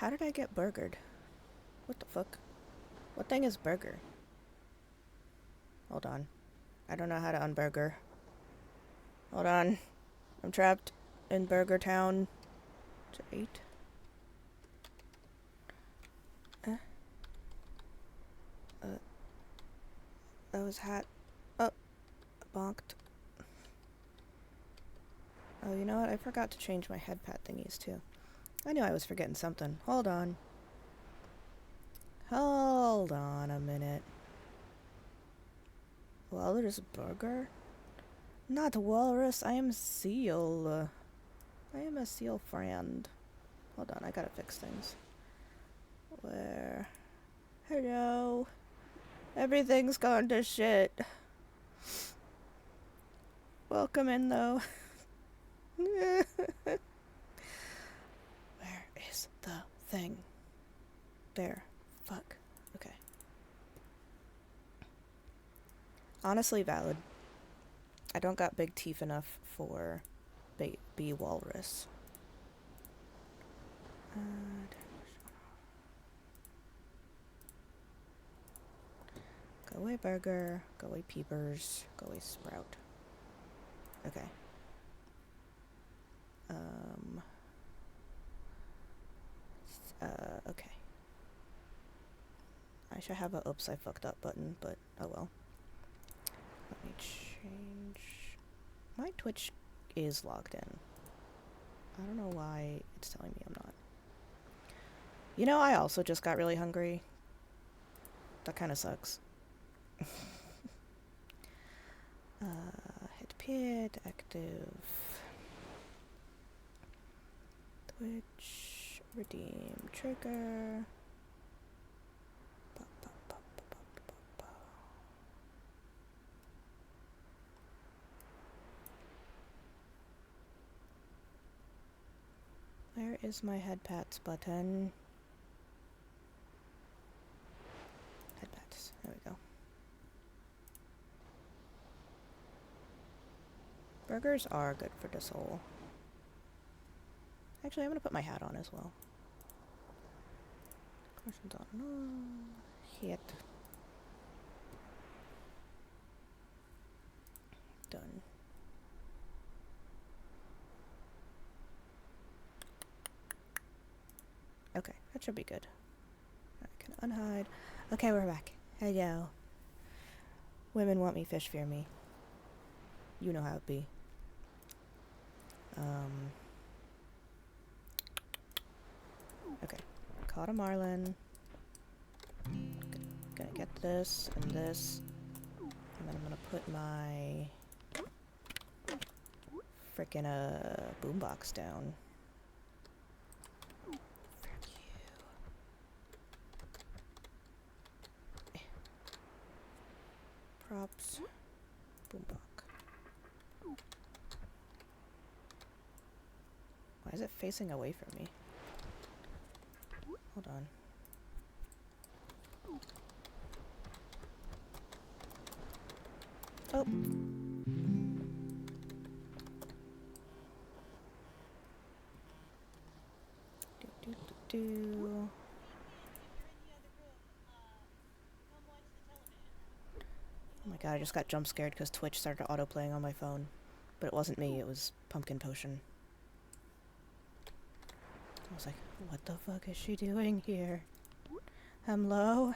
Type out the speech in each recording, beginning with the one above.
How did I get burgered? What the fuck? What thing is burger? Hold on. I don't know how to unburger. Hold on. I'm trapped in Burger Town. To 8. That was hat. Oh, bonked. Oh, you know what? I forgot to change my head pat thingies too. I knew I was forgetting something. Hold on. Hold on a minute. Walrus burger? Not walrus, I am seal. I am a seal friend. Hold on, I gotta fix things. Where? Hello? Everything's gone to shit. Welcome in, though. Where is the thing? There. Fuck. Okay. Honestly valid. I don't got big teeth enough for B walrus. Go away burger. Go away peepers. Go away sprout. Okay. Okay. I should have a oops I fucked up button, but oh well. Let me change. My Twitch is logged in. I don't know why it's telling me I'm not. You know, I also just got really hungry. That kind of sucks. Hit pit, active. Twitch, redeem, trigger. Where is my head pats button? Head pats, there we go. Burgers are good for the soul. Actually, I'm gonna put my hat on as well. Questions on. No. Hit. Done. Okay, that should be good. I can unhide. Okay, we're back. Hello. Women want me, fish fear me. You know how it be. Okay. Caught a marlin. Gonna get this and this. And then I'm gonna put my frickin' boombox down. Frick you. Props. Boombox. Why is it facing away from me? Hold on. Oh. Do. Oh my god, I just got jump scared because Twitch started auto-playing on my phone. But it wasn't me, it was Pumpkin Potion. I was like, what the fuck is she doing here? Hello?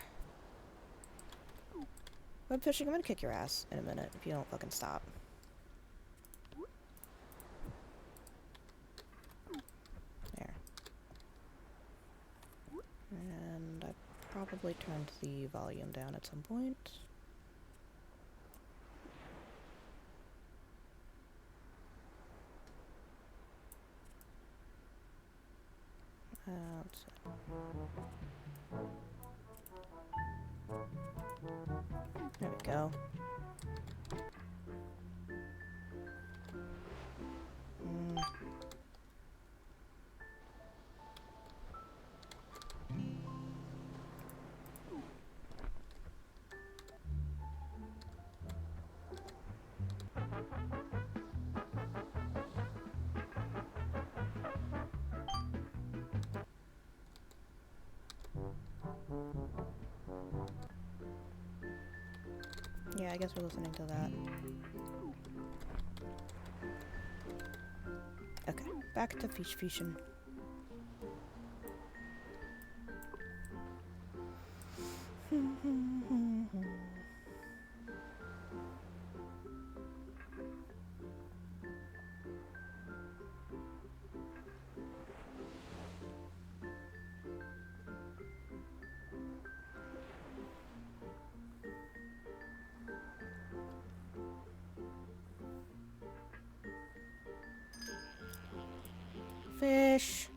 Webfishing, I'm gonna kick your ass in a minute if you don't fucking stop. There. And I probably turned the volume down at some point. Let's see. There we go. Yeah, I guess we're listening to that. Okay, back to Webfishin. Fish.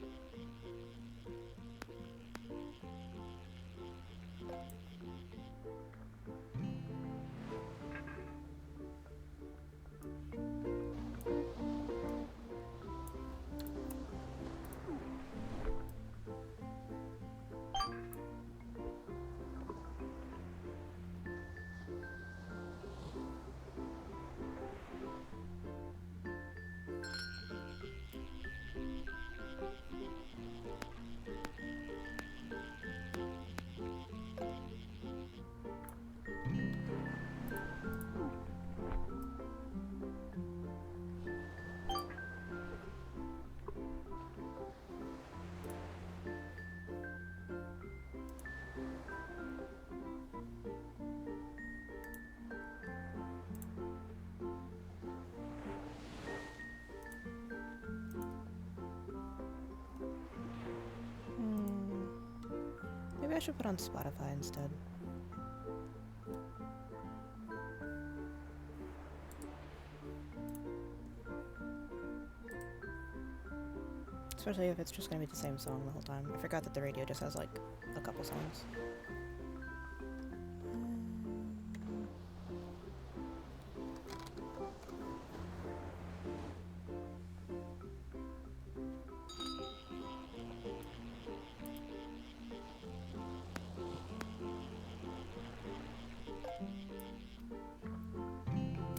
Maybe I should put on Spotify instead. Especially if it's just gonna be the same song the whole time. I forgot that the radio just has like a couple songs.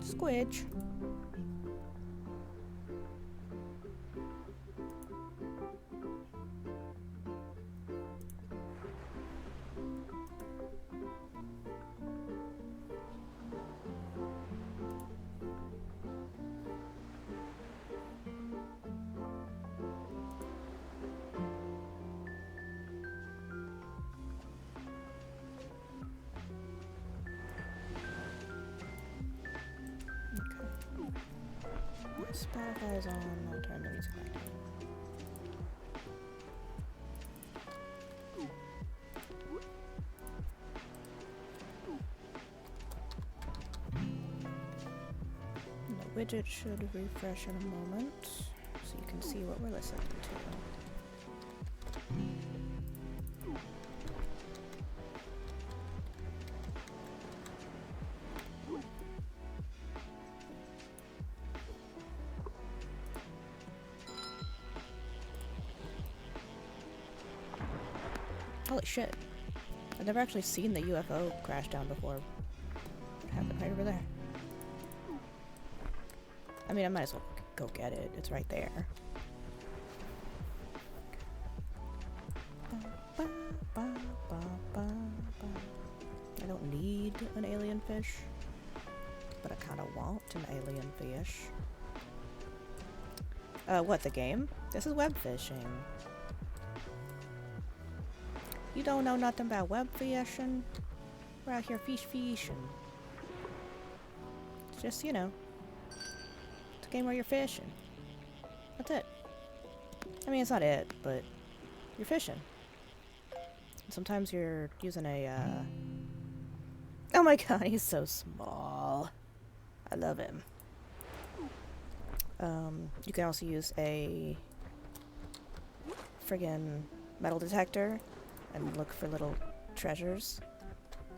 Squidge. Spotify is on, I'll turn the music back down. The widget should refresh in a moment, so you can see what we're listening to. Holy shit. I've never actually seen the UFO crash down before. What happened right over there? I mean, I might as well go get it. It's right there. I don't need an alien fish, but I kind of want an alien fish. What, the game? This is Webfishin. You don't know nothing about Webfishin? We're out here fishing. It's just, you know, it's a game where you're fishing. That's it. I mean, it's not it, but you're fishing. Sometimes you're using a, Oh my god, he's so small. I love him. You can also use a friggin' metal detector and look for little treasures.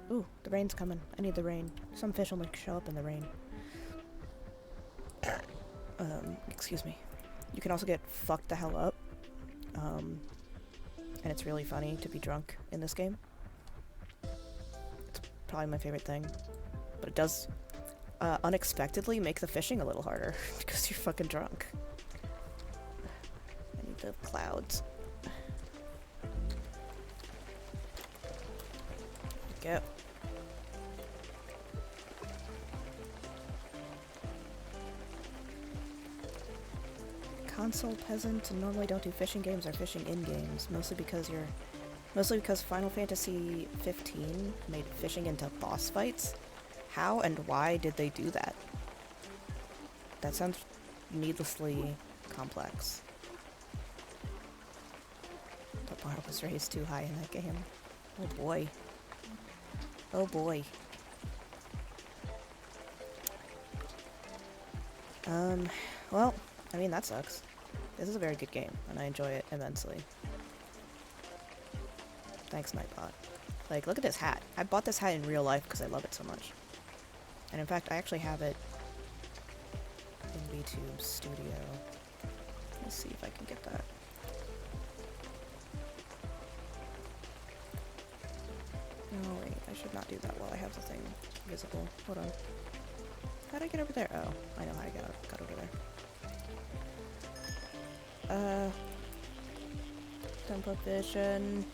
Ooh, the rain's coming. I need the rain. Some fish only show up in the rain. Excuse me. You can also get fucked the hell up. And it's really funny to be drunk in this game. It's probably my favorite thing. But it does unexpectedly make the fishing a little harder because you're fucking drunk. I need the clouds. Go. Console peasant normally don't do fishing games or fishing in games, mostly because Final Fantasy 15 made fishing into boss fights. How and why did they do that? That sounds needlessly complex. The bar was raised too high in that game. Oh boy. Oh boy. Well, I mean, that sucks. This is a very good game, and I enjoy it immensely. Thanks, Nightbot. Like, look at this hat. I bought this hat in real life because I love it so much. And in fact, I actually have it in VTube Studio. Let's see if I can get that. No, wait, I should not do that while I have the thing visible. Hold on. How'd I get over there? Oh, I know how I got over there. Tempo Vision.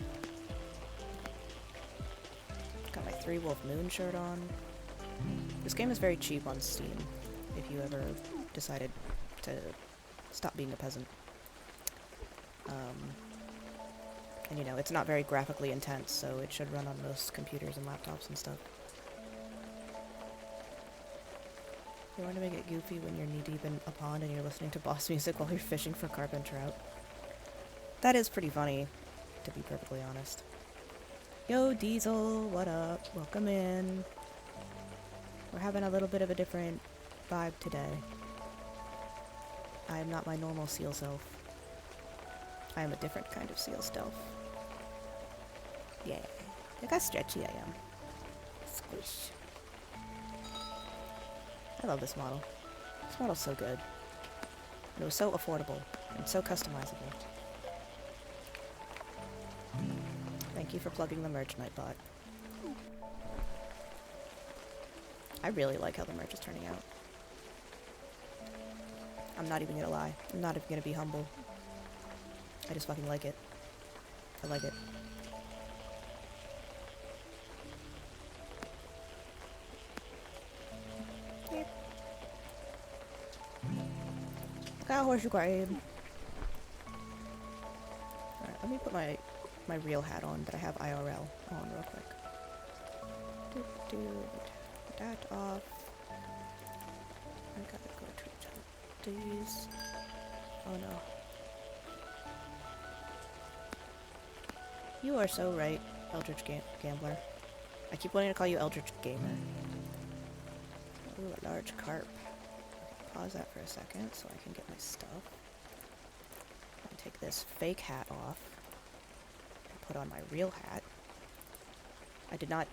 Got my 3 Wolf Moon shirt on. This game is very cheap on Steam, if you ever decided to stop being a peasant. And you know, it's not very graphically intense, so it should run on most computers and laptops and stuff. You want to make it goofy when you're knee-deep in a pond and you're listening to boss music while you're fishing for carp and trout. That is pretty funny, to be perfectly honest. Yo, Diesel, what up? Welcome in. We're having a little bit of a different vibe today. I am not my normal seal self. I am a different kind of seal stealth. Yeah, look how stretchy I am. Squish. I love this model. This model's so good. And it was so affordable and so customizable. Thank you for plugging the merch, Nightbot. I really like how the merch is turning out. I'm not even gonna lie. I'm not even gonna be humble. I just fucking like it. I like it. Yep. Got a horseshoe grave. Alright, let me put my real hat on that I have IRL on real quick. Do that off. I gotta go to these. Oh no. You are so right, Eldritch Gambler. I keep wanting to call you Eldritch Gamer. Ooh, a large carp. Pause that for a second so I can get my stuff. And take this fake hat off. And put on my real hat. I did not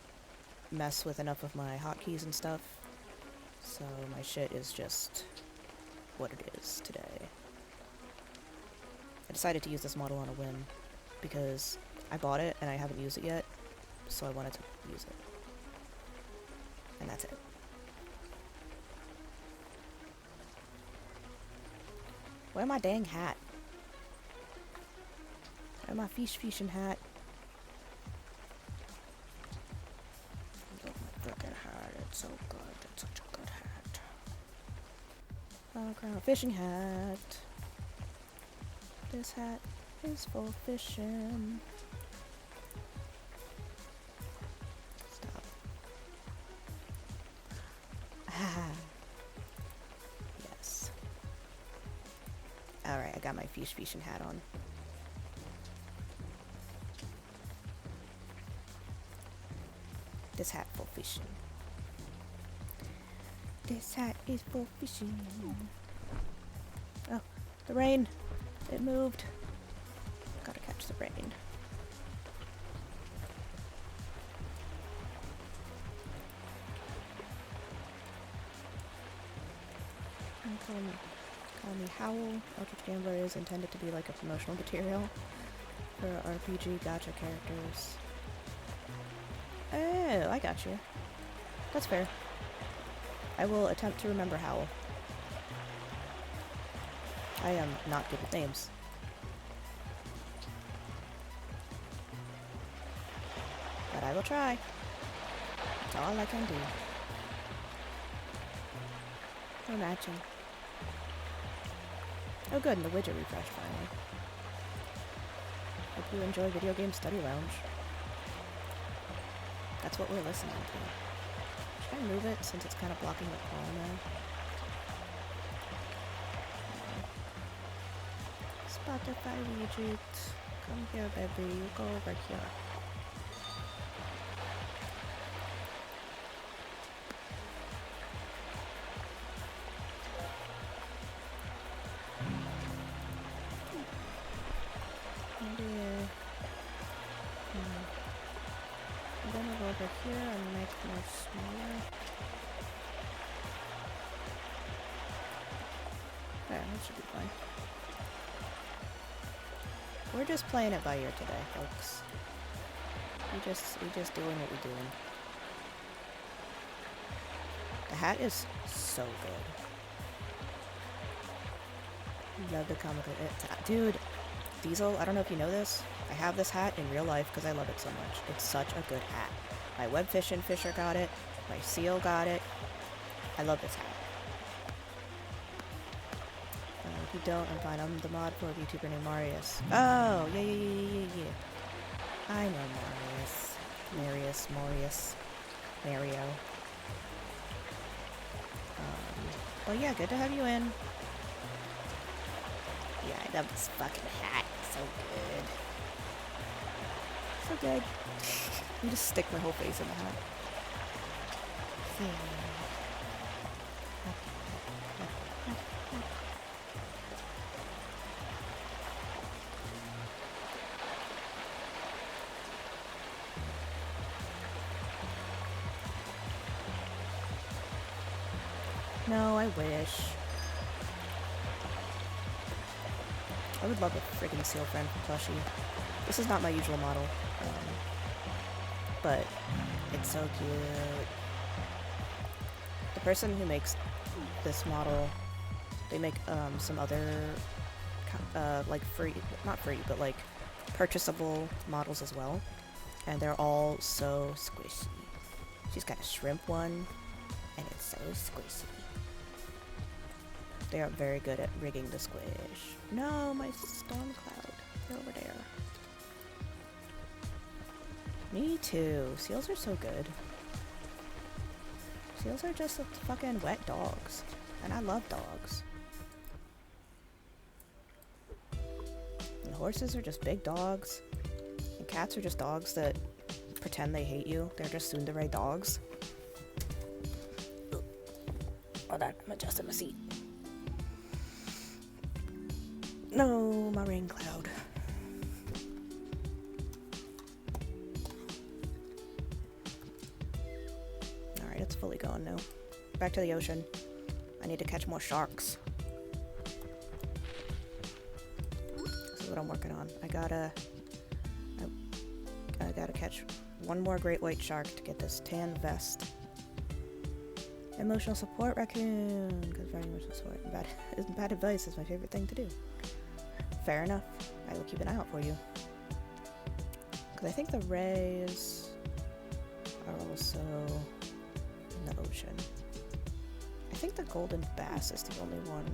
mess with enough of my hotkeys and stuff, so my shit is just what it is today. I decided to use this model on a whim because I bought it and I haven't used it yet, so I wanted to use it. And that's it. Where's my dang hat? Where's my fishing hat? I love my frickin' hat. It's so good. It's such a good hat. Crown fishing hat. This hat is for fishing. Stop. Ah. Yes. Alright, I got my fishing hat on. This hat for fishing. This hat is for fishing. Oh, the rain. It moved. Gotta catch the rain. Call me Howl. Eldritch Gambler is intended to be like a promotional material for RPG gacha characters. Oh, I got you. That's fair. I will attempt to remember Howl. I am not good with names. But I will try. That's all I can do. Imagine. Oh good, and the widget refreshed finally. Hope you enjoy Video Game Study Lounge. That's what we're listening to. Should I move it since it's kind of blocking the call now? Spotify widget. Come here, baby. You go over here. I'm gonna go over here and make it more smaller. There, that should be fine. We're just playing it by ear today, folks. We just doing what we're doing. The hat is so good. Love the comic. Dude, Diesel, I don't know if you know this. I have this hat in real life because I love it so much. It's such a good hat. My Webfishin fisher got it. My seal got it. I love this hat. If you don't, I'm fine. I'm the mod for a VTuber named Marius. Oh, yeah. I know Marius. Mario. Well, yeah, good to have you in. Yeah, I love this fucking hat. So good. So good. You just stick my whole face in the hat. No, I wish. I would love a friggin' seal friend plushie. This is not my usual model, but it's so cute. The person who makes this model, they make some other like not free, but like purchasable models as well, and they're all so squishy. She's got a shrimp one, and it's so squishy. They are very good at rigging the squish. No, my storm cloud. They're over there. Me too. Seals are so good. Seals are just fucking wet dogs. And I love dogs. And horses are just big dogs. And cats are just dogs that pretend they hate you. They're just tsundere dogs. Hold on, I'm adjusting my seat. No, my rain cloud. Alright, it's fully gone now. Back to the ocean. I need to catch more sharks. This is what I'm working on. I gotta catch one more great white shark to get this tan vest. Emotional support raccoon. Because providing emotional support. Bad advice is my favorite thing to do. Fair enough. I will keep an eye out for you. Because I think the rays are also in the ocean. I think the golden bass is the only one.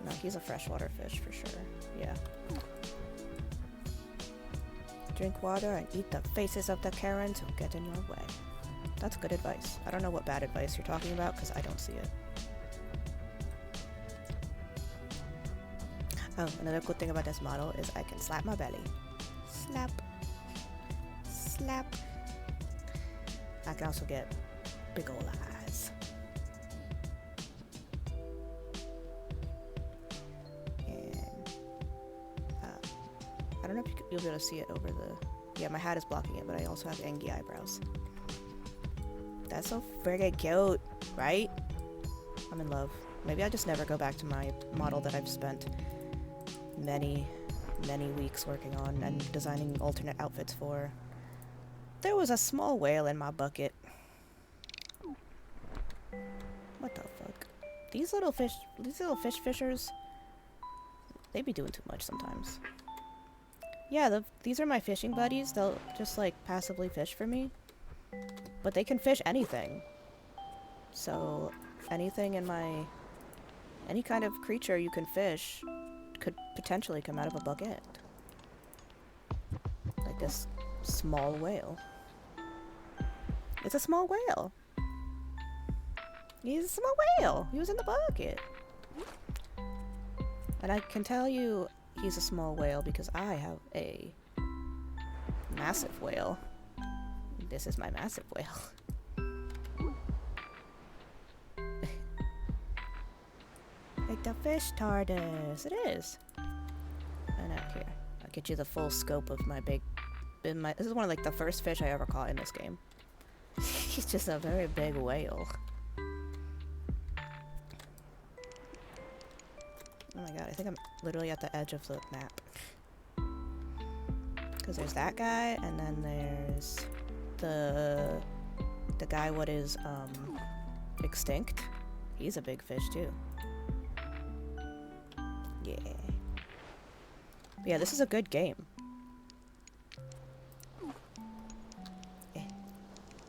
No, he's a freshwater fish for sure. Yeah. Drink water and eat the faces of the Karens who get in your way. That's good advice. I don't know what bad advice you're talking about because I don't see it. Oh, another cool thing about this model is I can slap my belly. Slap. Slap. I can also get big ol' eyes. And I don't know if you'll be able to see it over the... Yeah, my hat is blocking it, but I also have angry eyebrows. That's so friggin' cute, right? I'm in love. Maybe I just never go back to my model that I've spent many weeks working on and designing alternate outfits for. There was a small whale in my bucket. What the fuck? These little fish fishers, they be doing too much sometimes. Yeah, these are my fishing buddies. They'll just like passively fish for me. But they can fish anything. So anything in my... Any kind of creature you can fish could potentially come out of a bucket. Like this small whale. It's a small whale. He's a small whale. He was in the bucket. And I can tell you he's a small whale because I have a massive whale. This is my massive whale. Like the fish TARDIS. It is. And out here. I'll get you the full scope of my big... This is one of like the first fish I ever caught in this game. He's just a very big whale. Oh my god, I think I'm literally at the edge of the map. Because there's that guy, and then there's the guy what is extinct. He's a big fish too. Yeah. But yeah, this is a good game. Yeah.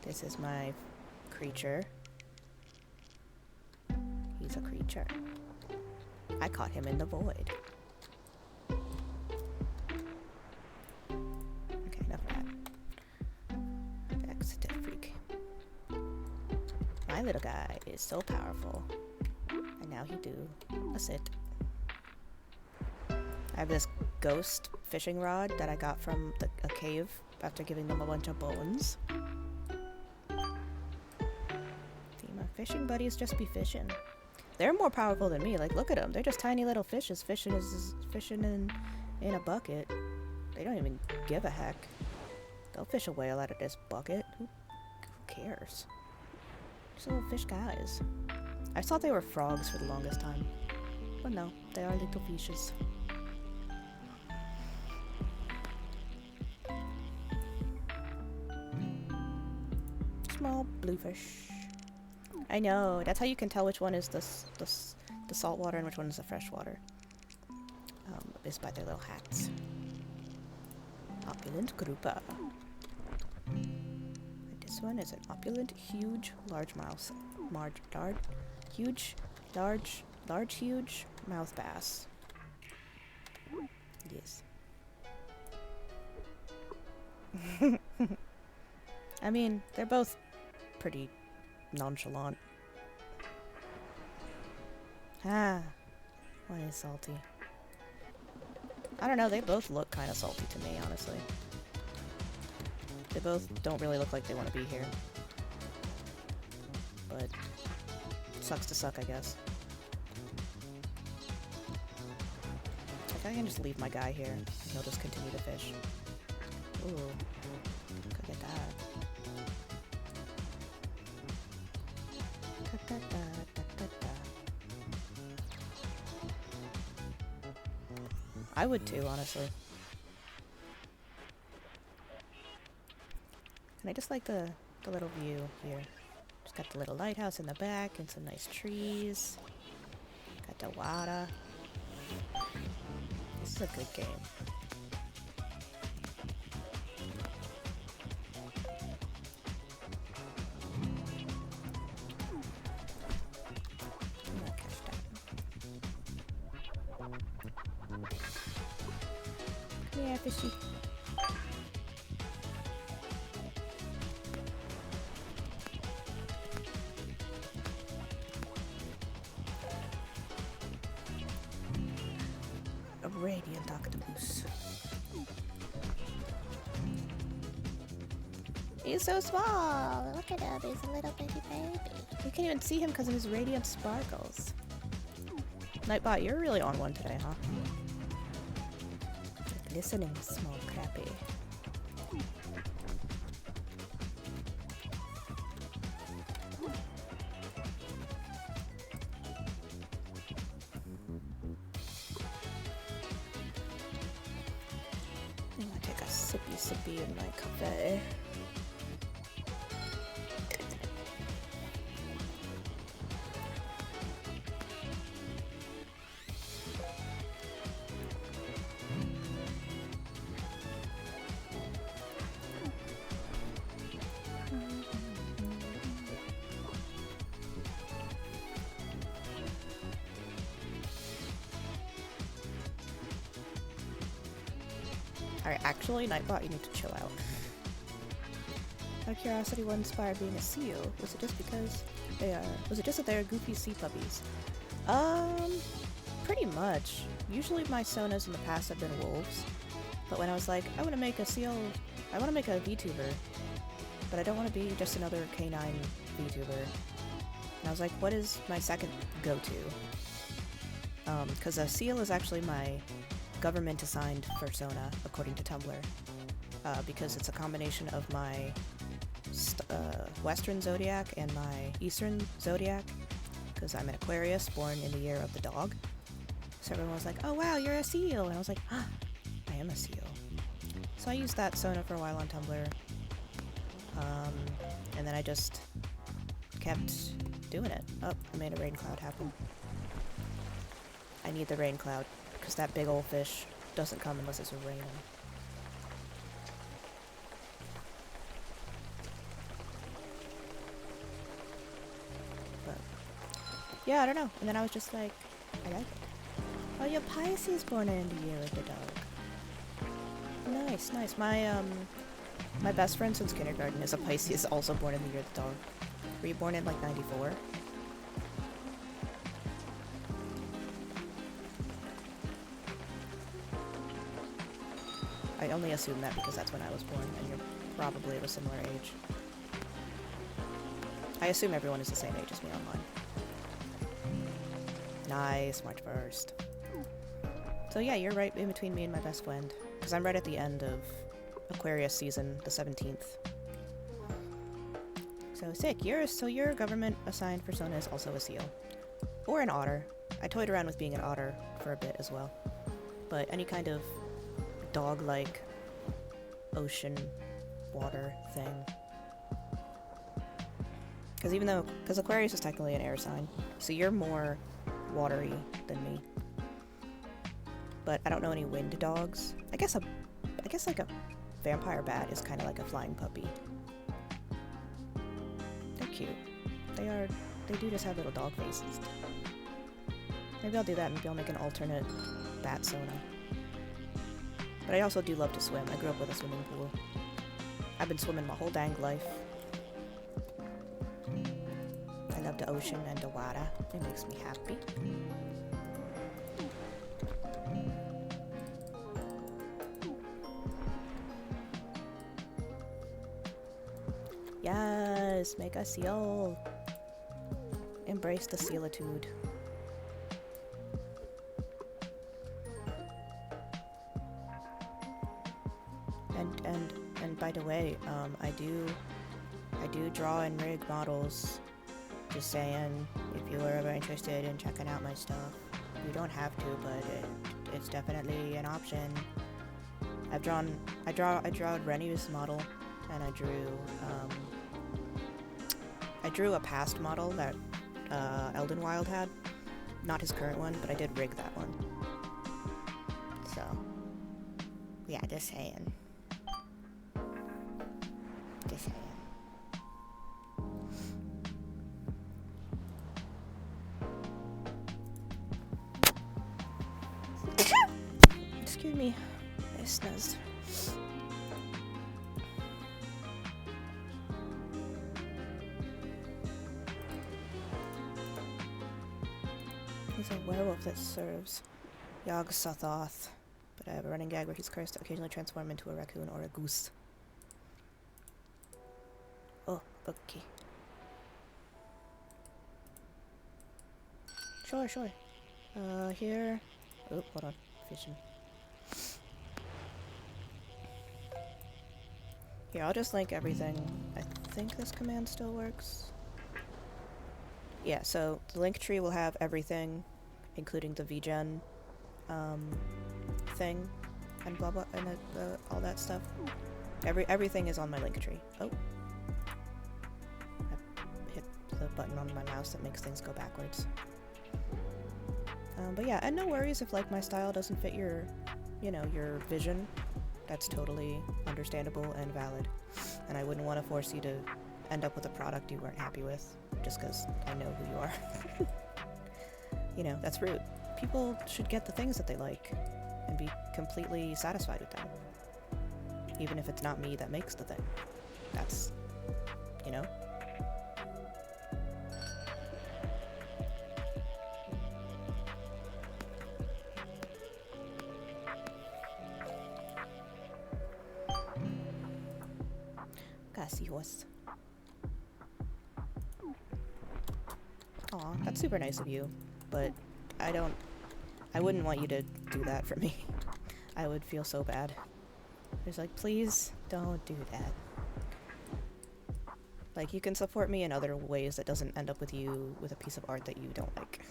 This is my creature. He's a creature. I caught him in the void. Okay, enough of that. Accident freak. My little guy is so powerful. And now he do a sit. I have this ghost fishing rod that I got from a cave after giving them a bunch of bones. See, my fishing buddies just be fishing. They're more powerful than me. Like, look at them. They're just tiny little fishes fishing in a bucket. They don't even give a heck. They'll fish a whale out of this bucket. Who cares? Just little fish guys. I thought they were frogs for the longest time. But no, they are little fishes. Small bluefish. I know, that's how you can tell which one is the salt water and which one is the fresh water. Is by their little hats. Opulent grouper. This one is an opulent, huge, large mouse. Huge mouth bass. Yes. I mean, they're both pretty nonchalant. Ah, why is salty? I don't know, they both look kind of salty to me, honestly. They both don't really look like they want to be here. But, sucks to suck, I guess. Like, I can just leave my guy here, and he'll just continue to fish. Ooh, could get that. I would too, honestly. And I just like the little view here. Just got the little lighthouse in the back and some nice trees. Got the water. This is a good game. Yeah, fishy. A radiant octopus. He's so small. Look at him. He's a little baby baby. You can't even see him because of his radiant sparkles. Nightbot, you're really on one today, huh? Listening, small crappy. I'm gonna take a sippy in my cafe. Alright, actually, Nightbot, you need to chill out. Out of curiosity, what inspired being a seal? Was it just because they are... Was it just that they're goofy sea puppies? Pretty much. Usually my sonas in the past have been wolves. But when I was like, I want to make a seal... I want to make a VTuber. But I don't want to be just another canine VTuber. And I was like, what is my second go-to? Because a seal is actually my government-assigned persona, according to Tumblr. Because it's a combination of my Western zodiac and my Eastern zodiac. Because I'm an Aquarius, born in the year of the dog. So everyone was like, oh wow, you're a seal! And I was like, ah, I am a seal. So I used that sona for a while on Tumblr. And then I just kept doing it. Oh, I made a rain cloud happen. I need the rain cloud, because that big old fish doesn't come unless it's raining. But, yeah, I don't know. And then I was just like, I like it. Oh, you're Pisces, born in the year of the dog. Nice, nice. My best friend since kindergarten is a Pisces, also born in the year of the dog. Were you born in, like, 94? I only assume that because that's when I was born, and you're probably of a similar age. I assume everyone is the same age as me online. Nice, March 1st. So yeah, you're right in between me and my best friend. Because I'm right at the end of Aquarius season, the 17th. So sick. So your government-assigned persona is also a seal. Or an otter. I toyed around with being an otter for a bit as well. But any kind of dog-like ocean water thing. Because Aquarius is technically an air sign, so you're more watery than me. But I don't know any wind dogs. I guess like a vampire bat is kind of like a flying puppy. They're cute. They do just have little dog faces. Maybe I'll do that and maybe I'll make an alternate bat sona. But I also do love to swim. I grew up with a swimming pool. I've been swimming my whole dang life. I love the ocean and the water. It makes me happy. Yes, make a seal. Embrace the sealitude. And by the way, I do draw and rig models. Just saying, if you were ever interested in checking out my stuff, you don't have to, but it's definitely an option. I drew Rennie's model, and I drew a past model that Elden Wild had, not his current one, but I did rig that one. So, yeah, just saying. Just saying. Excuse me, I sneezed. He's a werewolf that serves Yog Sothoth, but I have a running gag where he's cursed to occasionally transform into a raccoon or a goose. Oh, okay. Sure. Here. Oh, hold on. Fishing. Here, I'll just link everything. I think this command still works. Yeah, so the link tree will have everything, including the VGen thing, and blah blah, and all that stuff. Everything is on my link tree. Oh. I hit the button on my mouse that makes things go backwards. But yeah, and no worries if like my style doesn't fit your vision. That's totally understandable and valid. And I wouldn't want to force you to end up with a product you weren't happy with, just because I know who you are. That's rude. People should get the things that they like, and be completely satisfied with them. even if it's not me that makes the thing. That's, you know? Gracias. Aw, that's super nice of you, but I wouldn't want you to do that for me. I would feel so bad. It's like, please don't do that. Like, you can support me in other ways that doesn't end up with you with a piece of art that you don't like.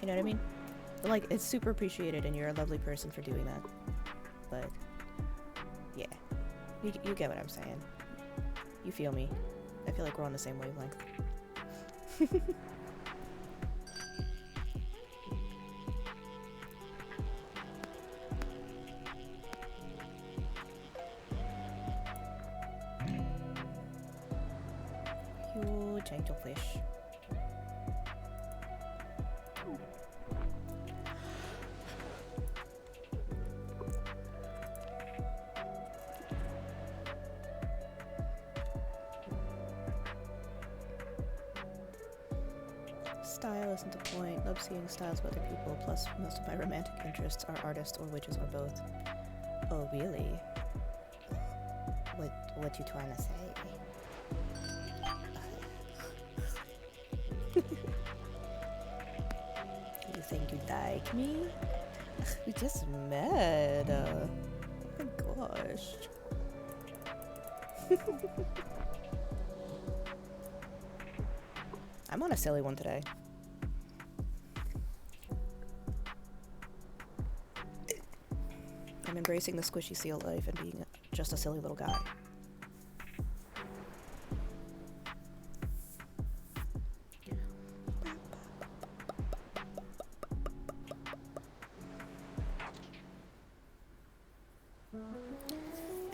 You know what I mean? Like, it's super appreciated and you're a lovely person for doing that. But, yeah. You get what I'm saying. You feel me. I feel like we're on the same wavelength. You gentle fish. Style isn't the point. Love seeing styles of other people, plus most of my romantic interests are artists or witches or both. Oh, really? What you trying to say? You think you like me? We just met. Oh my gosh. I'm on a silly one today. I'm embracing the squishy seal life and being just a silly little guy.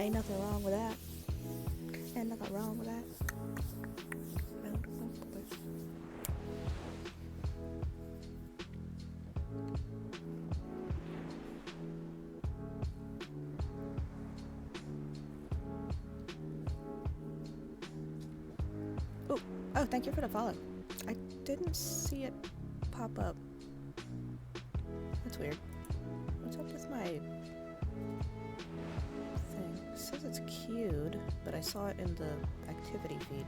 Ain't nothing wrong with that. Ain't nothing wrong with that. Oh, thank you for the follow. I didn't see it pop up. That's weird. What's up with my thing? It says it's queued, but I saw it in the activity feed.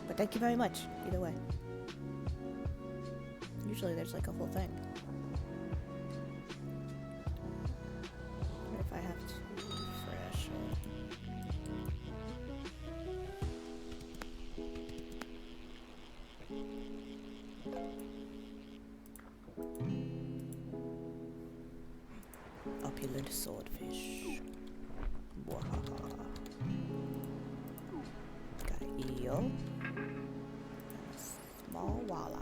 But thank you very much, either way. Usually there's like a whole thing. What if I have to refresh it? Opulent swordfish. Wahaha. Got an eel. And a small walleye.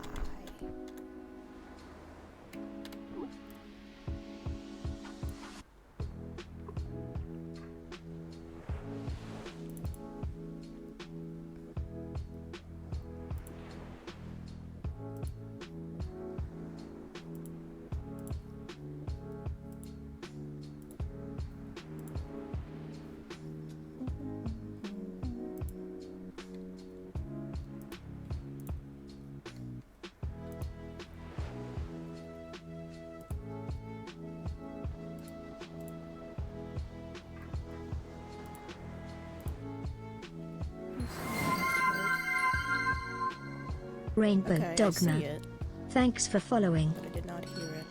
Rainbow Okay, I Dogma. see it, Thanks for following. but I did not hear it.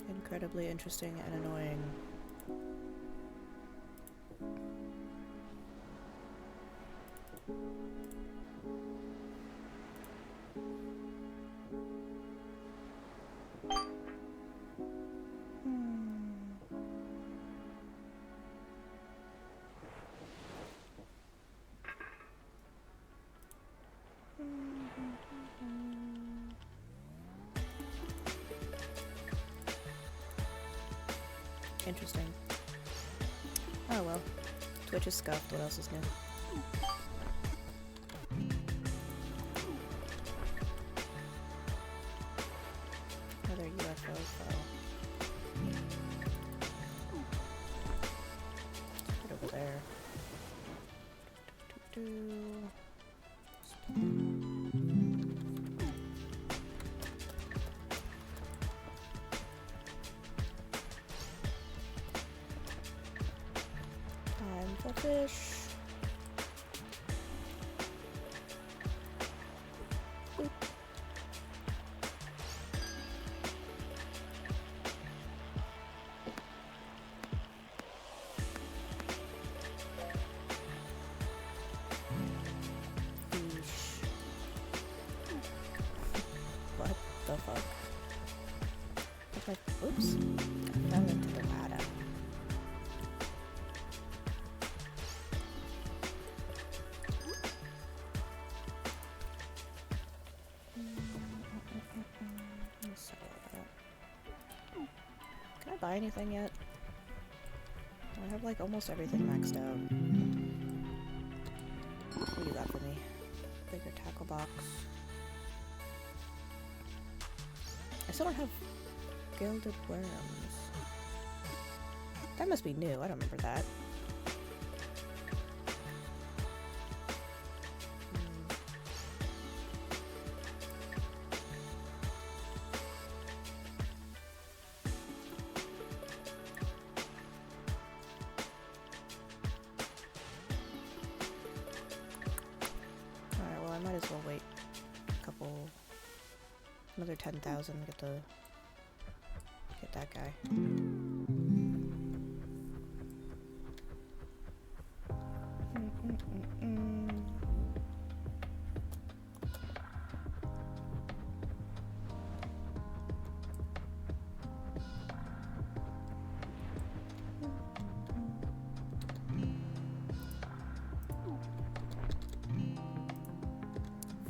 Incredibly interesting and annoying. Interesting. Oh well. Twitch is scuffed. What else is new? Another UFO file. Right over there. Time for fish. Boop. Fish. What the fuck? Oops. I fell into the ladder. Let's sell that. Can I buy anything yet? I have like almost everything maxed out. What do you got for me? Bigger tackle box. I still don't have gilded worms. That must be new. I don't remember that. Alright, well I might as well wait a couple... another 10,000 to get that guy.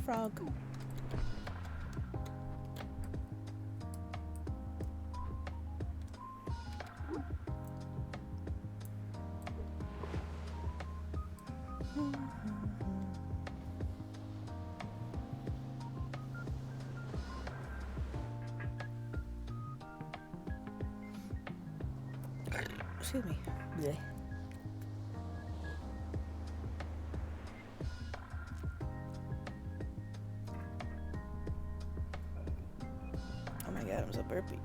Frog. Excuse me. Blech. Oh my god, I'm so burpy.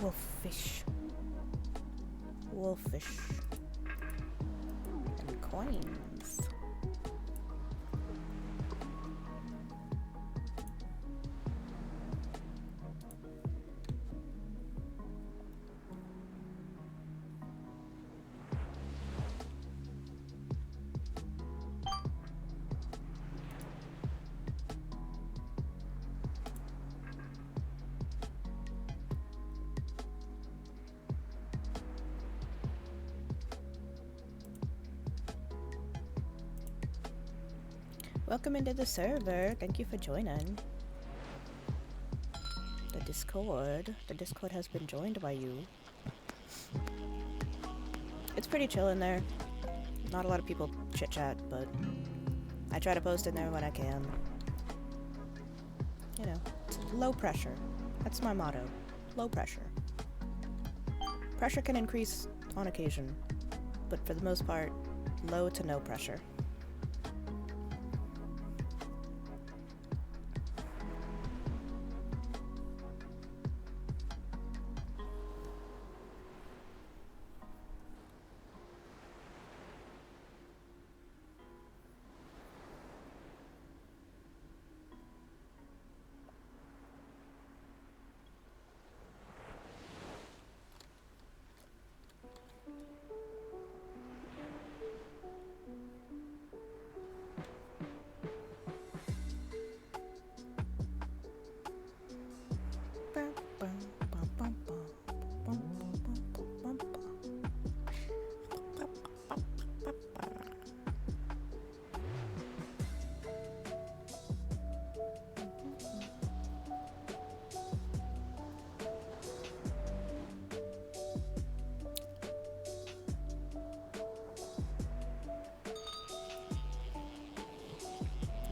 Wolffish. Wolffish. And coins. Welcome into the server. Thank you for joining. The Discord. The Discord has been joined by you. It's pretty chill in there. Not a lot of people chit chat, but I try to post in there when I can. You know, it's low pressure. That's my motto. Low pressure. Pressure can increase on occasion, but for the most part, low to no pressure.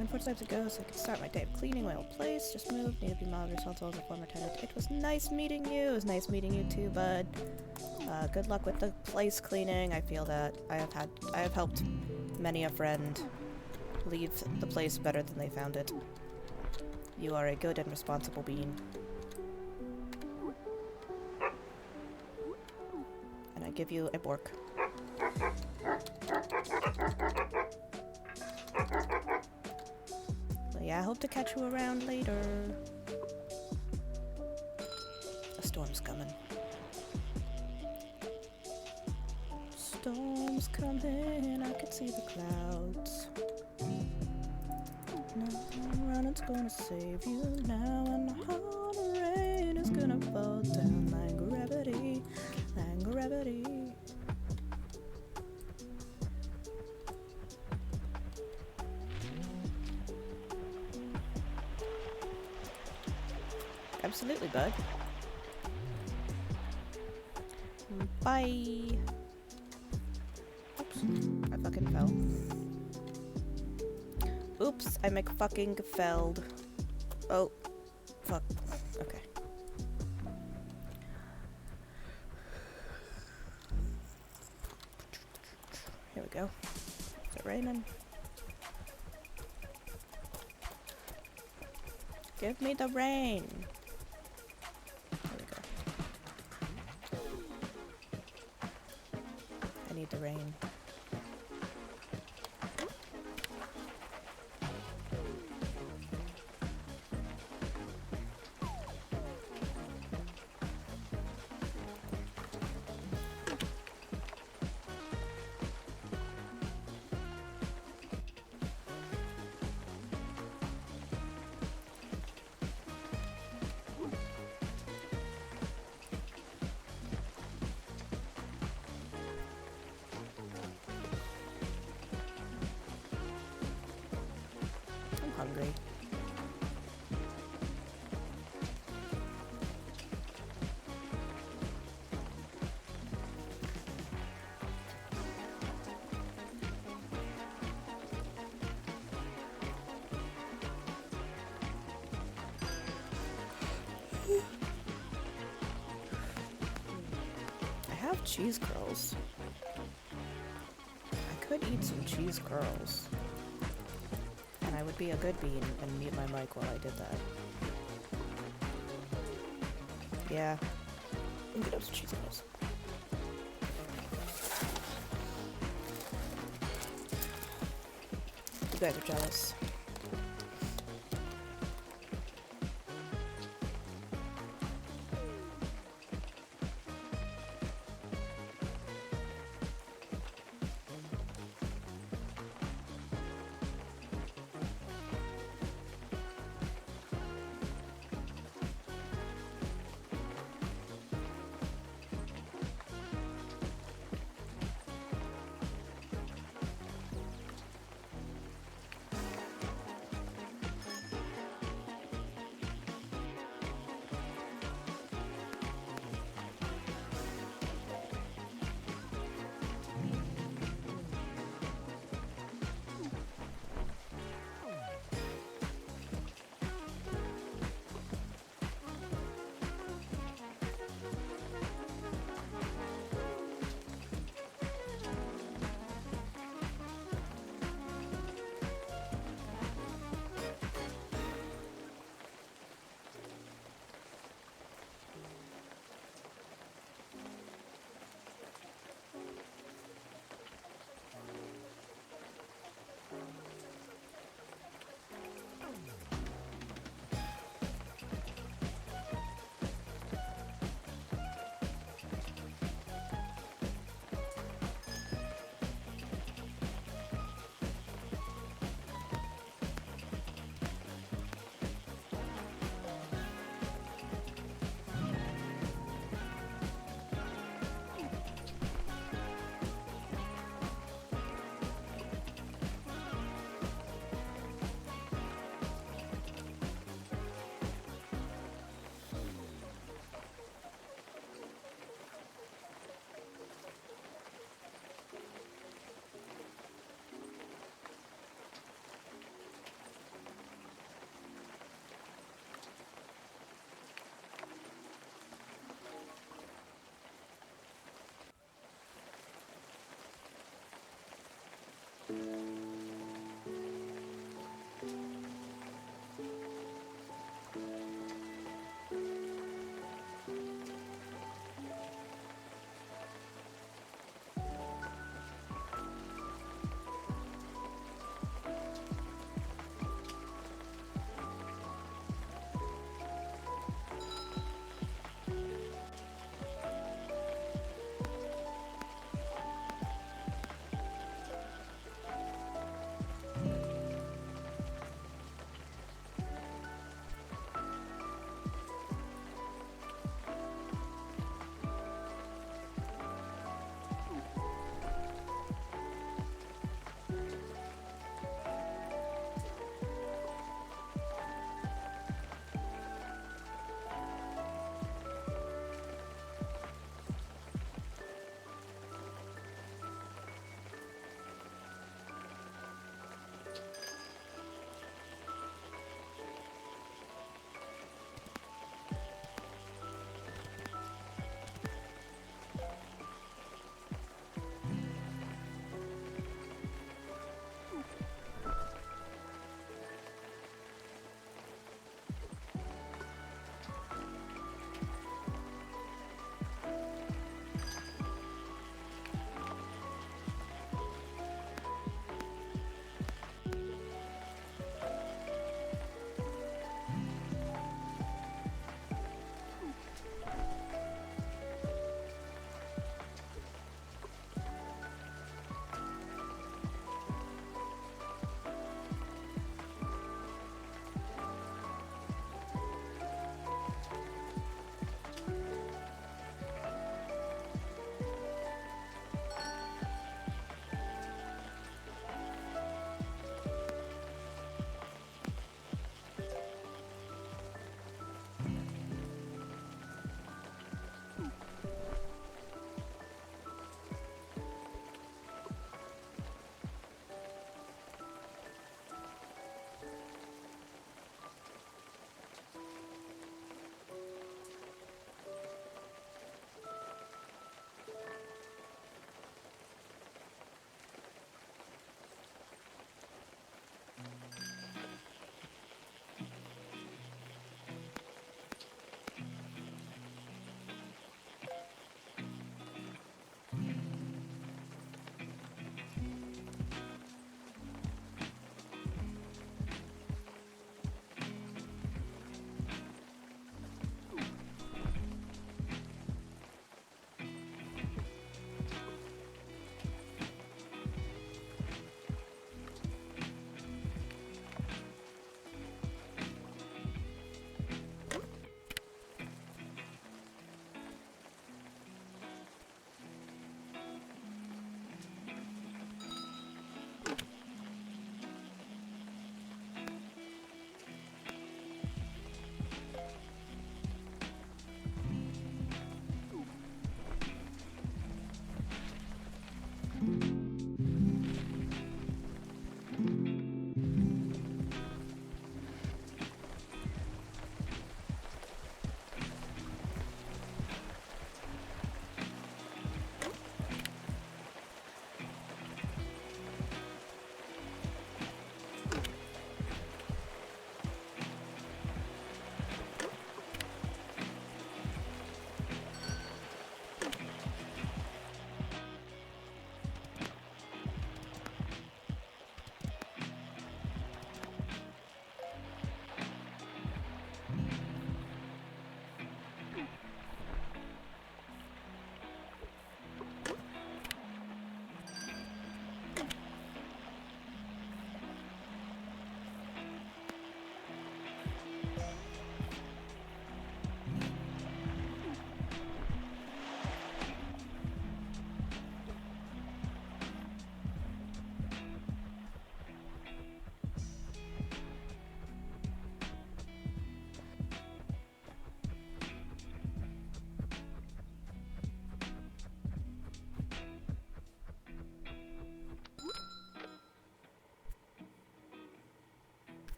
And 4 times ago, so I can start my day of cleaning my old place. Just moved, need to be more responsible as a former tenant. It was nice meeting you. It was nice meeting you too, bud. Good luck with the place cleaning. I feel that I have helped many a friend leave the place better than they found it. You are a good and responsible being. And I give you a bork. Yeah, I hope to catch you around later. A storm's coming. Storm's coming, I can see the clouds. Nothing running's gonna save you now, and the hard rain is gonna fall down like gravity, like gravity. Absolutely, bud. Bye. Oops, I fucking fell. Oops, I McFucking felled. Oh, fuck. Okay. Here we go. Is it raining? Give me the rain. There we go. I need the rain. Hungry. I have cheese curls. I could eat some cheese curls. And I would be a good bean and mute my mic while I did that. Yeah. Get up some cheesiness. You guys are jealous.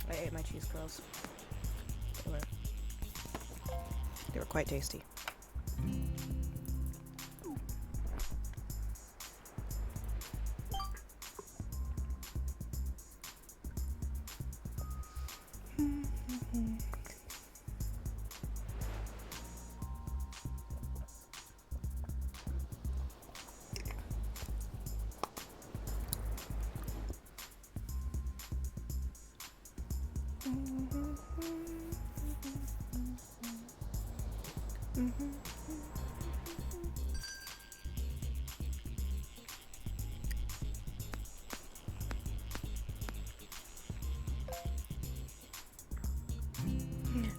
I ate my cheese curls. They were quite tasty.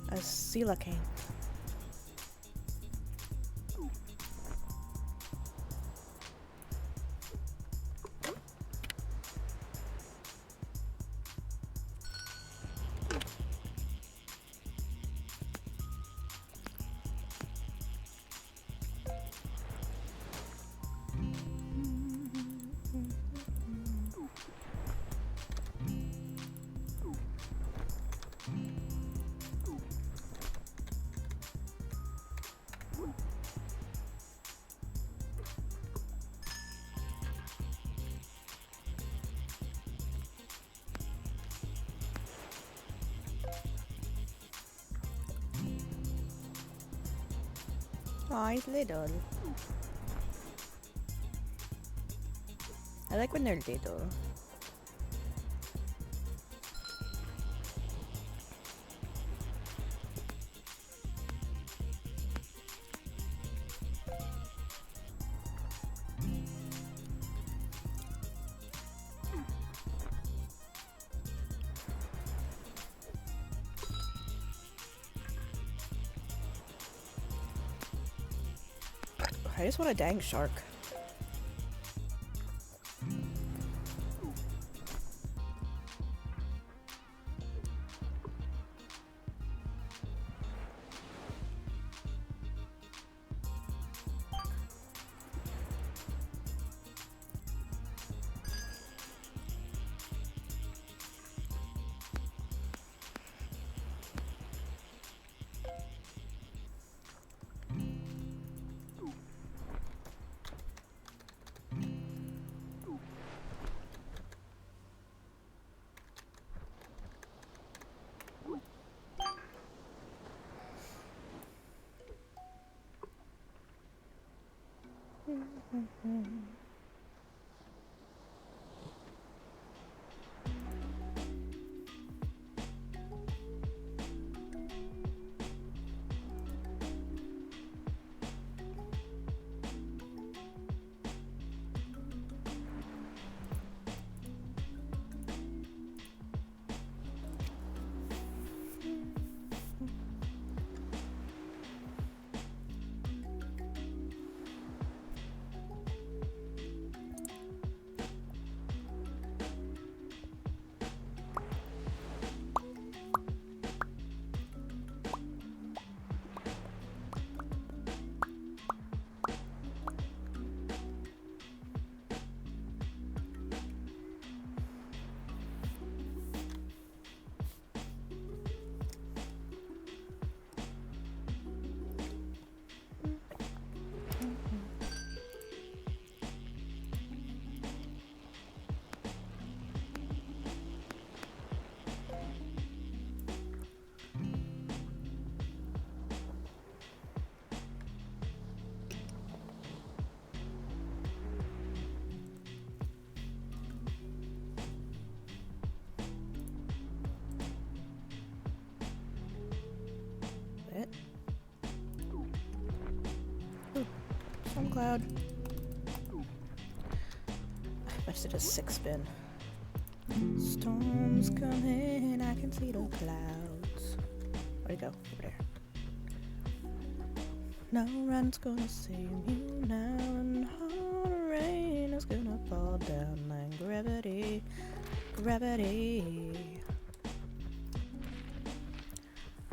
A coelacanth. Aw, he's little. I like when they're little. I just want a dang shark. It. Ooh, storm cloud. I must have just 6-spin. Storms coming, I can see the clouds. Where'd it go? Over there. No run's gonna save you now, and hard rain is gonna fall down like gravity, gravity.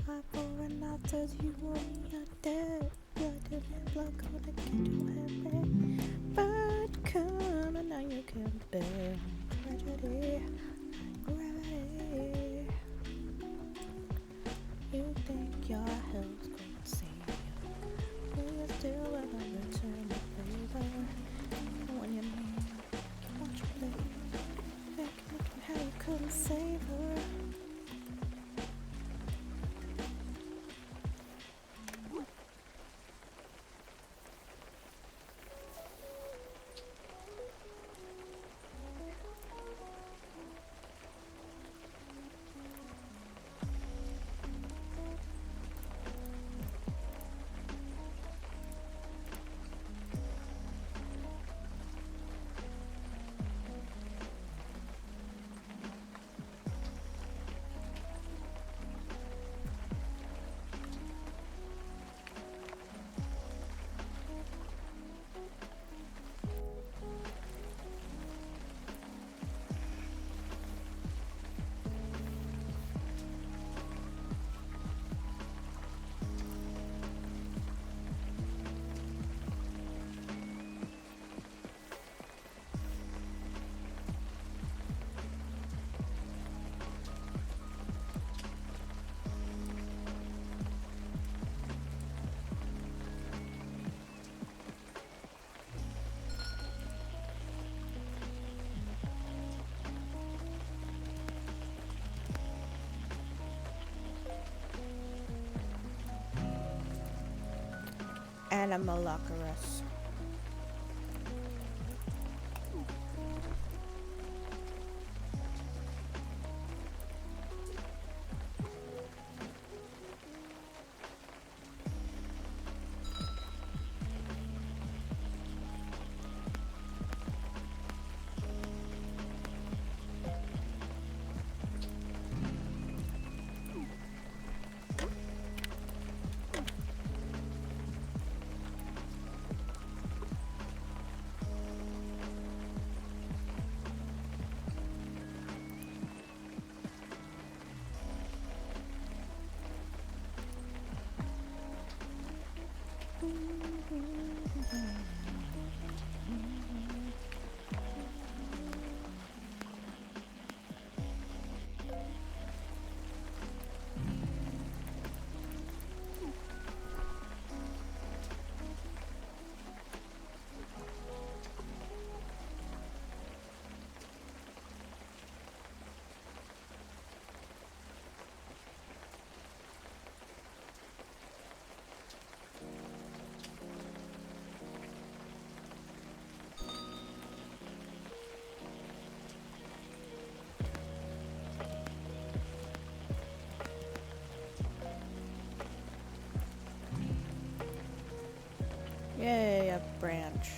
I pouring out as you want me out there. Blood to the blood, gonna get you happy. But come and now you can bear tragedy, gravity. Animalocaris. Yay, a branch.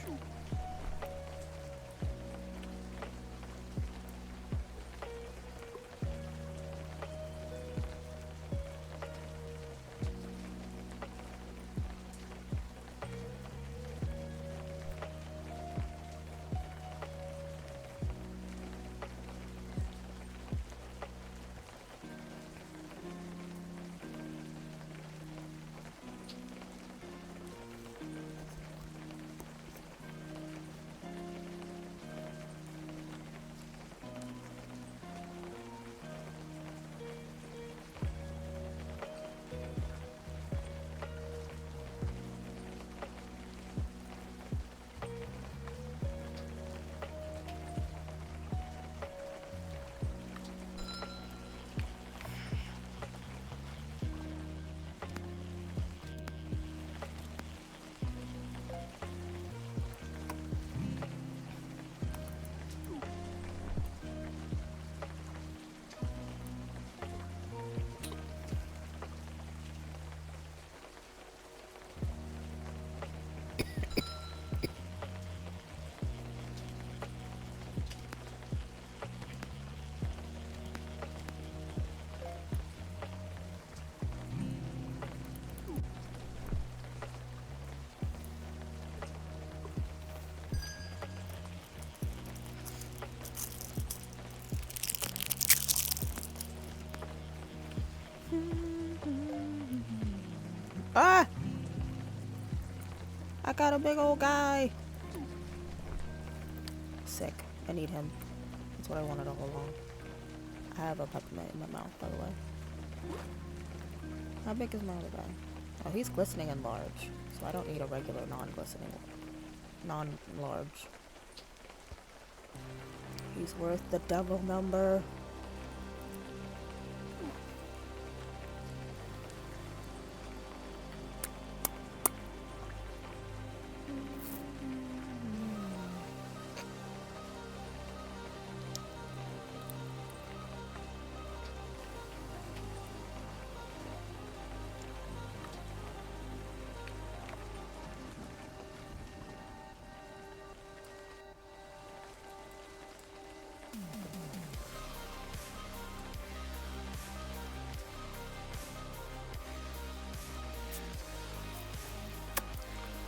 Ah! I got a big old guy! Sick. I need him. That's what I wanted all along. I have a peppermint in my mouth, by the way. How big is my other guy? Oh, he's glistening and large. So I don't need a regular non-glistening. Non-large. He's worth the devil number.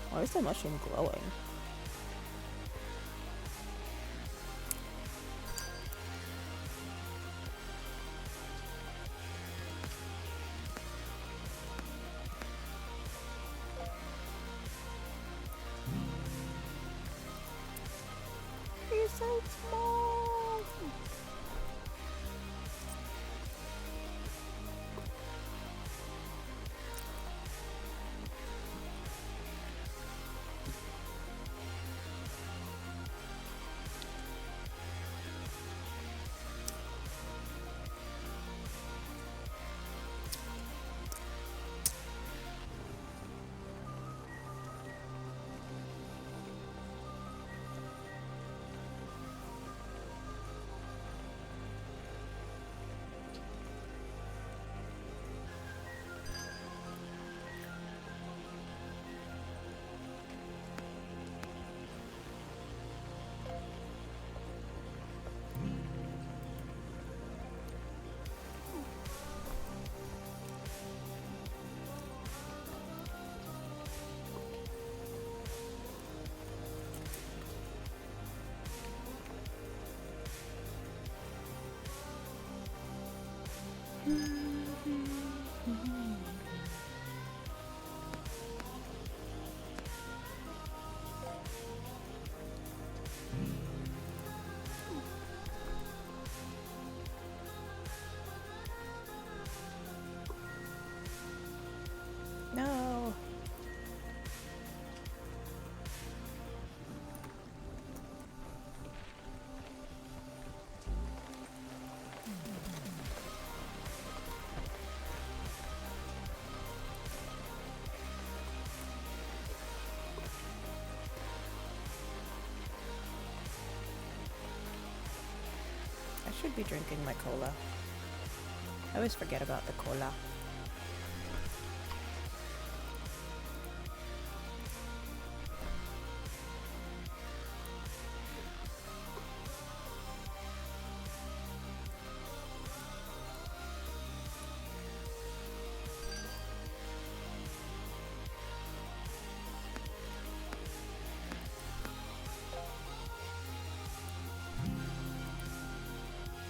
Why is the mushroom glowing? He's so small! No. I should be drinking my cola. I always forget about the cola.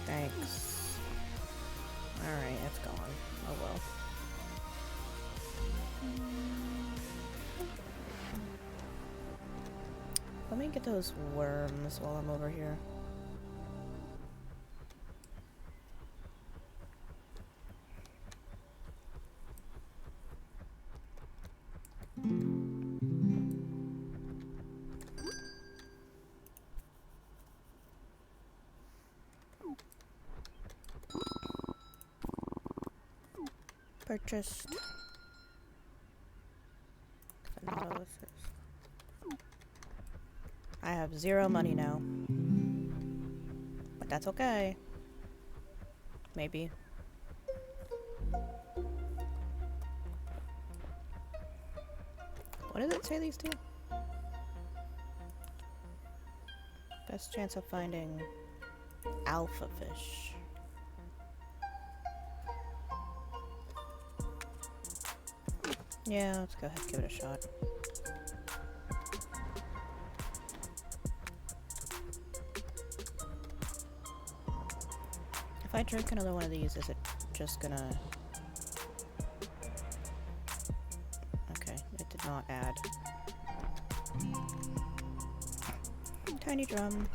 Thanks. Alright, it's gone. Oh well. Let me get those worms while I'm over here. Purchased. Analysis. I have 0 money now. But that's okay. Maybe. What does it say these two? Best chance of finding alpha fish. Yeah, let's go ahead and give it a shot. If I drink another one of these, is it just gonna... Okay, it did not add. Tiny drum.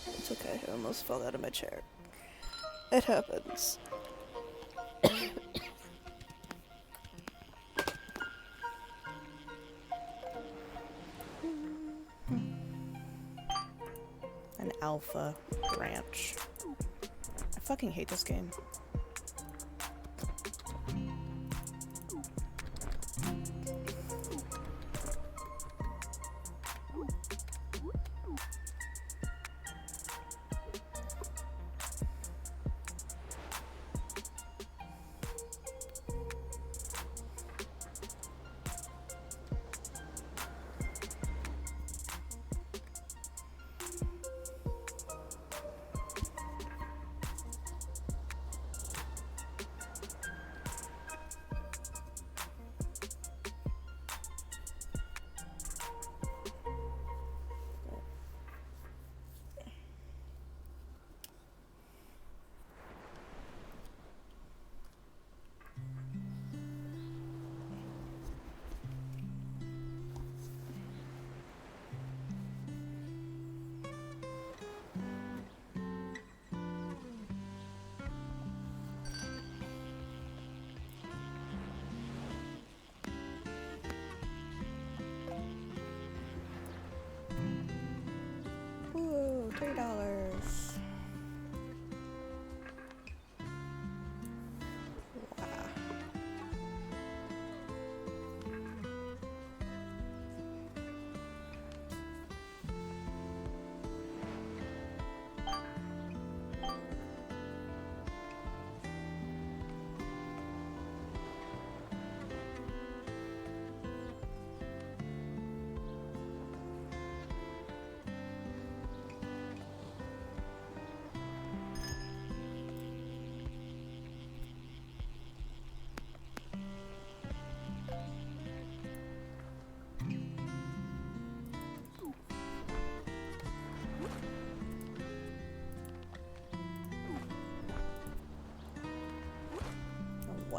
It's okay, I almost fell out of my chair. It happens. An alpha branch. I fucking hate this game.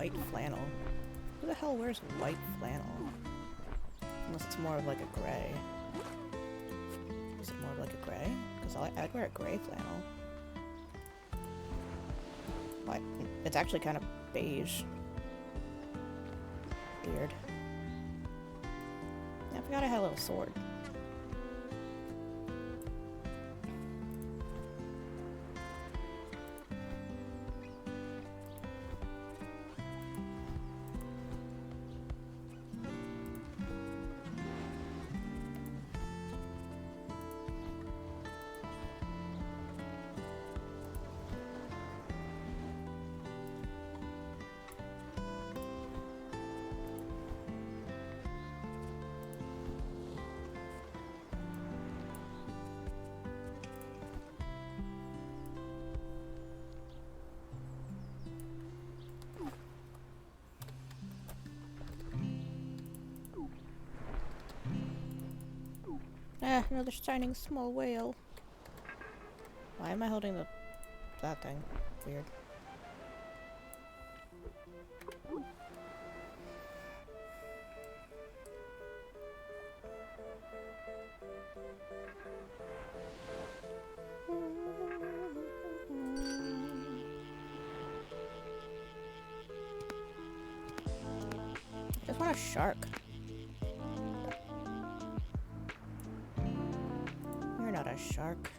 white flannel. Who the hell wears white flannel? Unless it's more of like a gray. Is it more of like a gray? Because I'd wear a gray flannel. What? It's actually kind of beige. Weird. I forgot I had a little sword. Ah, another shining small whale. Why am I holding that thing? Weird. I just want a shark. You're not a shark.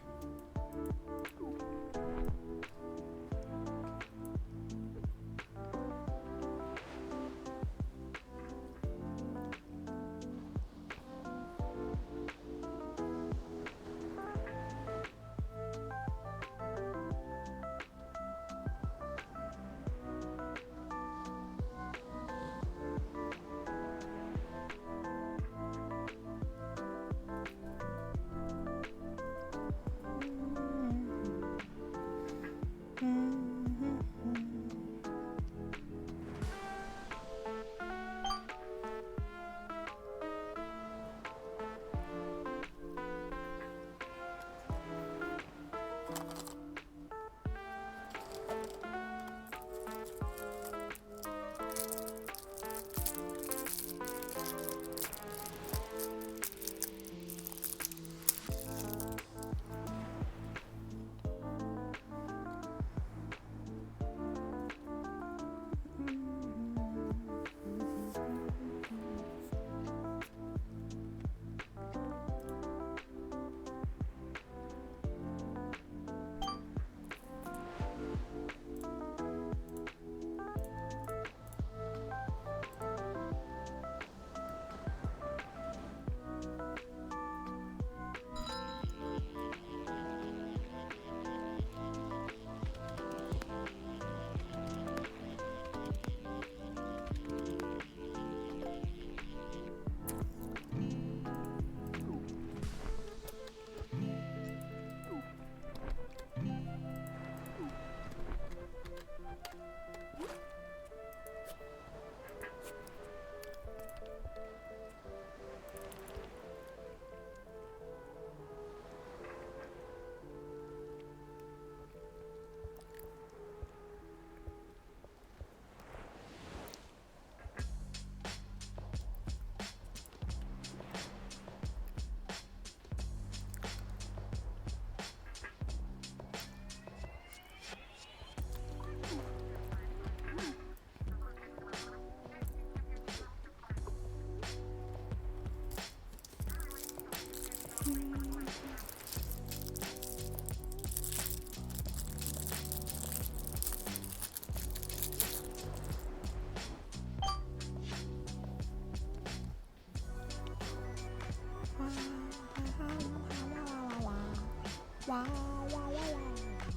Wow, wow, wow,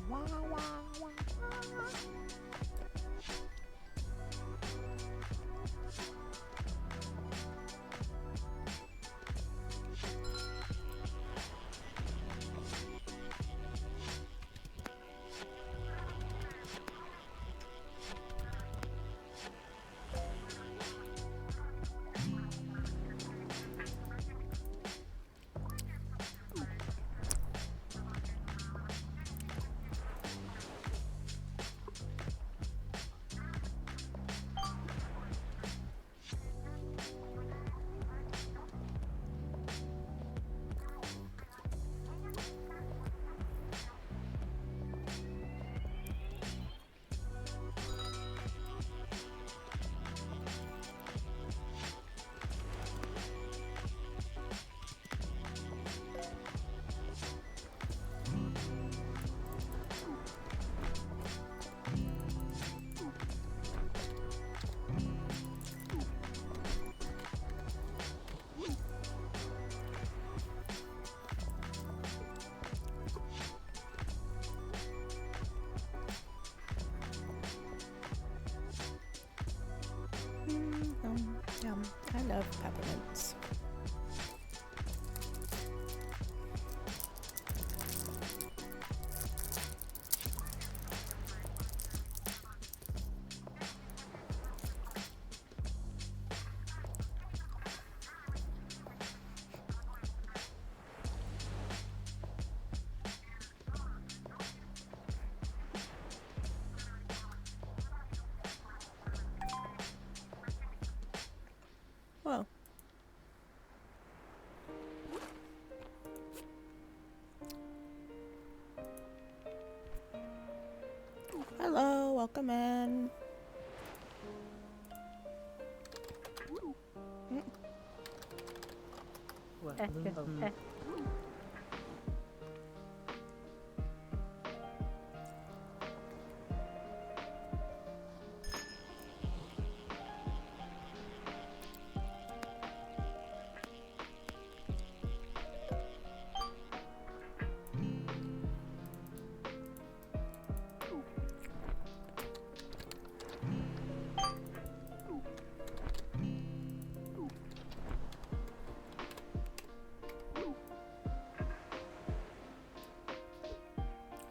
wow, wow, wow, wow. Hello, welcome in.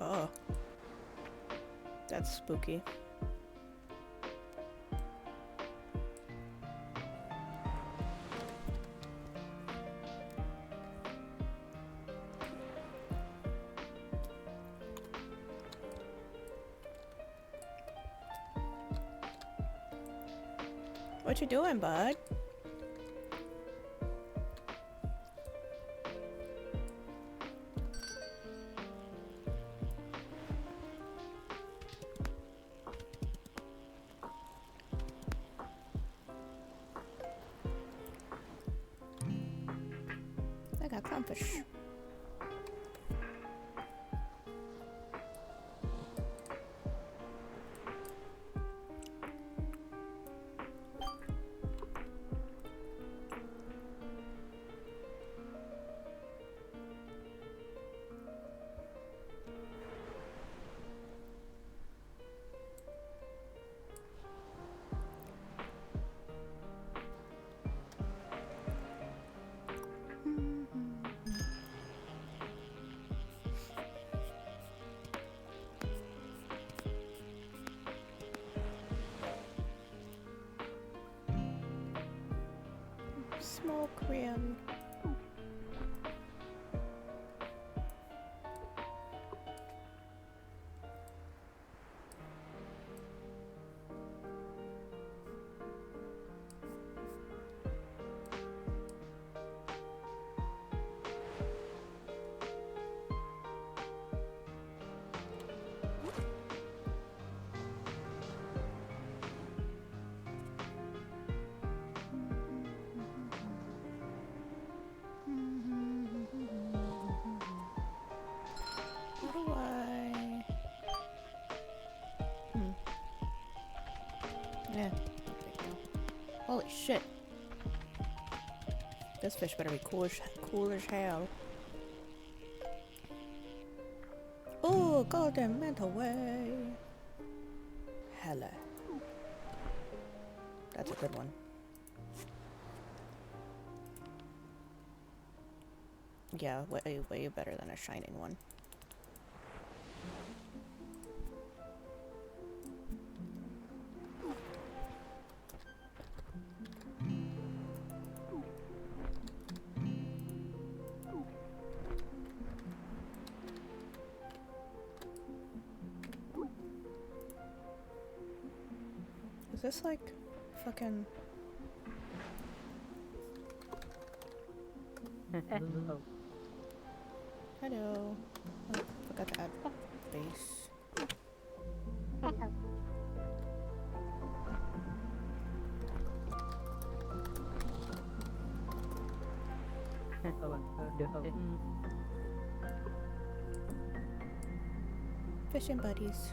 Oh, that's spooky. What you doing, bud? I got clownfish. Small Korean. How do I? Yeah. Holy shit. This fish better be cool as hell. Oh, golden mental way. Hella. That's a good one. Yeah, way better than a shining one. Is this like fucking... Hello. Oh, forgot to add base. Fishing buddies.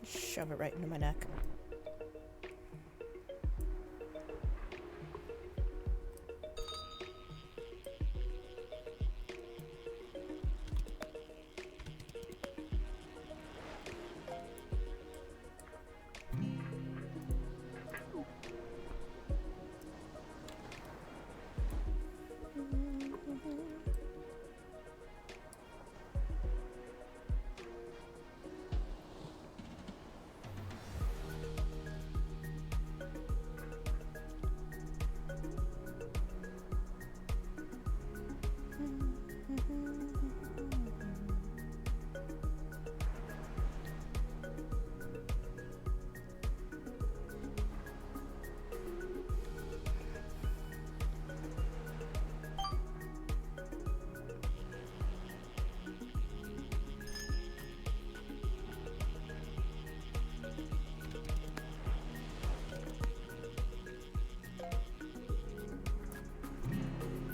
Shove it right into my neck.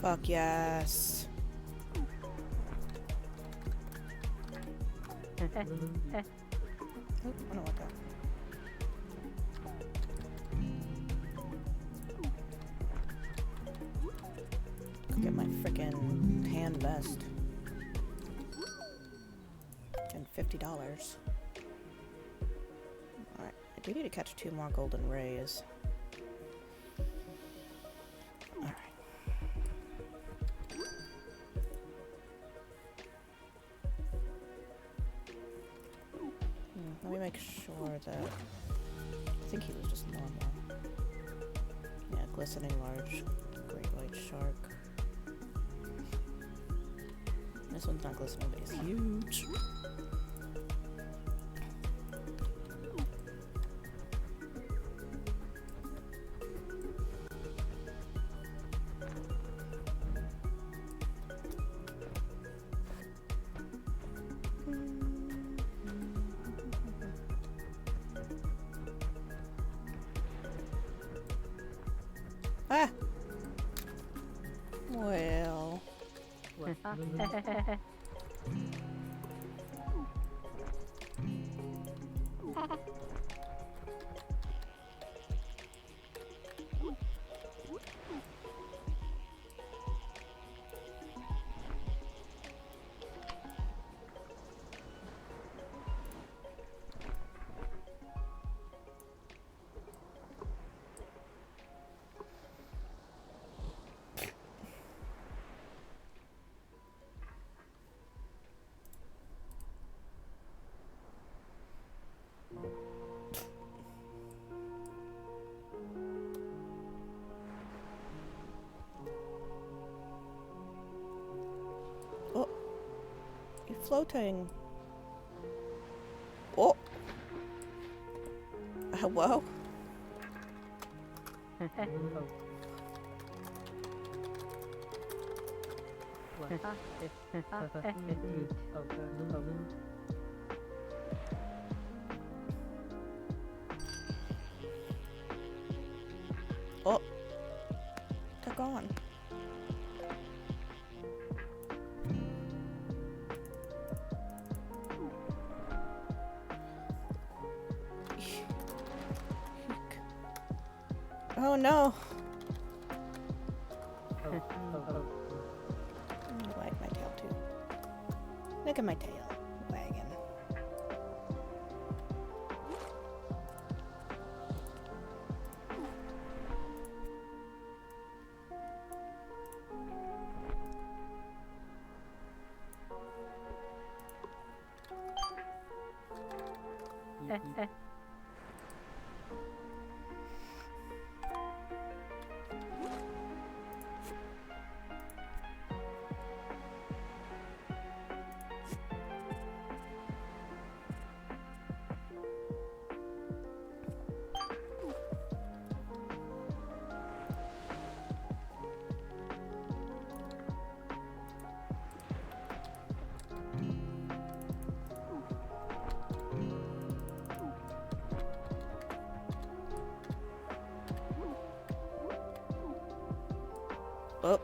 Fuck yes. Oop, I don't want that. Go get my frickin' hand vest. And $50. Alright, I do need to catch 2 more golden rays. Alright. Let me make sure that... I think he was just normal. Yeah, glistening large great white shark. This one's not glistening, but he's huge. Ah! Well... Oh! You're floating. Oh! Hello? Oh! They're gone. Oh no! I'm gonna wag my tail too. Look at my tail wagging. Oh.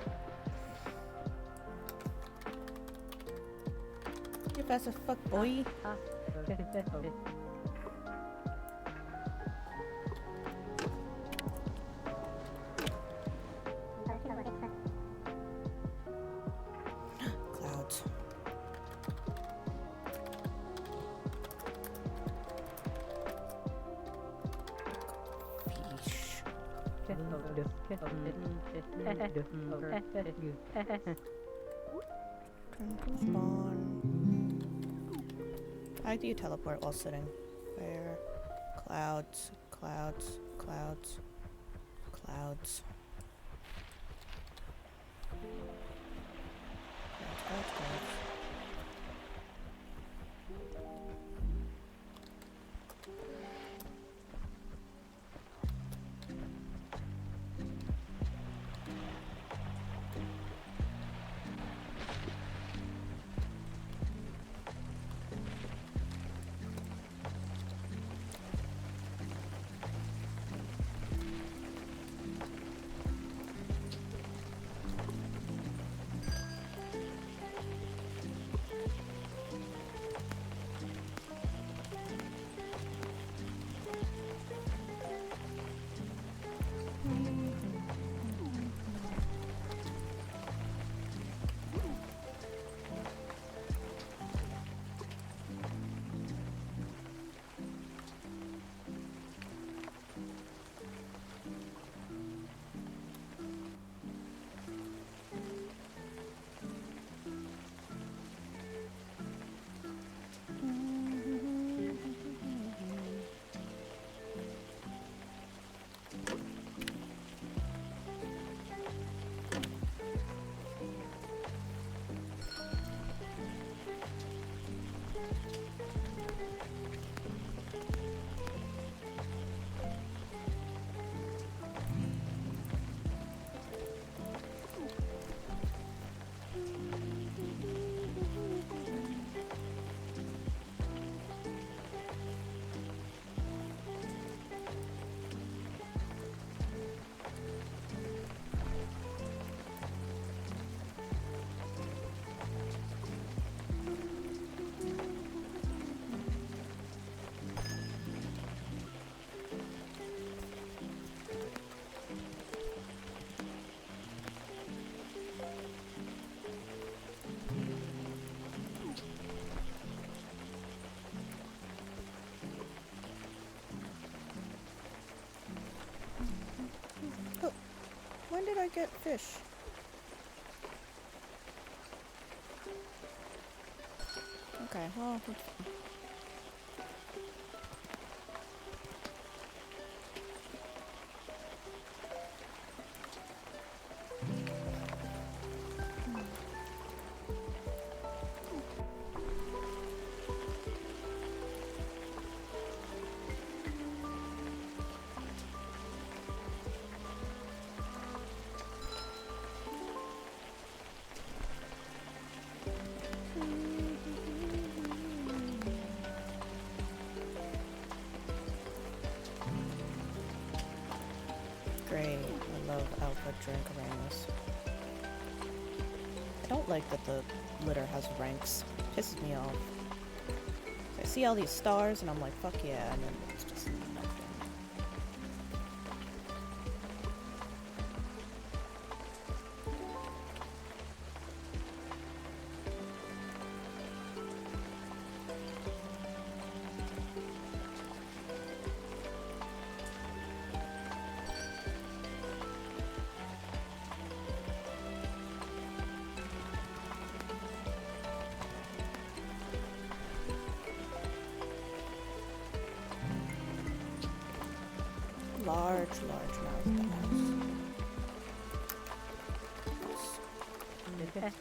You fast as fuck, boy. Clouds. Fish. Spawn. How do you teleport while sitting? Where? Clouds, clouds, clouds, clouds. Clouds, clouds, clouds. Oh, when did I get fish? Okay, well, that's fine. Great, I love alpha drink awareness. I don't like that the litter has ranks. Pisses me off. I see all these stars and I'm like, fuck yeah, and then it's just nothing. Large mouth bass.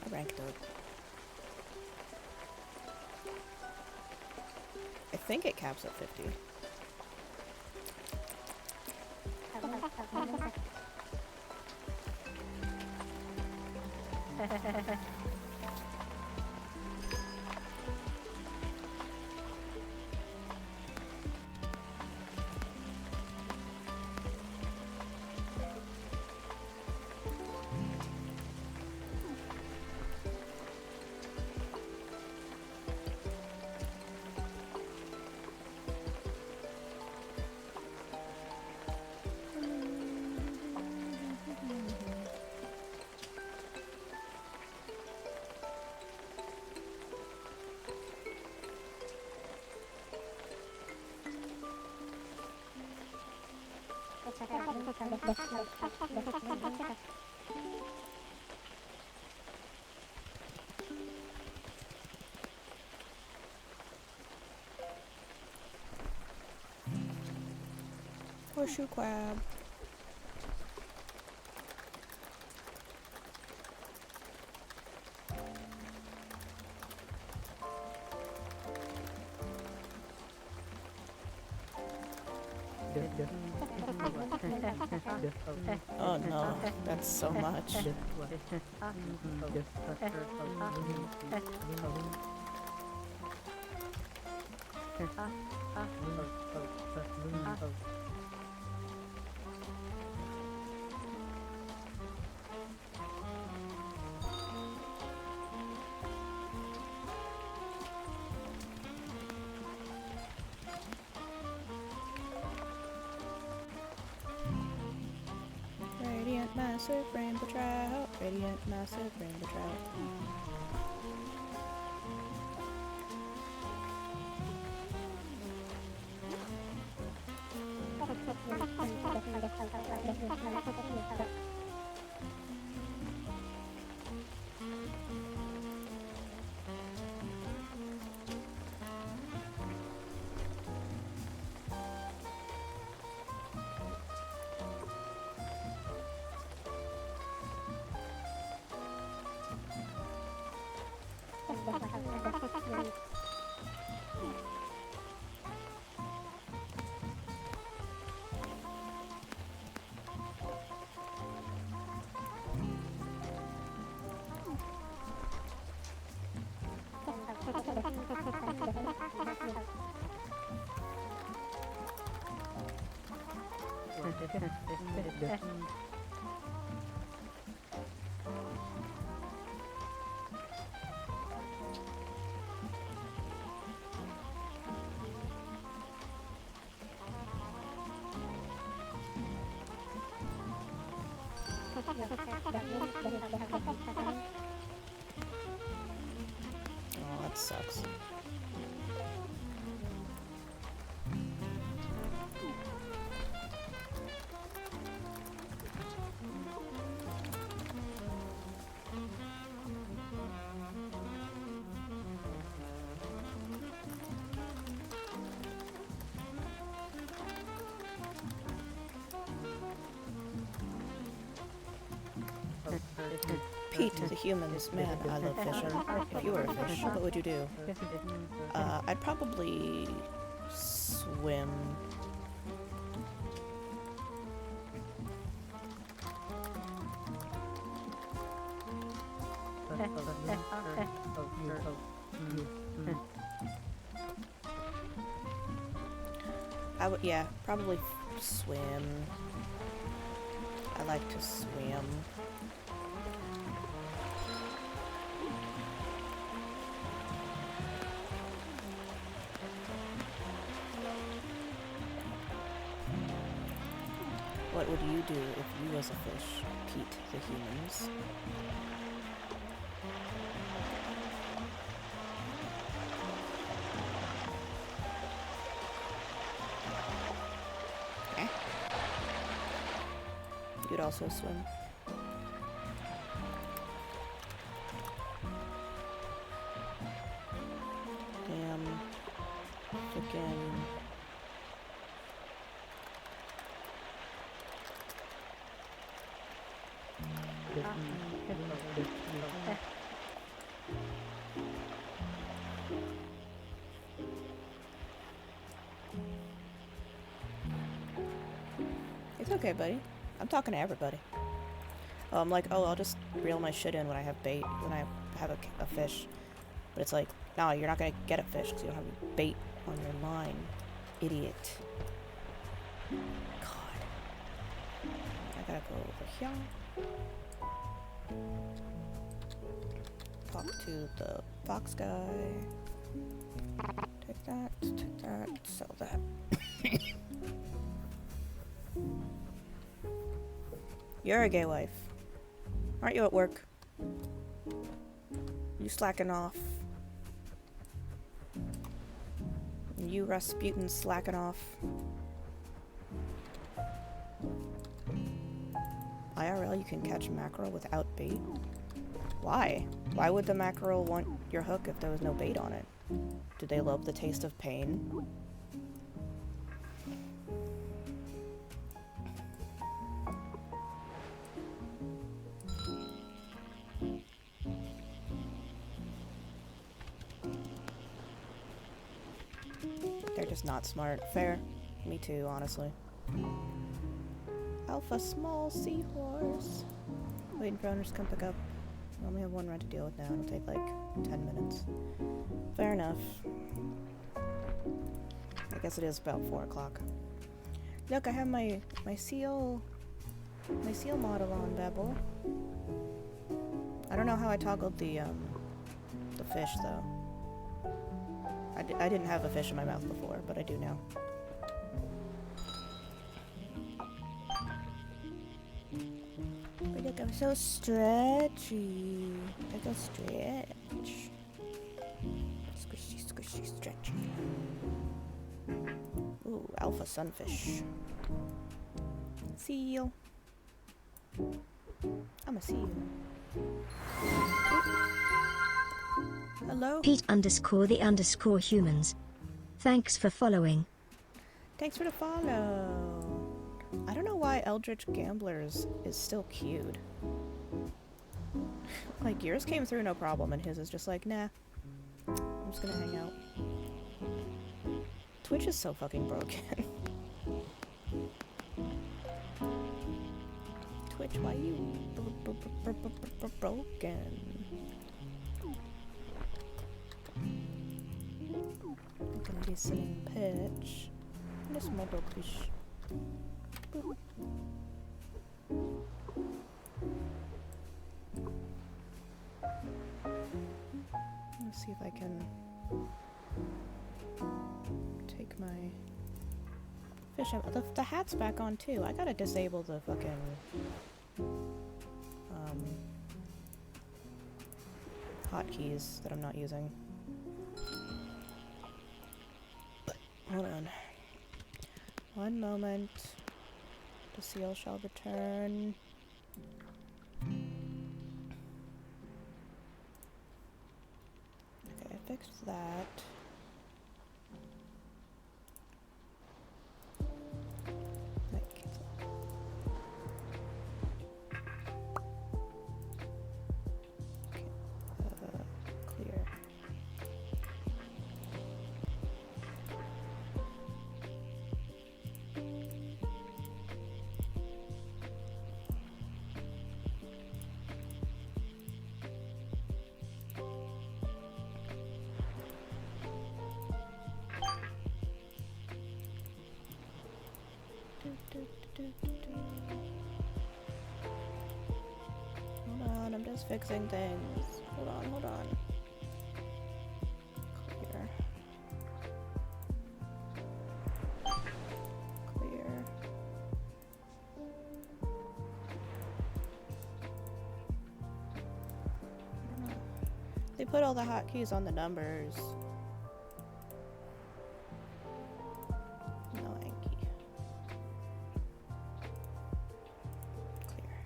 I ranked up. I think it caps at 50. Horseshoe crab. Oh no, that's so much. Radiant massive rainbow trout. Radiant massive rainbow trout. Oh, that sucks. Pete to the humans, man, I love fishing. If you were a fish, what would you do? I'd probably swim. I would, yeah, probably swim. I like to swim. What would you do if you was a fish, Pete the humans? You'd also swim. Damn. Again. It's okay, buddy. I'm talking to everybody. Oh, I'm like, oh, I'll just reel my shit in when I have bait, when I have a fish. But it's like, no, you're not gonna get a fish because you don't have bait on your line. Idiot. God. I gotta go over here. Talk to the fox guy. Take that, sell that. You're a gay wife. Aren't you at work? You slacking off. You Rasputin slacking off. IRL, you can catch mackerel without bait? Why? Why would the mackerel want your hook if there was no bait on it? Do they love the taste of pain? They're just not smart. Fair. Me too, honestly. Alpha small seahorse. Waiting for owners to come pick up. I only have one run to deal with now. It'll take like 10 minutes. Fair enough. I guess it is about 4 o'clock. Look, I have my seal model on, Babel. I don't know how I toggled the fish though. I didn't have a fish in my mouth before, but I do now. Look, I'm so stretchy. I go stretch. Squishy, squishy, stretchy. Ooh, alpha sunfish. Seal. I'm a seal. Hello? Pete_the_humans. Thanks for following. Thanks for the follow. I don't know why Eldritch Gamblers is still queued. Like, yours came through no problem, and his is just like, nah. I'm just gonna hang out. Twitch is so fucking broken. Twitch, why you broken? I'm gonna be sitting pitch. This model fish. Boop. Let's see if I can take my fish out. The hat's back on too. I gotta disable the fucking hotkeys that I'm not using. Hold on. One moment. The seal shall return. Okay, I fixed that. Clear. Hold on, I'm just fixing things. Hold on, hold on. Clear. Clear. They put all the hotkeys on the numbers. No Yankee. Clear.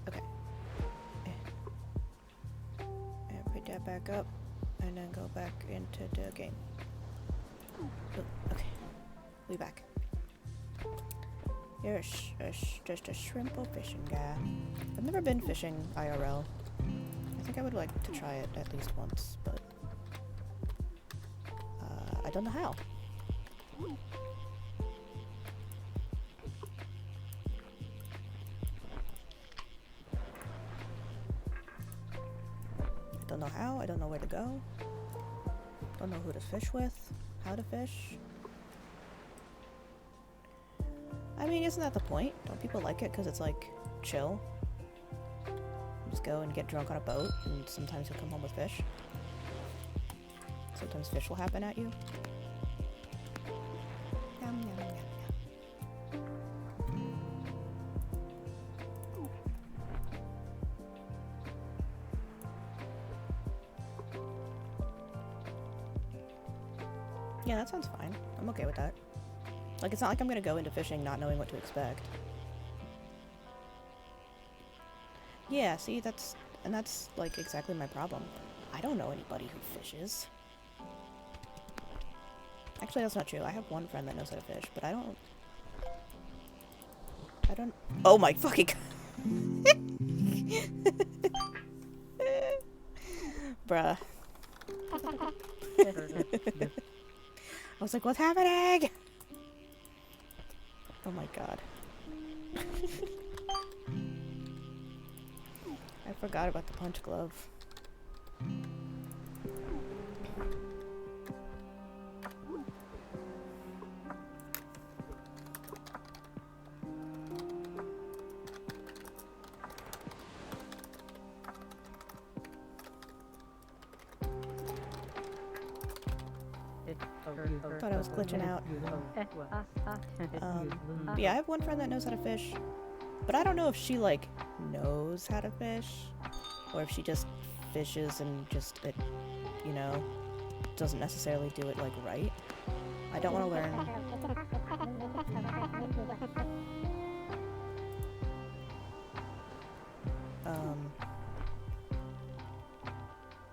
Okay. And put that back up, and then go back into the game. Oh, okay. We back. You're just a shrimp fishing guy. I've never been fishing IRL. I think I would like to try it at least once, but I don't know how. I don't know how, I don't know where to go. Don't know who to fish with, how to fish. I mean, isn't that the point? Don't people like it because it's like chill? Just go and get drunk on a boat, and sometimes you'll come home with fish. Sometimes fish will happen at you. Yum, yum, yum, yum. Yeah, that sounds fine. I'm okay with that. Like, it's not like I'm gonna go into fishing not knowing what to expect. Yeah, see, that's like exactly my problem. I don't know anybody who fishes. Actually, that's not true. I have one friend that knows how to fish, but I don't. Oh my fucking bruh. I was like, what's happening? Oh my god. I forgot about the punch glove. Thought I was glitching out. But yeah, I have one friend that knows how to fish, but I don't know if she like knows how to fish, or if she just fishes and just it, you know, doesn't necessarily do it like right. I don't want to learn.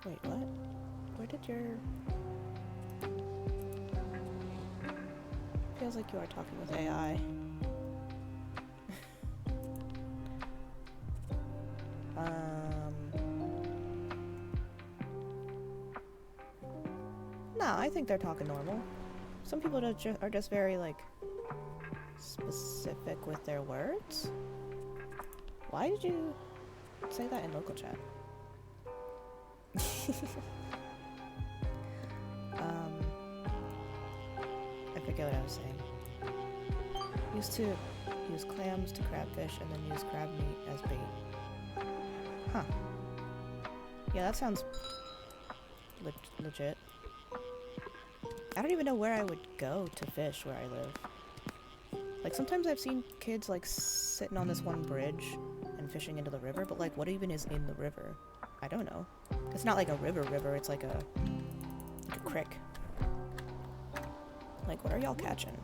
Wait, what? Where did your... Feels like you are talking with AI. No, I think they're talking normal. Some people are just very, like, specific with their words. Why did you say that in local chat? I forget what I was saying. Used to use clams to crabfish and then use crab meat as bait. Huh. Yeah, that sounds legit. I don't even know where I would go to fish where I live. Like, sometimes I've seen kids, like, sitting on this one bridge and fishing into the river, but, like, what even is in the river? I don't know. It's not like a river, it's like a creek. Like, what are y'all catching?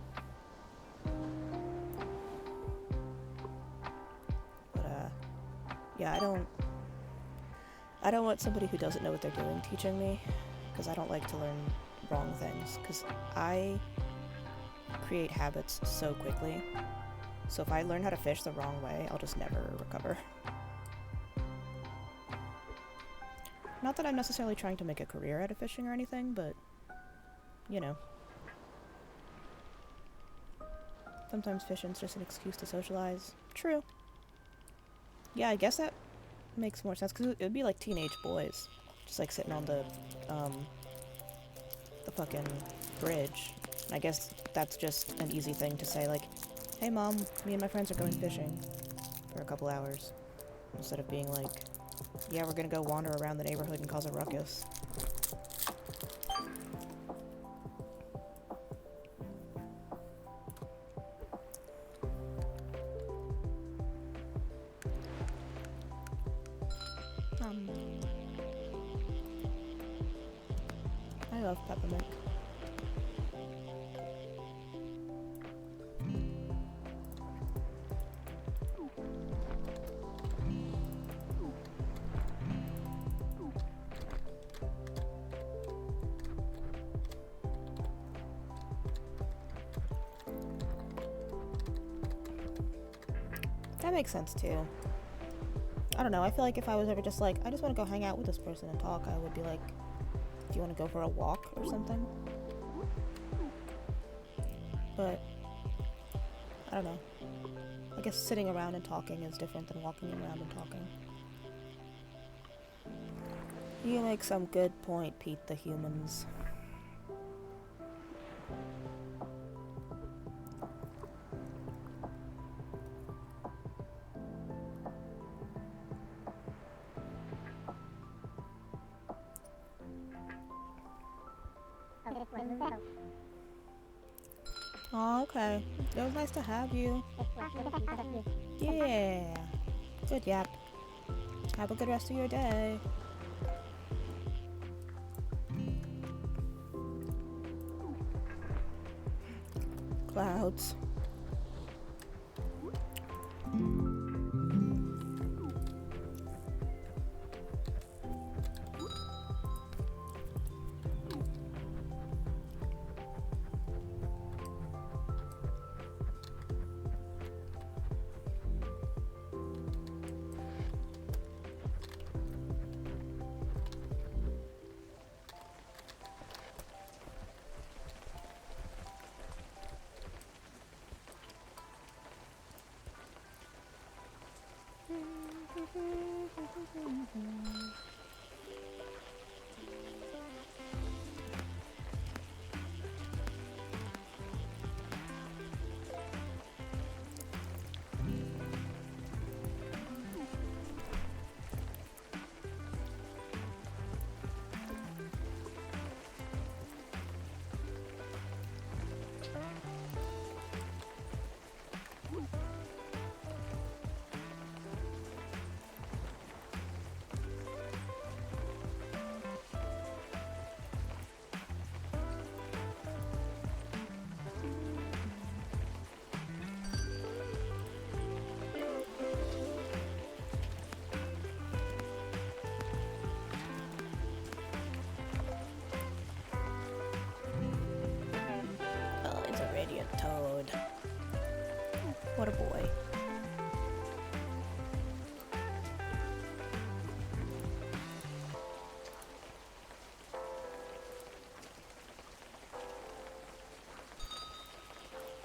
But, yeah, I don't want somebody who doesn't know what they're doing teaching me, because I don't like to learn wrong things, because I create habits so quickly. So if I learn how to fish the wrong way, I'll just never recover. Not that I'm necessarily trying to make a career out of fishing or anything, but, you know. Sometimes fishing's just an excuse to socialize. True. Yeah, I guess that makes more sense, because it would be like teenage boys. Just like sitting on the fucking bridge. And I guess that's just an easy thing to say, like, hey mom, me and my friends are going fishing for a couple hours. Instead of being like, yeah, we're gonna go wander around the neighborhood and cause a ruckus. I love peppermint. That makes sense too. I don't know, I feel like if I was ever just like, I just want to go hang out with this person and talk, I would be like, do you want to go for a walk or something? But, I don't know. I guess sitting around and talking is different than walking around and talking. You make some good point, Pete the Humans. Oh, okay. It was nice to have you. Yeah. Good yap. Have a good rest of your day. Clouds. What a boy.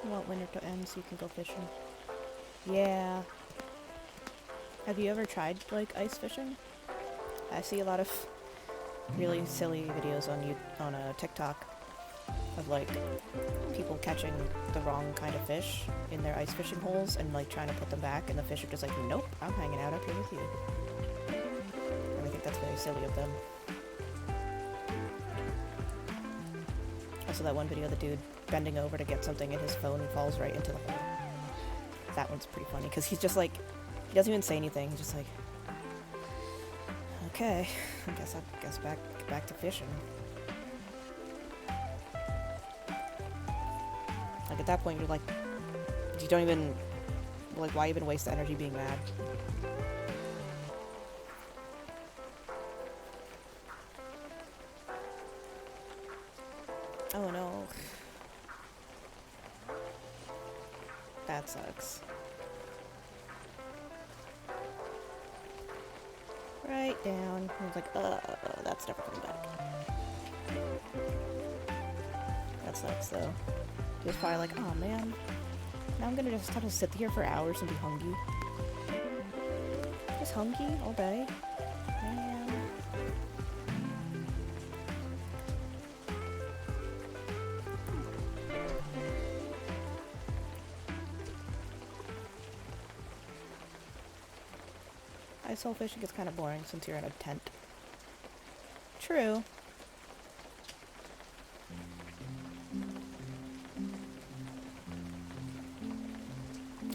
I want winter to end so you can go fishing. Yeah. Have you ever tried, like, ice fishing? I see a lot of really silly videos on TikTok of, like, people catching the wrong kind of fish in their ice fishing holes and, like, trying to put them back, and the fish are just like, nope, I'm hanging out up here with you. And I think that's very silly of them. Also, that one video of the dude bending over to get something and his phone falls right into the hole. That one's pretty funny, because he's just like, he doesn't even say anything, he's just like, okay, I guess back to fishing. Like, at that point, you're like, you don't even, like, why even waste the energy being mad? Oh no. That sucks. Right down. I was like, that's never coming back. That sucks, though. He was probably like, oh man, now I'm gonna just have to sit here for hours and be hungry. Just hungry all day. Man. Ice hole fishing gets kind of boring since you're in a tent. True.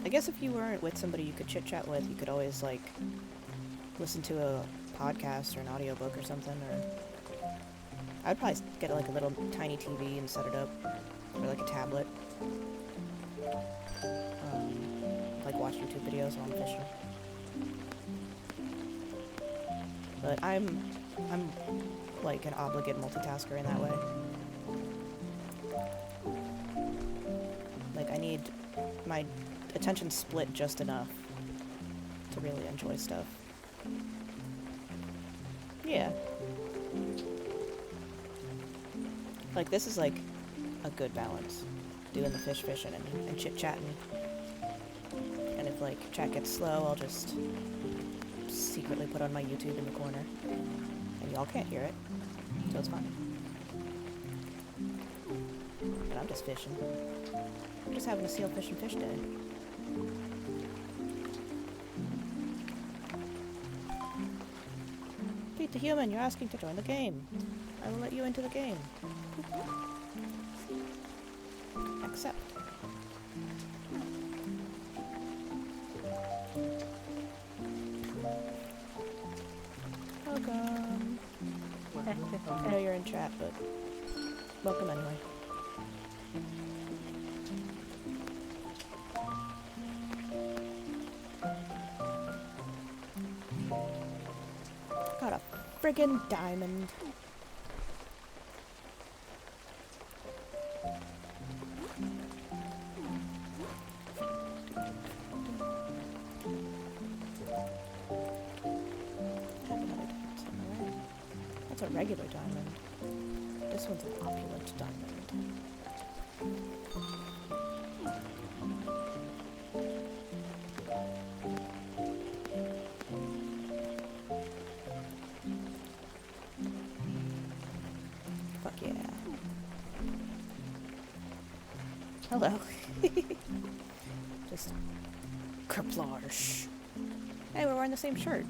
I guess if you weren't with somebody you could chit-chat with, you could always, like, listen to a podcast or an audiobook or something, or... I'd probably get, like, a little tiny TV and set it up, or, like, a tablet. Like, watch YouTube videos while I'm fishing. But I'm like an obligate multitasker in that way. Like, I need my attention split just enough to really enjoy stuff. Yeah. Like, this is like a good balance. Doing the fishing and chit-chatting. And if, like, chat gets slow, I'll just secretly put on my YouTube in the corner. And y'all can't hear it, so it's fine. And I'm just fishing. I'm just having a seal fish and fish day. Pete the Human, you're asking to join the game. I will let you into the game. Accept. Welcome. I know you're in chat, but welcome anyway. Got a friggin' diamond. That's a regular diamond. This one's an opulent diamond. Fuck yeah. Hello. Just kerplage. Hey, we're wearing the same shirt.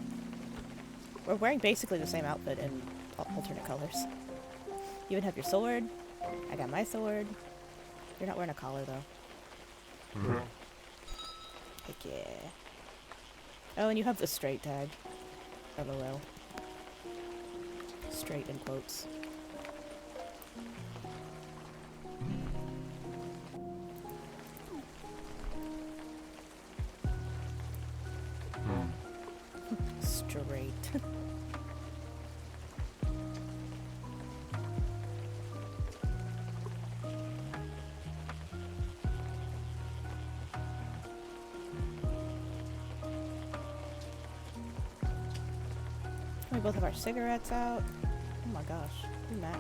We're wearing basically the same outfit in alternate colors. You even have your sword. I got my sword. You're not wearing a collar, though. Mm-hmm. Heck yeah. Oh, and you have the straight tag. LOL. Straight in quotes. Straight. We both have our cigarettes out. Oh my gosh, we match.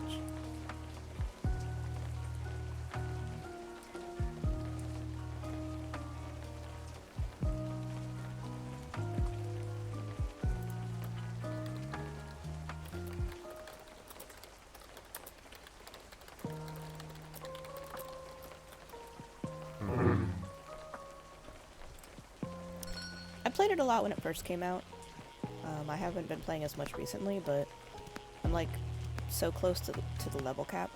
I played it a lot when it first came out. I haven't been playing as much recently, but I'm like so close to the level cap.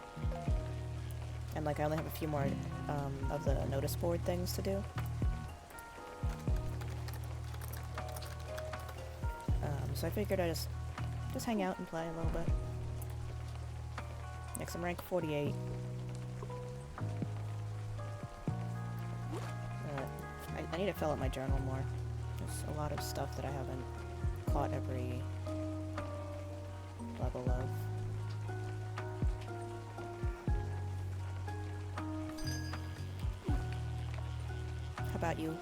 And like I only have a few more of the notice board things to do. So I figured I'd just hang out and play a little bit. Next I'm rank 48. I need to fill up my journal more. There's a lot of stuff that I haven't caught every level of. How about you?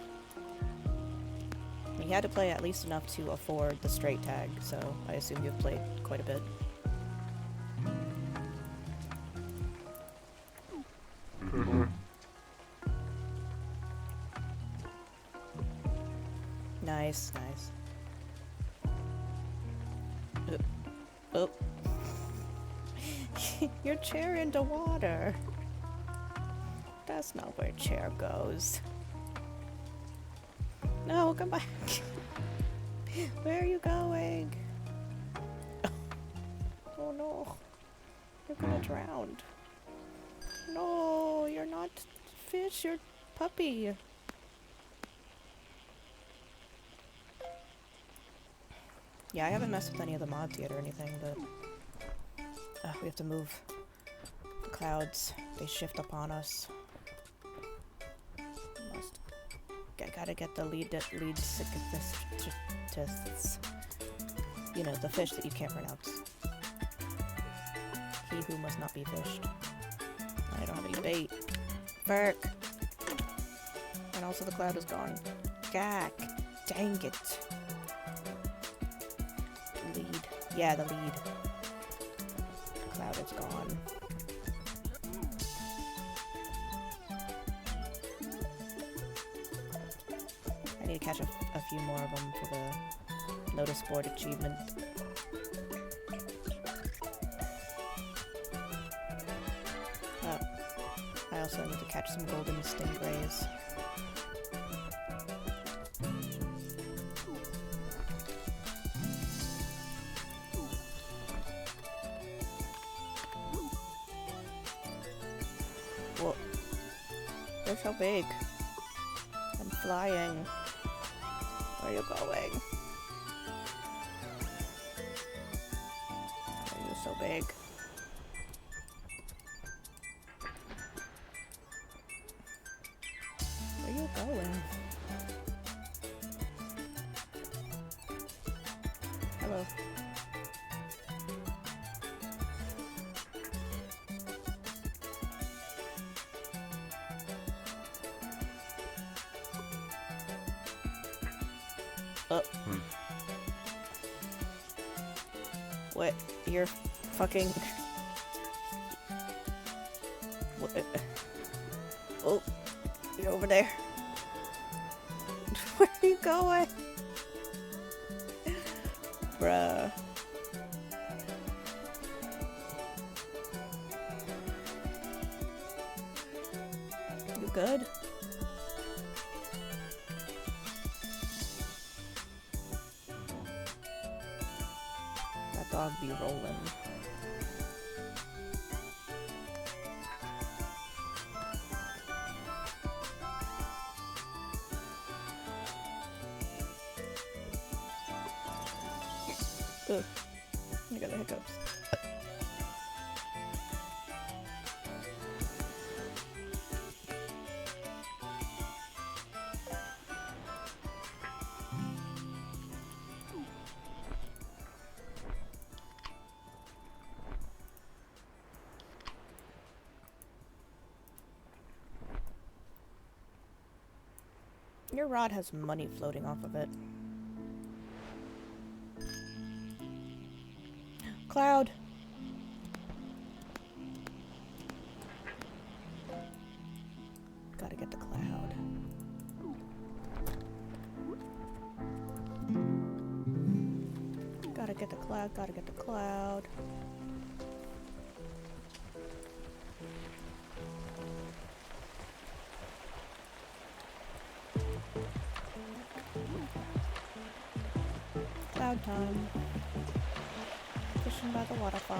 You had to play at least enough to afford the straight tag, so I assume you've played quite a bit. Nice, nice. Oh. Your chair into water. That's not where chair goes. No, come back. Where are you going? Oh no. You're gonna drown. No, you're not fish, you're puppy. Yeah, I haven't messed with any of the mods yet or anything, but we have to move the clouds. They shift upon us. I gotta get the lead you know, the fish that you can't pronounce. He who must not be fished. I don't have any bait. Burk! And also the cloud is gone. Gack! Dang it! Lead. Yeah, the lead. The cloud is gone. I need to catch a few more of them for the notice board achievement. Oh. I also need to catch some golden stingrays. Whoa. They're so big. I'm flying. Where are you going? Why are you so big? Where are you going? Hello. Oh. What? You're fucking... What? Oh. You're over there. Where are you going? Bruh. You good? That dog be rolling. Ugh. I got the hiccups. Your rod has money floating off of it. Cloud! Gotta get the cloud. Gotta get the cloud, gotta get the cloud. Cloud time. Fishing by the waterfall.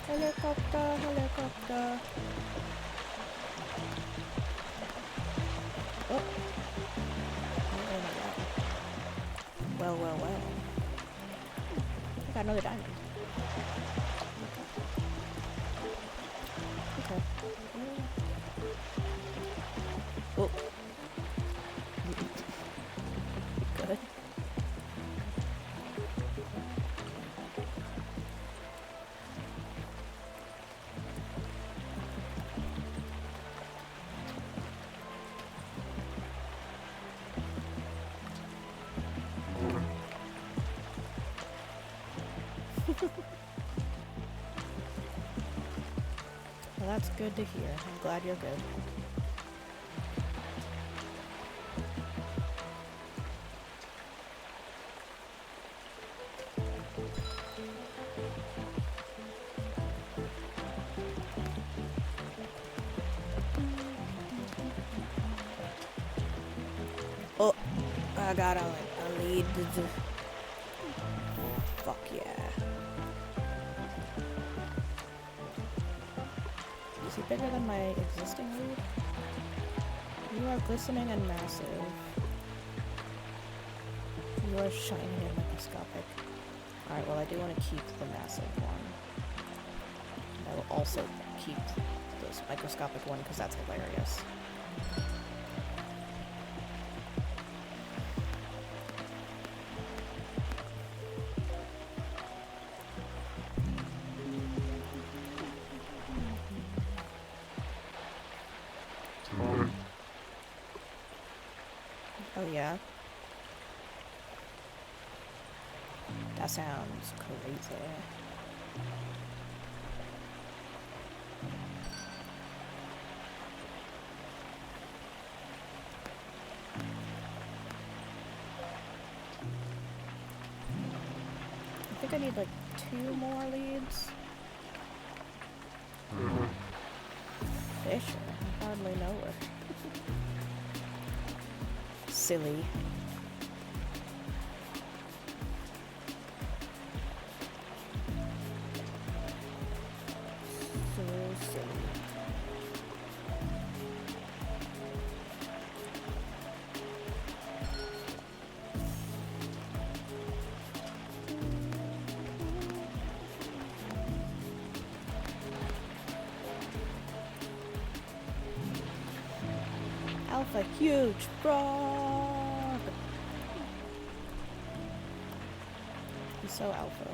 Helicopter, helicopter. Oh. Well, well, well. I got another diamond. Okay. Oh. Good. Well, that's good to hear. I'm glad you're good. Oh, I got a lead. Fuck yeah. Is he bigger than my existing lead? You are glistening and massive. You are shining and microscopic. Alright, well I do want to keep the massive one. And I will also keep this microscopic one because that's hilarious. Oh yeah? That sounds crazy. I think I need like 2 more leads. Fish? I hardly know her. Silly. So silly. Alpha huge frog! He's so alpha.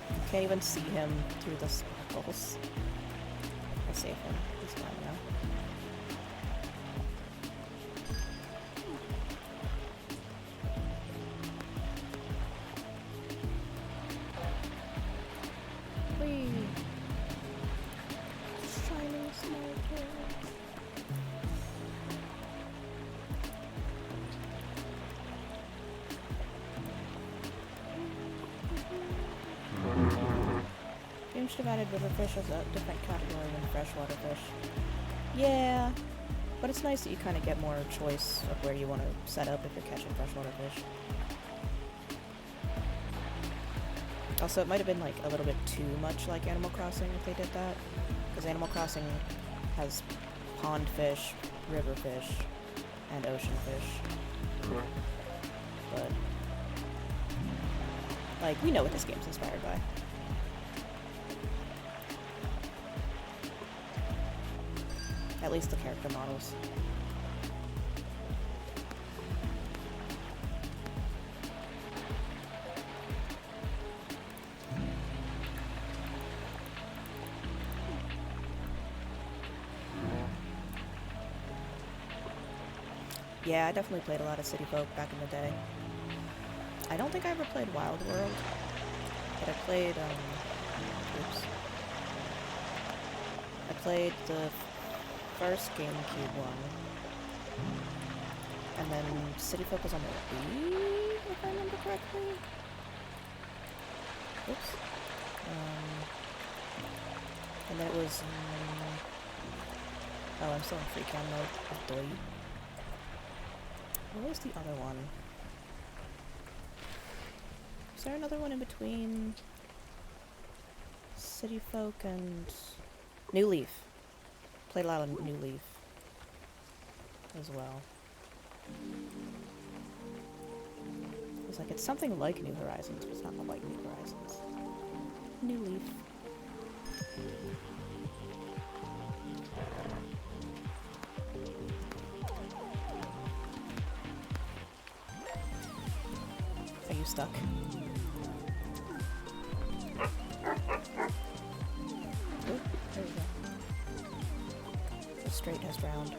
You can't even see him through the sparkles. I save him. He's gone now. Whee! Shining sniper. Games should have added river fish as a different category than freshwater fish. Yeah, but it's nice that you kind of get more choice of where you want to set up if you're catching freshwater fish. Also, it might have been like a little bit too much like Animal Crossing if they did that, because Animal Crossing has pond fish, river fish, and ocean fish. But like, we know what this game's inspired by. At least the character models. Yeah, I definitely played a lot of City Folk back in the day. I don't think I ever played Wild World, but I played, oops. I played the first GameCube one, and then City Folk was on the Wii, if I remember correctly. Oops. And then it was, oh, I'm still in free cam mode. Doy. What was the other one? Is there another one in between City Folk and New Leaf? Played a lot of New Leaf as well. It was like, it's something like New Horizons, but it's not quite New Horizons. New Leaf. Are you stuck? Oop, there we go. The straight has drowned.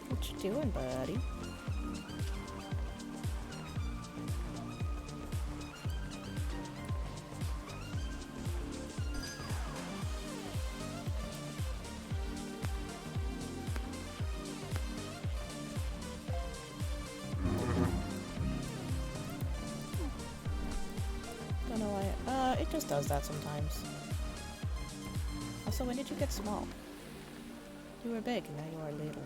What you doing, buddy? Don't know why. It just does that sometimes. Also, when did you get small? You were big, and now you are little.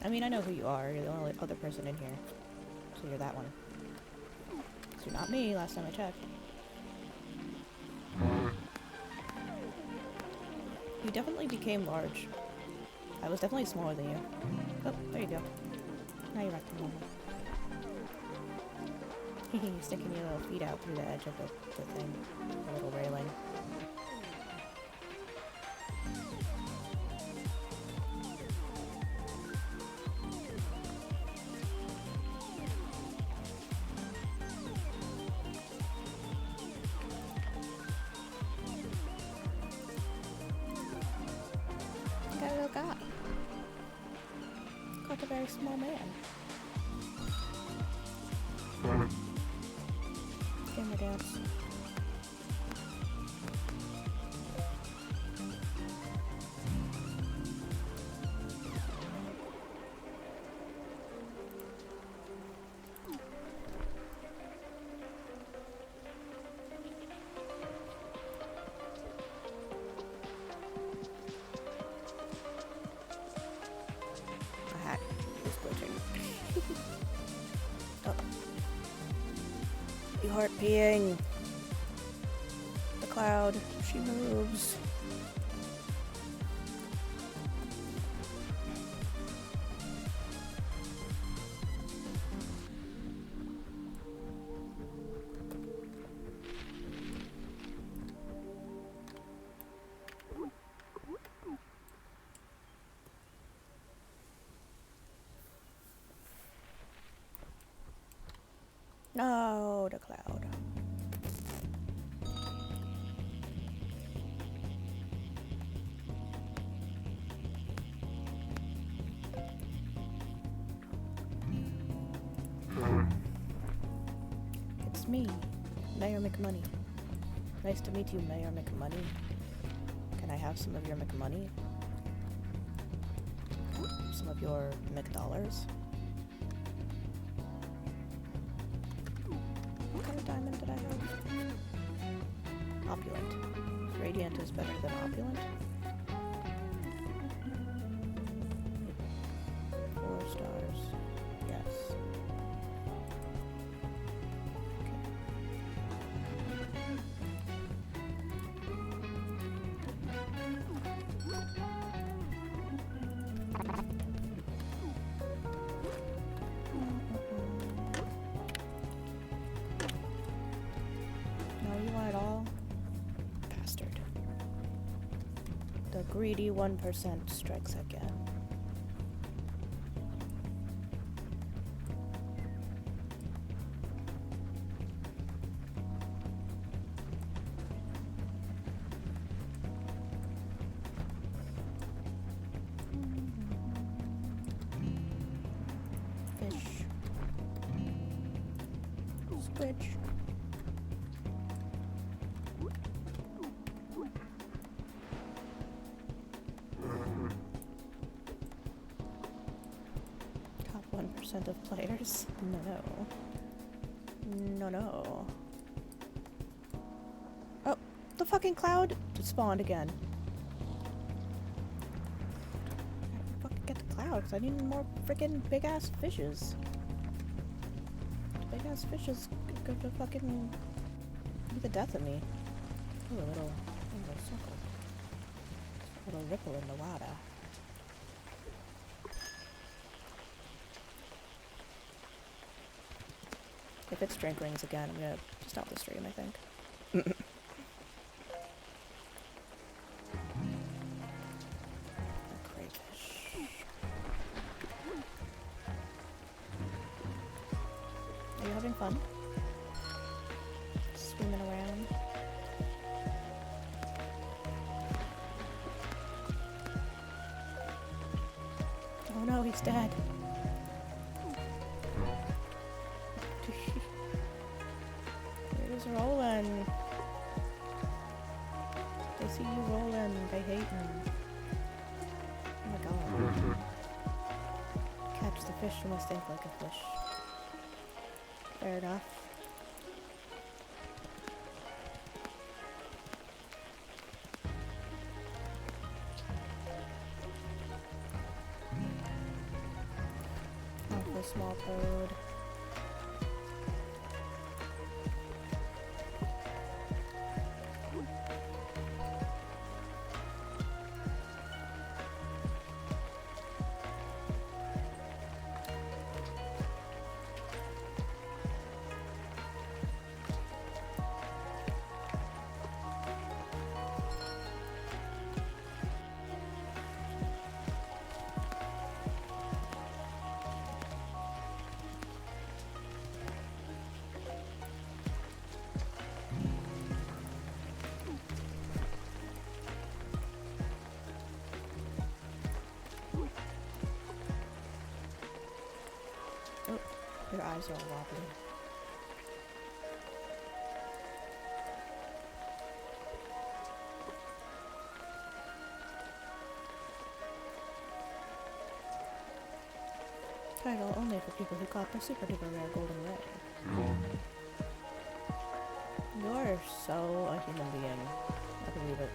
I mean, I know who you are. You're the only other person in here. So you're that one. So you're not me, last time I checked. You definitely became large. I was definitely smaller than you. Oh, there you go. Now you're back to normal. Hehe, sticking your little feet out through the edge of the thing. The little railing. Got a little guy. Like a very small man. Camera dance. A hat is glitching. Oh. You heart peeing. The cloud. She moves. No, the cloud. It's me, Mayor McMoney. Nice to meet you, Mayor McMoney. Can I have some of your McMoney? Some of your McDollars? What kind of diamond did I have? Opulent. Radiant is better than opulent? 4 stars. Yes. No, you want it all? Bastard. The greedy 1% strikes again. 90% of players. No. No, no. Oh, the fucking cloud spawned again. I gotta fucking get the cloud, because I need more freaking big-ass fishes. Big-ass fishes could fucking be the death of me. Ooh, a little circle. A little ripple in the water. If it's drink rings again, I'm gonna stop the stream, I think. Crayfish. Are you having fun? Swimming around? Oh no, he's dead. He's rolling. They see you rolling. They hate him. Oh my god. Catch the fish, you must think like a fish. Fair enough. Oh, for a small toad. Oh, your eyes are all wobbly. Title only for people who caught the super duper rare golden ray. You're so a human being. I believe it.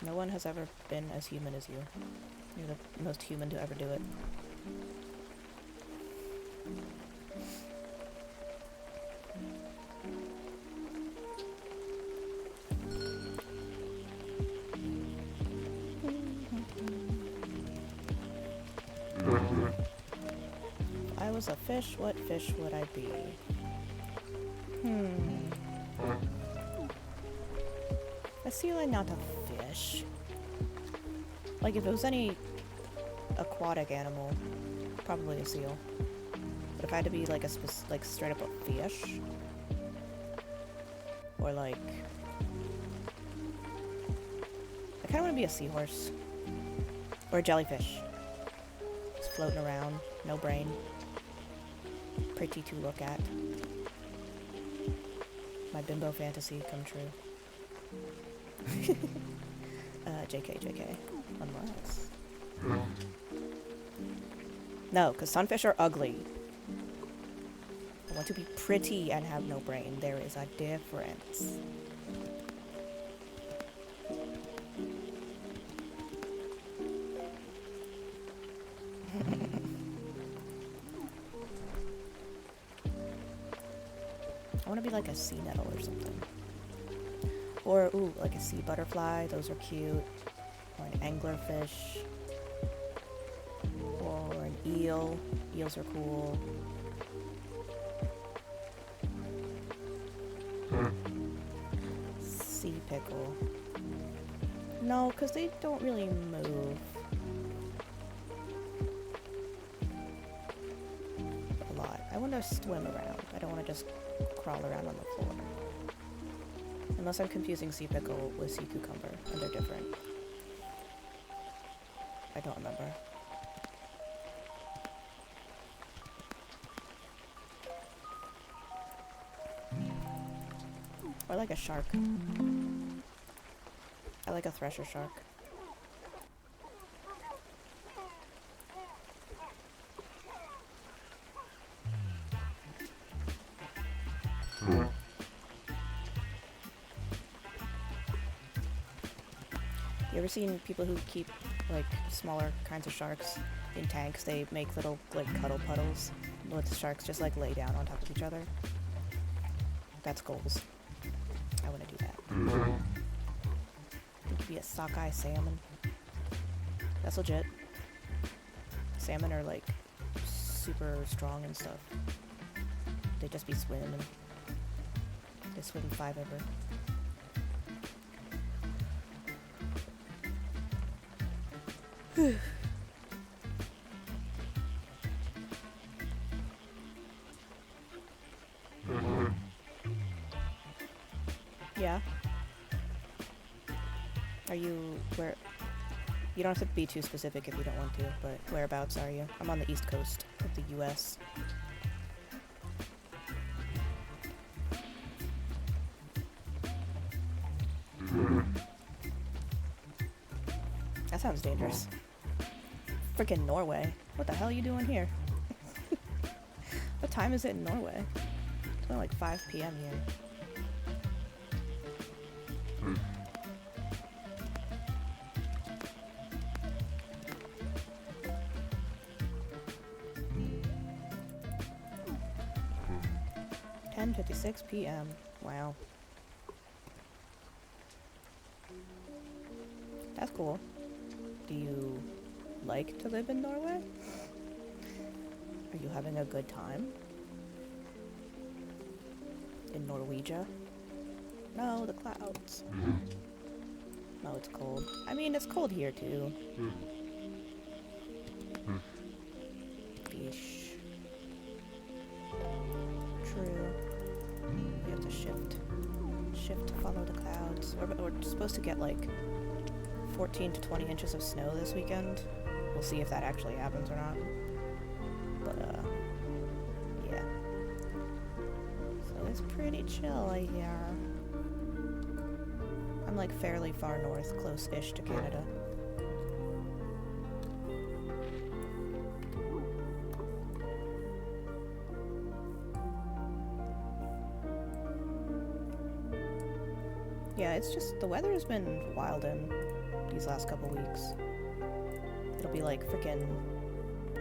No one has ever been as human as you. You're the most human to ever do it. If I was a fish, what fish would I be? A seal and not a fish. Like if it was any aquatic animal, probably a seal. But if I had to be like like straight up a fish, or like, I kind of want to be a seahorse or a jellyfish, just floating around, no brain, pretty to look at. My bimbo fantasy come true. JK. Unless. No, because sunfish are ugly. I want to be pretty and have no brain. There is a difference. I want to be like a sea nettle or something. Or, ooh, like a sea butterfly. Those are cute. Or an anglerfish. Or an eel. Eels are cool. Sea pickle. No, because they don't really move. A lot. I want to swim around. I don't want to just crawl around on the floor. Unless I'm confusing sea pickle with sea cucumber, and they're different. I don't remember. Or like a shark. I like a thresher shark. You ever seen people who keep like smaller kinds of sharks in tanks? They make little like cuddle puddles. Let the sharks just like lay down on top of each other. That's goals. I want to do that. It could be a sockeye salmon. That's legit. Salmon are like super strong and stuff. They just be swimming. They swim 5 ever. Yeah. Are you where? You don't have to be too specific if you don't want to, but whereabouts are you? I'm on the East Coast of the U.S. That sounds dangerous. Freaking Norway. What the hell are you doing here? What time is it in Norway? It's only like 5 p.m. here. 10:56 p.m. Wow. That's cool. Do you like to live in Norway? Are you having a good time? In Norwegia? No, the clouds. No, it's cold. I mean, it's cold here too. Yeesh. True. We have to shift to follow the clouds. We're supposed to get like 14 to 20 inches of snow this weekend. We'll see if that actually happens or not. But, yeah. So it's pretty chill here. I'm like fairly far north, close-ish to Canada. Yeah, it's just, the weather has been wild in these last couple weeks. It'll be like frickin'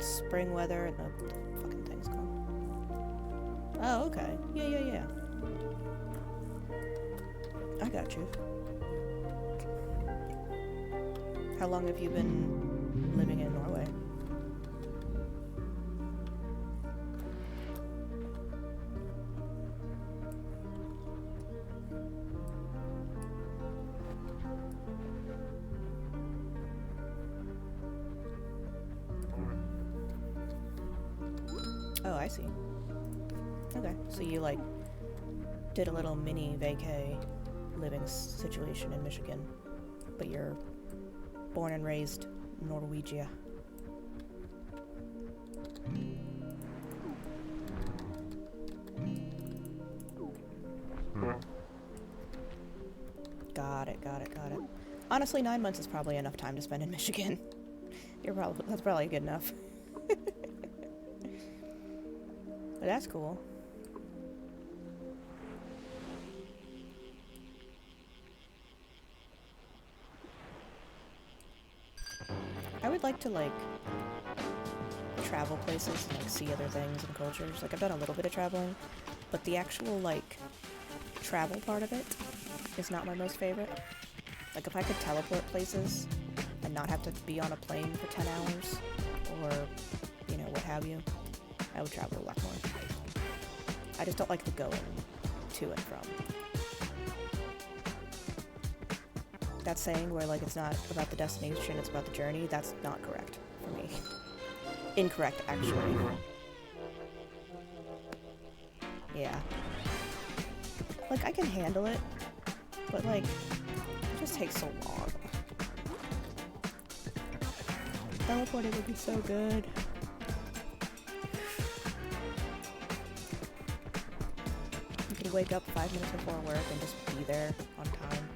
spring weather and the fucking thing's gone. Oh, okay. Yeah. I got you. How long have you been living in Norway? Oh, I see. Okay, so you like did a little mini vacay living situation in Michigan, but you're born and raised Norwegia. Got it. Honestly, 9 months is probably enough time to spend in Michigan. That's probably good enough. But that's cool. I would like to like travel places and like see other things and cultures. Like I've done a little bit of traveling, but the actual like travel part of it is not my most favorite. Like if I could teleport places and not have to be on a plane for 10 hours or, you know, what have you, I would travel a lot more. I just don't like the going to and from. That saying where like it's not about the destination, it's about the journey, that's not correct for me. Incorrect, actually. Yeah. Like I can handle it, but like it just takes so long. Teleporting would be so good. wake up 5 minutes before work and just be there on time.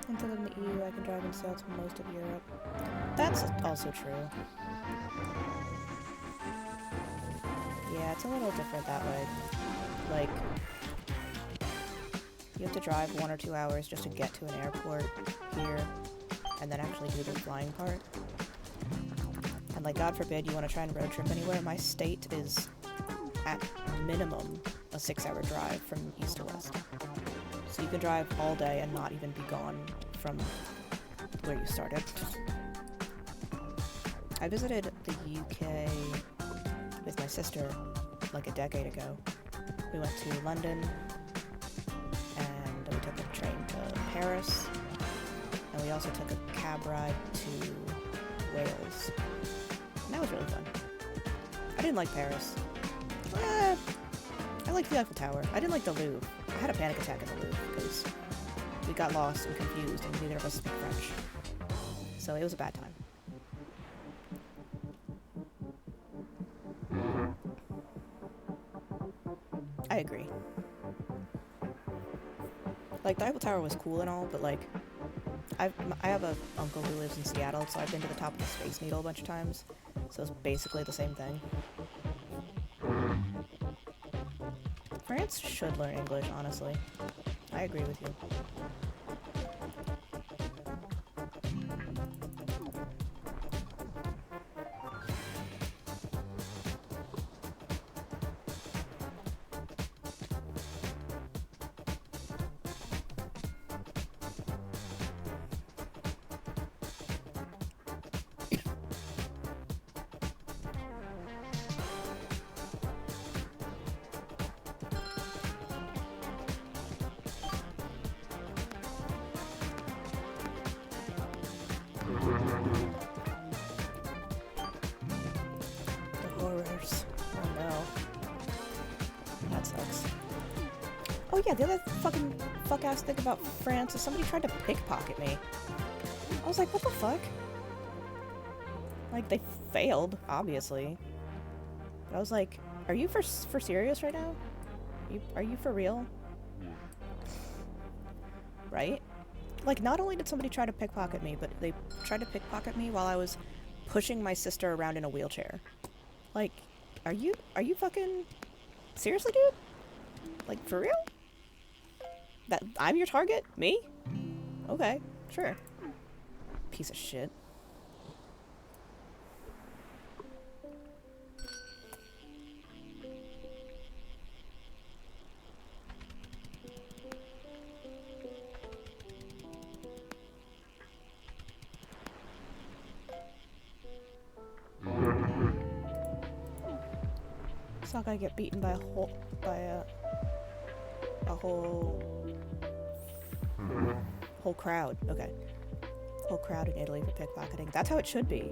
Until in the EU, I can drive and sail to most of Europe. That's also true. Yeah, it's a little different that way. Like, you have to drive 1 or 2 hours just to get to an airport here, and then actually do the flying part. And like, God forbid you want to try and road trip anywhere, my state is at minimum a 6-hour drive from east to west. So you can drive all day and not even be gone from where you started. I visited the UK with my sister like a decade ago. We went to London, and we took a train to Paris, and we also took a cab ride to Wales. And that was really fun. I didn't like Paris. I liked the Eiffel Tower. I didn't like the Louvre. I had a panic attack in the Louvre because we got lost and confused and neither of us speak French. So it was a bad time. I agree. Like, the Eiffel Tower was cool and all, but like, I have a uncle who lives in Seattle, so I've been to the top of the Space Needle a bunch of times. So it's basically the same thing. France should learn English, honestly. I agree with you. The horrors. Oh no. That sucks. Oh yeah, the other fucking fuck-ass thing about France is somebody tried to pickpocket me. I was like, what the fuck? Like, they failed, obviously. But I was like, are you for serious right now? Are you for real? Right? Like, not only did somebody try to pickpocket me, but they tried to pickpocket me while I was pushing my sister around in a wheelchair. Like, are you fucking... Seriously, dude? Like, for real? That I'm your target? Me? Okay, sure. Piece of shit. Saw a guy get beaten by a whole crowd. Okay. Whole crowd in Italy for pickpocketing. That's how it should be.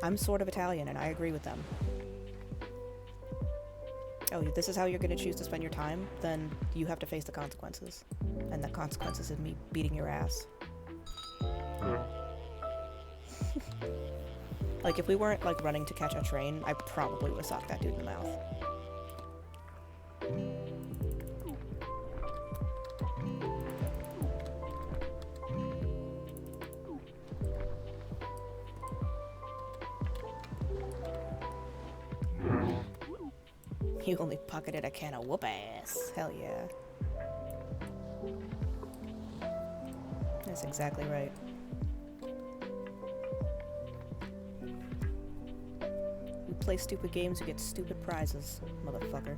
I'm sort of Italian and I agree with them. Oh, this is how you're gonna choose to spend your time? Then you have to face the consequences. And the consequences is me beating your ass. Like, if we weren't, like, running to catch a train, I probably would have socked that dude in the mouth. You only pocketed a can of whoop ass. Hell yeah. That's exactly right. You play stupid games, you get stupid prizes, motherfucker.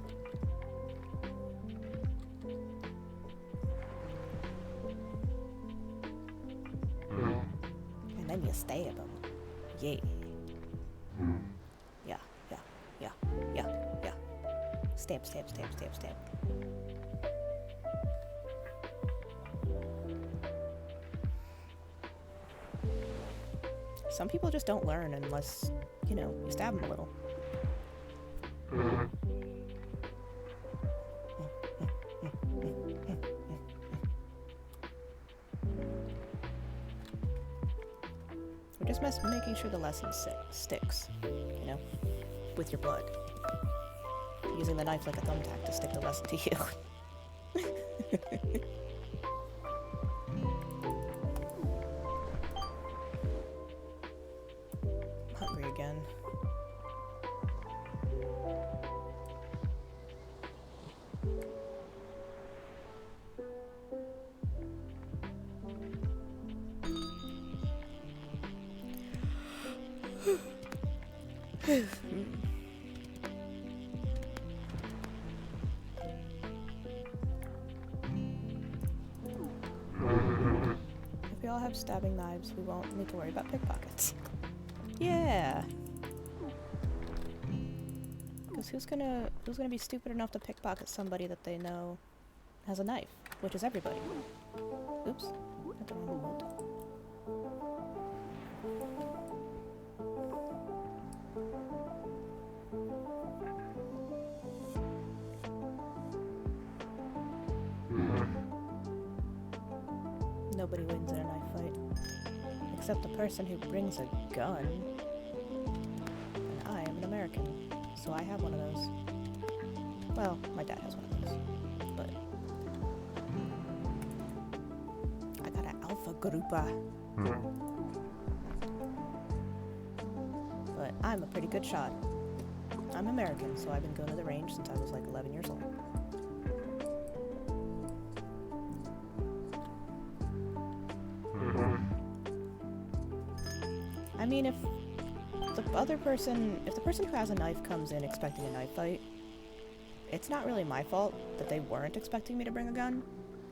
And then you stab him. Yeah. Yeah, yeah, yeah, yeah, yeah. Stab, stab, stab, stab, stab. Some people just don't learn unless, you know, you stab them a little. We're just making sure the lesson sticks, you know, with your blood. Using the knife like a thumbtack to stick the lesson to you. Hungry again. If we all have stabbing knives, we won't need to worry about pickpockets. Yeah! Because who's gonna be stupid enough to pickpocket somebody that they know has a knife? Which is everybody. Oops. I don't know who moved. Nobody wins in a knife fight. Except the person who brings a gun. And I am an American, so I have one of those. Well, my dad has one of those. But I got an Alpha Garupa. But I'm a pretty good shot. I'm American, so I've been going to the range since I was like 11 years old. I mean, if the person who has a knife comes in expecting a knife fight, it's not really my fault that they weren't expecting me to bring a gun.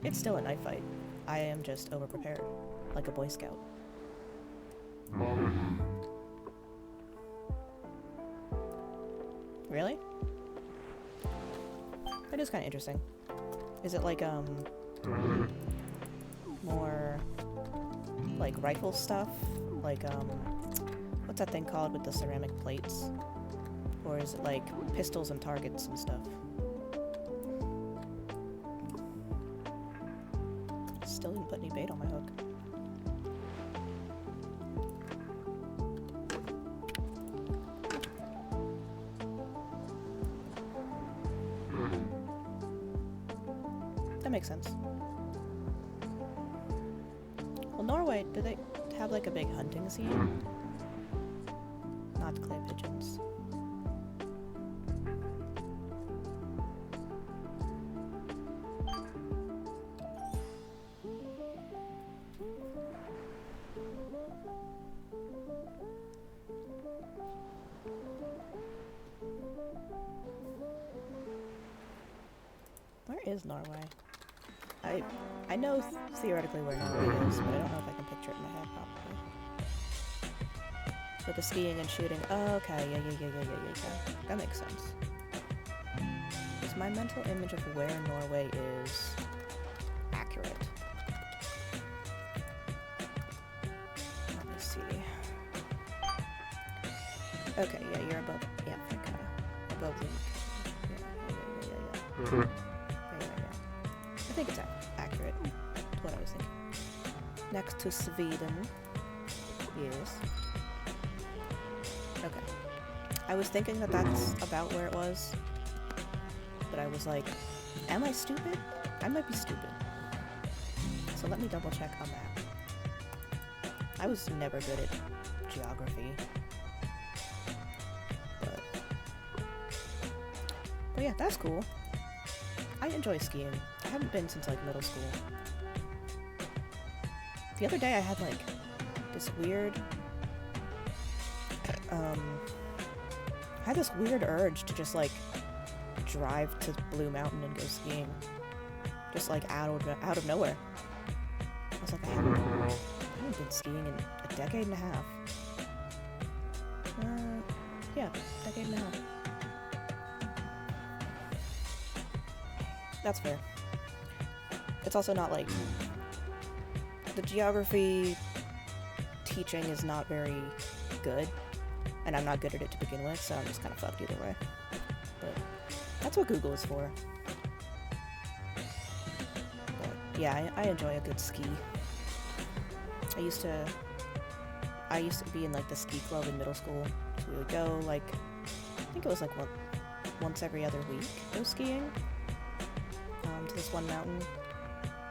It's still a knife fight. I am just overprepared, like a Boy Scout. Really? That is kind of interesting. Is it like, more, like, rifle stuff? Like, what's that thing called with the ceramic plates? Or is it like pistols and targets and stuff? Still didn't put any bait on my hook. That makes sense. Well, Norway, do they have like a big hunting scene? Not clay pigeons. Where is Norway? I know theoretically where Norway is, but I don't know if I can picture it in my head properly. With the skiing and shooting. Oh, okay, yeah. That makes sense. Is my mental image of where Norway is accurate? Let me see. Okay, yeah, you're above. Yeah, above the. Yeah. I think it's accurate. That's what I was thinking. Next to Sweden. Yes. Okay. I was thinking that that's about where it was. But I was like, am I stupid? I might be stupid. So let me double check on that. I was never good at geography. But yeah, that's cool. I enjoy skiing. I haven't been since like middle school. The other day I had like this weird urge to just like drive to Blue Mountain and go skiing. Just like out of nowhere. I was like, I haven't been skiing in a decade and a half. Yeah, decade and a half. That's fair. It's also not like the geography teaching is not very good, and I'm not good at it to begin with, so I'm just kind of fucked either way. but that's what Google is for. But yeah, I enjoy a good ski. I used to be in like the ski club in middle school. So we would go like, I think it was like once every other week go skiing to this one mountain.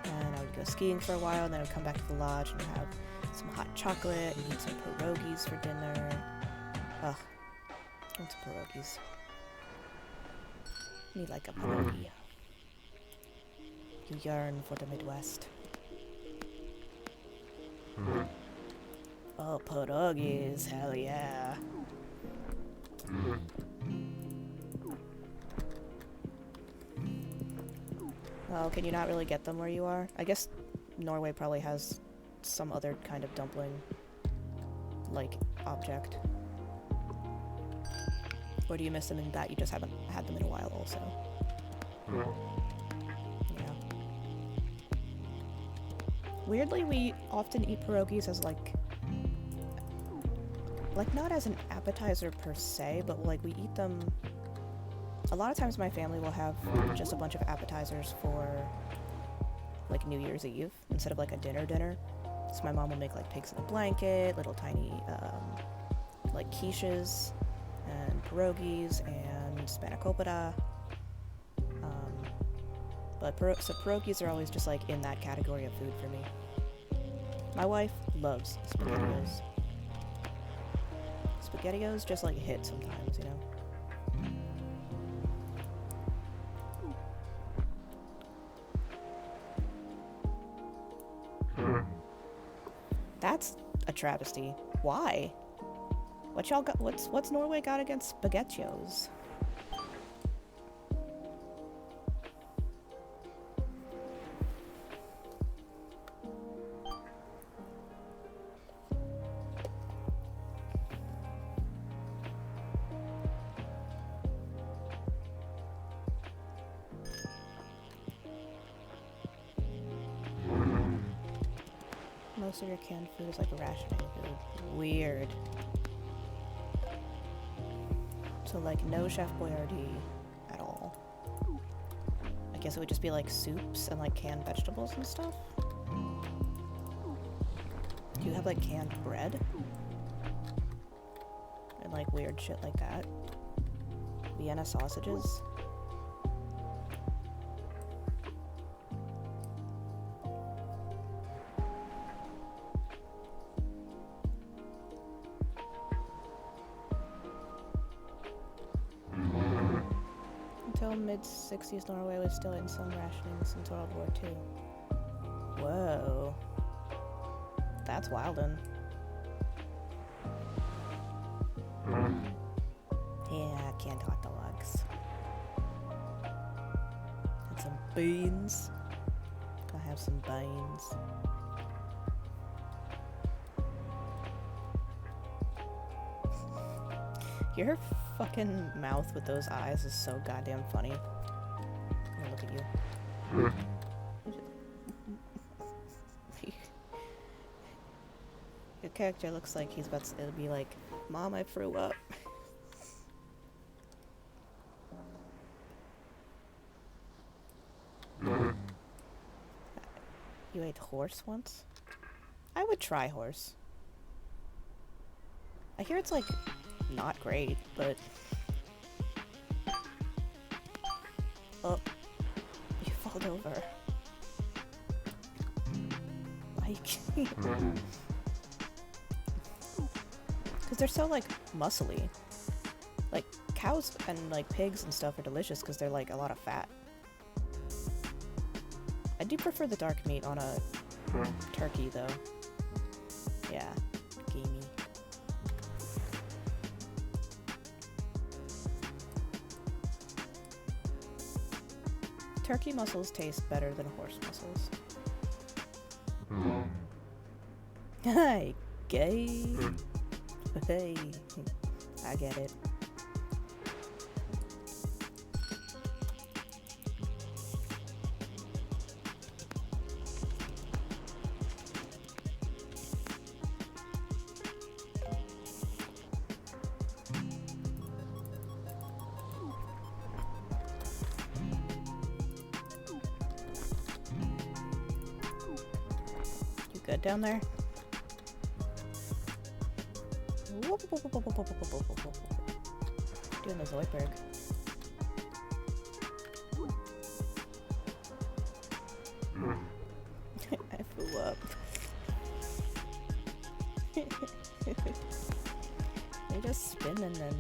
And I would go skiing for a while, and then I would come back to the lodge and have some hot chocolate and eat some pierogies for dinner. Ugh, I want some pierogies. Me like a pierogi. You yearn for the Midwest. Oh, pierogies, hell yeah. Oh, can you not really get them where you are? I guess Norway probably has some other kind of dumpling, like, object. Or do you miss them in that you just haven't had them in a while also? Yeah. Weirdly, we often eat pierogies as like not as an appetizer per se, but like we eat them. A lot of times my family will have just a bunch of appetizers for like New Year's Eve instead of like a dinner. So my mom will make like pigs in a blanket, little tiny like quiches and pierogies and spanakopita. So pierogies are always just like in that category of food for me. My wife loves SpaghettiOs. SpaghettiOs just like hit sometimes, you know? That's a travesty. Why? What y'all got? What's Norway got against SpaghettiOs? Most of your canned food is like rationing food. Weird. So like no Chef Boyardee at all. I guess it would just be like soups and like canned vegetables and stuff. Do you have like canned bread? And like weird shit like that. Vienna sausages. Until mid-60s, Norway was still in some rationing since World War II. Whoa. That's wildin'. Yeah, canned hot dogs. And some beans. Gonna have some beans. Your fucking mouth with those eyes is so goddamn funny. Let me look at you. Your character looks like he's about to be like, Mom, I threw up. You ate horse once? I would try horse. I hear it's like not great, but oh, you fall over. Like, because they're so like muscly. Like cows and like pigs and stuff are delicious because they're like a lot of fat. I do prefer the dark meat on a turkey though. Yeah, gamey. Turkey muscles taste better than horse muscles. Hi, gay. Hey, I get it. Good down there? Doing the Zoidberg. I flew up. They just spin and then.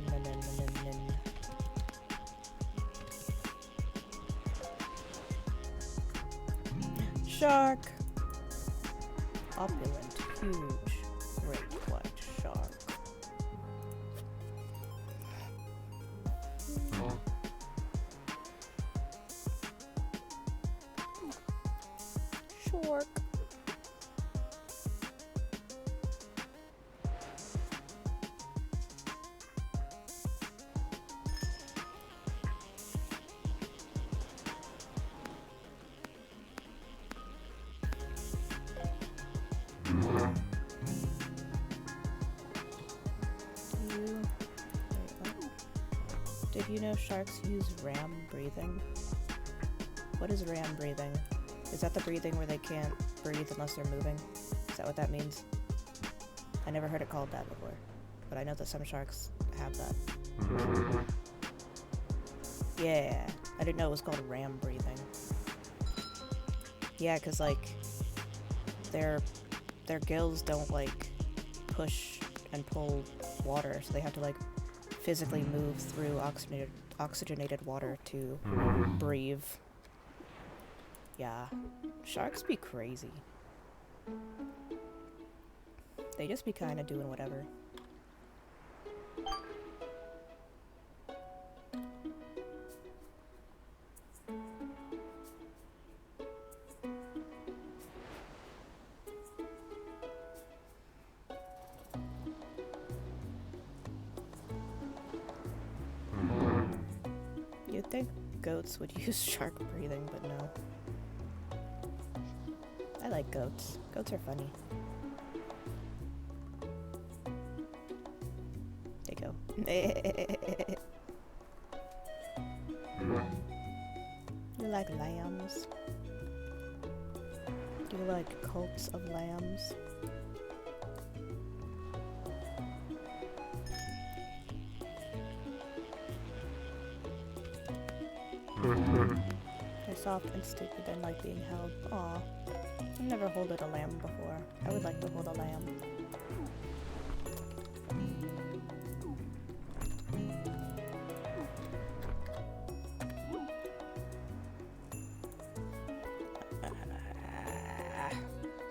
Shark! Opulent, huge, great white shark. Shark. Did you know sharks use ram breathing? What is ram breathing? Is that the breathing where they can't breathe unless they're moving? Is that what that means? I never heard it called that before, but I know that some sharks have that. Yeah, I didn't know it was called ram breathing. Yeah, 'cause like their gills don't like push and pull water, so they have to like physically move through oxygenated water to breathe. Yeah, sharks be crazy. They just be kind of doing whatever. You'd think goats would use shark breathing, but no. I like goats. Goats are funny. There you go. You like lambs? Do you like cults of lambs? They're soft and stupid and like being held. Aw. I've never holded a lamb before. I would like to hold a lamb.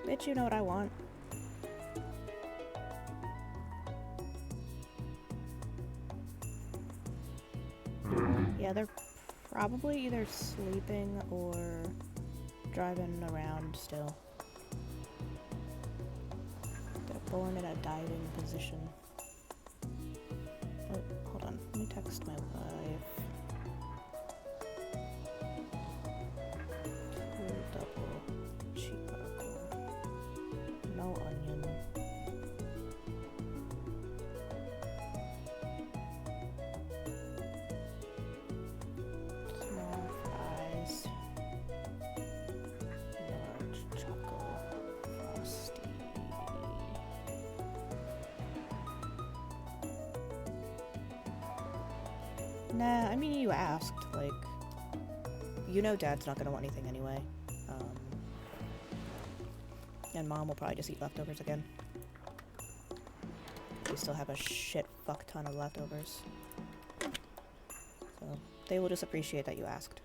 Bitch, you know what I want. Yeah, they're probably either sleeping or driving around still. They're born in a diving position. Oh, hold on. Let me text my wife. 2 double cheeseburger. No onion. Small fries. Large chocolate frosty. Nah, I mean, you asked. Like, you know Dad's not gonna want anything anyway. And Mom will probably just eat leftovers again. We still have a shit fuck ton of leftovers. So, they will just appreciate that you asked.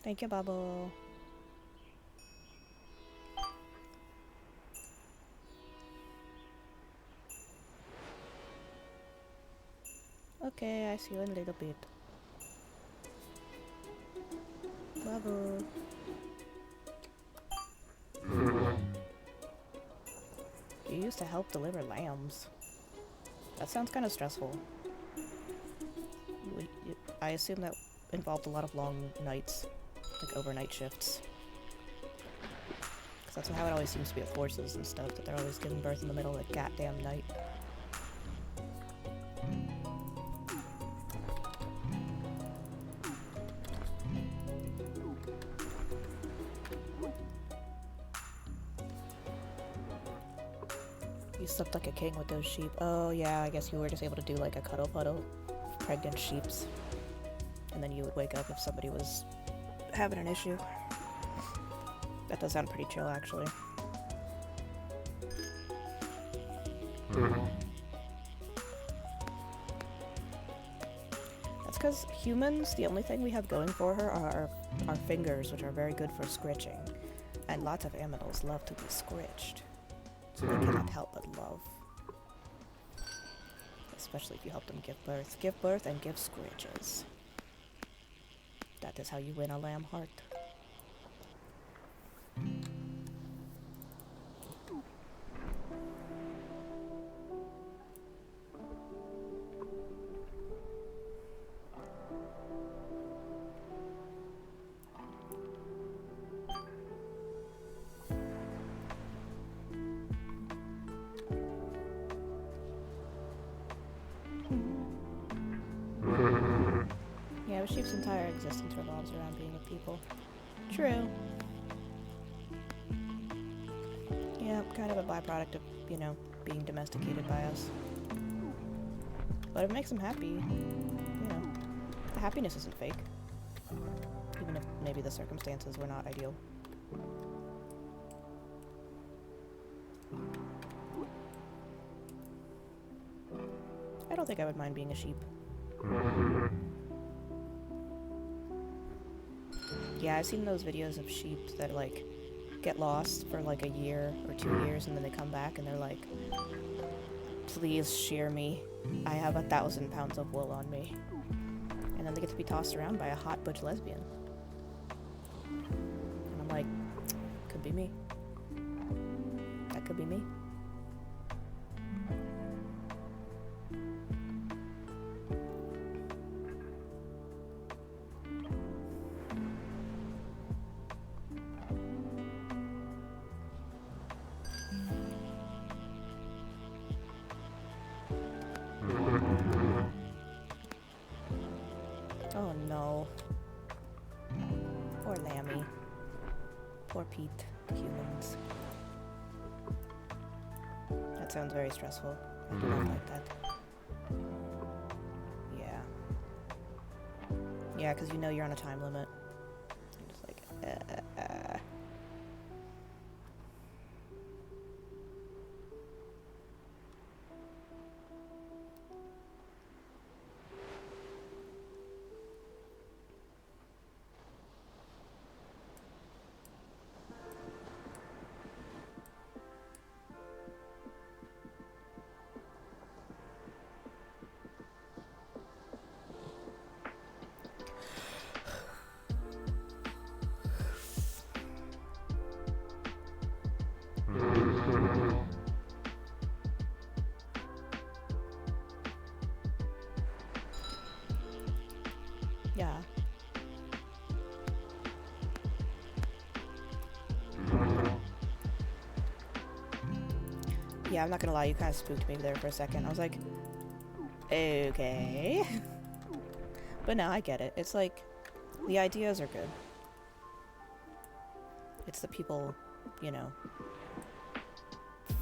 Thank you, Bubble. Okay, I see you in a little bit. Bubble. You used to help deliver lambs. That sounds kind of stressful. I assume that involved a lot of long nights, like overnight shifts. Because that's how it always seems to be at forces and stuff, that they're always giving birth in the middle of the goddamn night. You slept like a king with those sheep. Oh yeah, I guess you were just able to do like a cuddle puddle of pregnant sheeps. And then you would wake up if somebody was having an issue. That does sound pretty chill, actually. That's because humans, the only thing we have going for her are our fingers, which are very good for scritching. And lots of animals love to be scritched. So they cannot help but love. Especially if you help them give birth. Give birth and give scritches. That is how you win a lamb heart. Yeah, but sheep's entire existence revolves around being with people. True. Yeah, kind of a byproduct of, you know, being domesticated by us. But it makes them happy. You know, the happiness isn't fake. Even if maybe the circumstances were not ideal. I don't think I would mind being a sheep. Yeah, I've seen those videos of sheep that, like, get lost for, like, a year or 2 years, and then they come back and they're like, please shear me. I have 1,000 pounds of wool on me. And then they get to be tossed around by a hot butch lesbian. And I'm like, could be me. That could be me. Oh no. Poor Lammy. Poor Pete, the humans. That sounds very stressful. I do not like that. Yeah. Yeah, because you know you're on a time limit. You're just like, yeah. Yeah, I'm not gonna lie, you kind of spooked me there for a second. I was like, okay. But no, I get it. It's like, the ideas are good. It's the people, you know,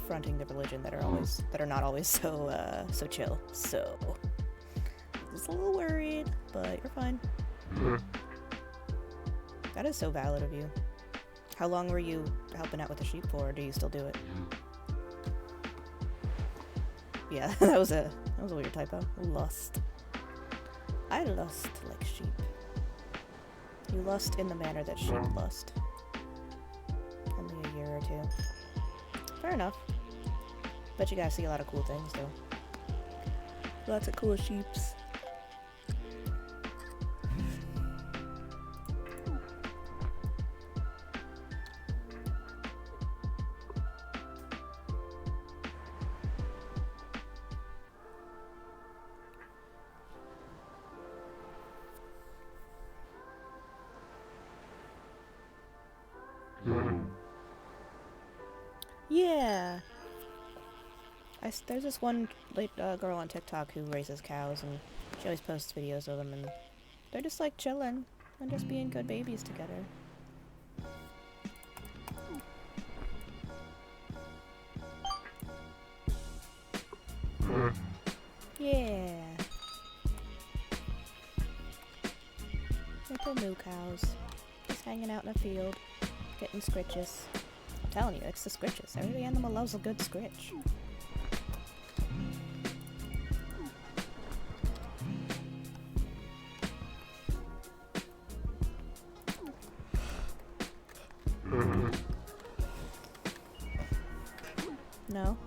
fronting the religion that are not always so chill. So, just a little worried, but you're fine. That is so valid of you. How long were you helping out with the sheep for, or do you still do it? Yeah, that was a weird typo. Lust. I lust like sheep. You lust in the manner that sheep lust. Only a year or two. Fair enough. Bet you guys see a lot of cool things, though. Lots of cool sheeps. Yeah. There's this one girl on TikTok who raises cows, and she always posts videos of them, and they're just like chilling and just being good babies together. Typical moo cows. Just hanging out in a field, getting scritches. I'm telling you, it's the scritches. Every animal loves a good scritch. No?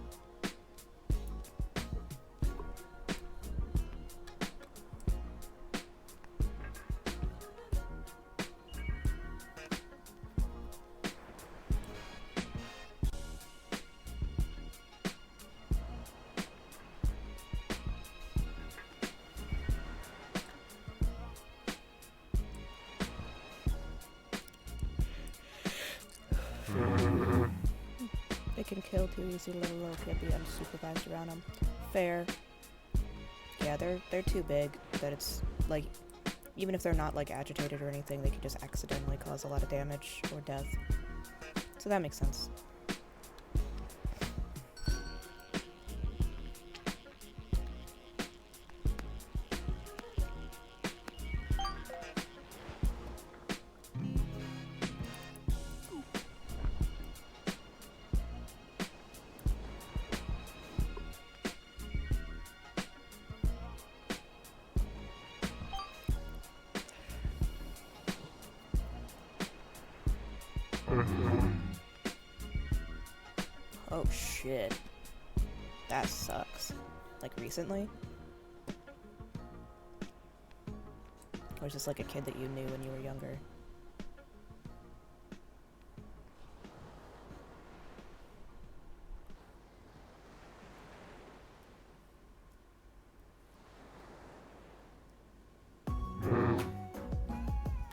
They can kill too easy, let a little kid be unsupervised around them. Fair. Yeah, they're too big that it's like, even if they're not like agitated or anything, they can just accidentally cause a lot of damage or death. So that makes sense. Oh shit. That sucks. Like recently? Or is this like a kid that you knew when you were younger?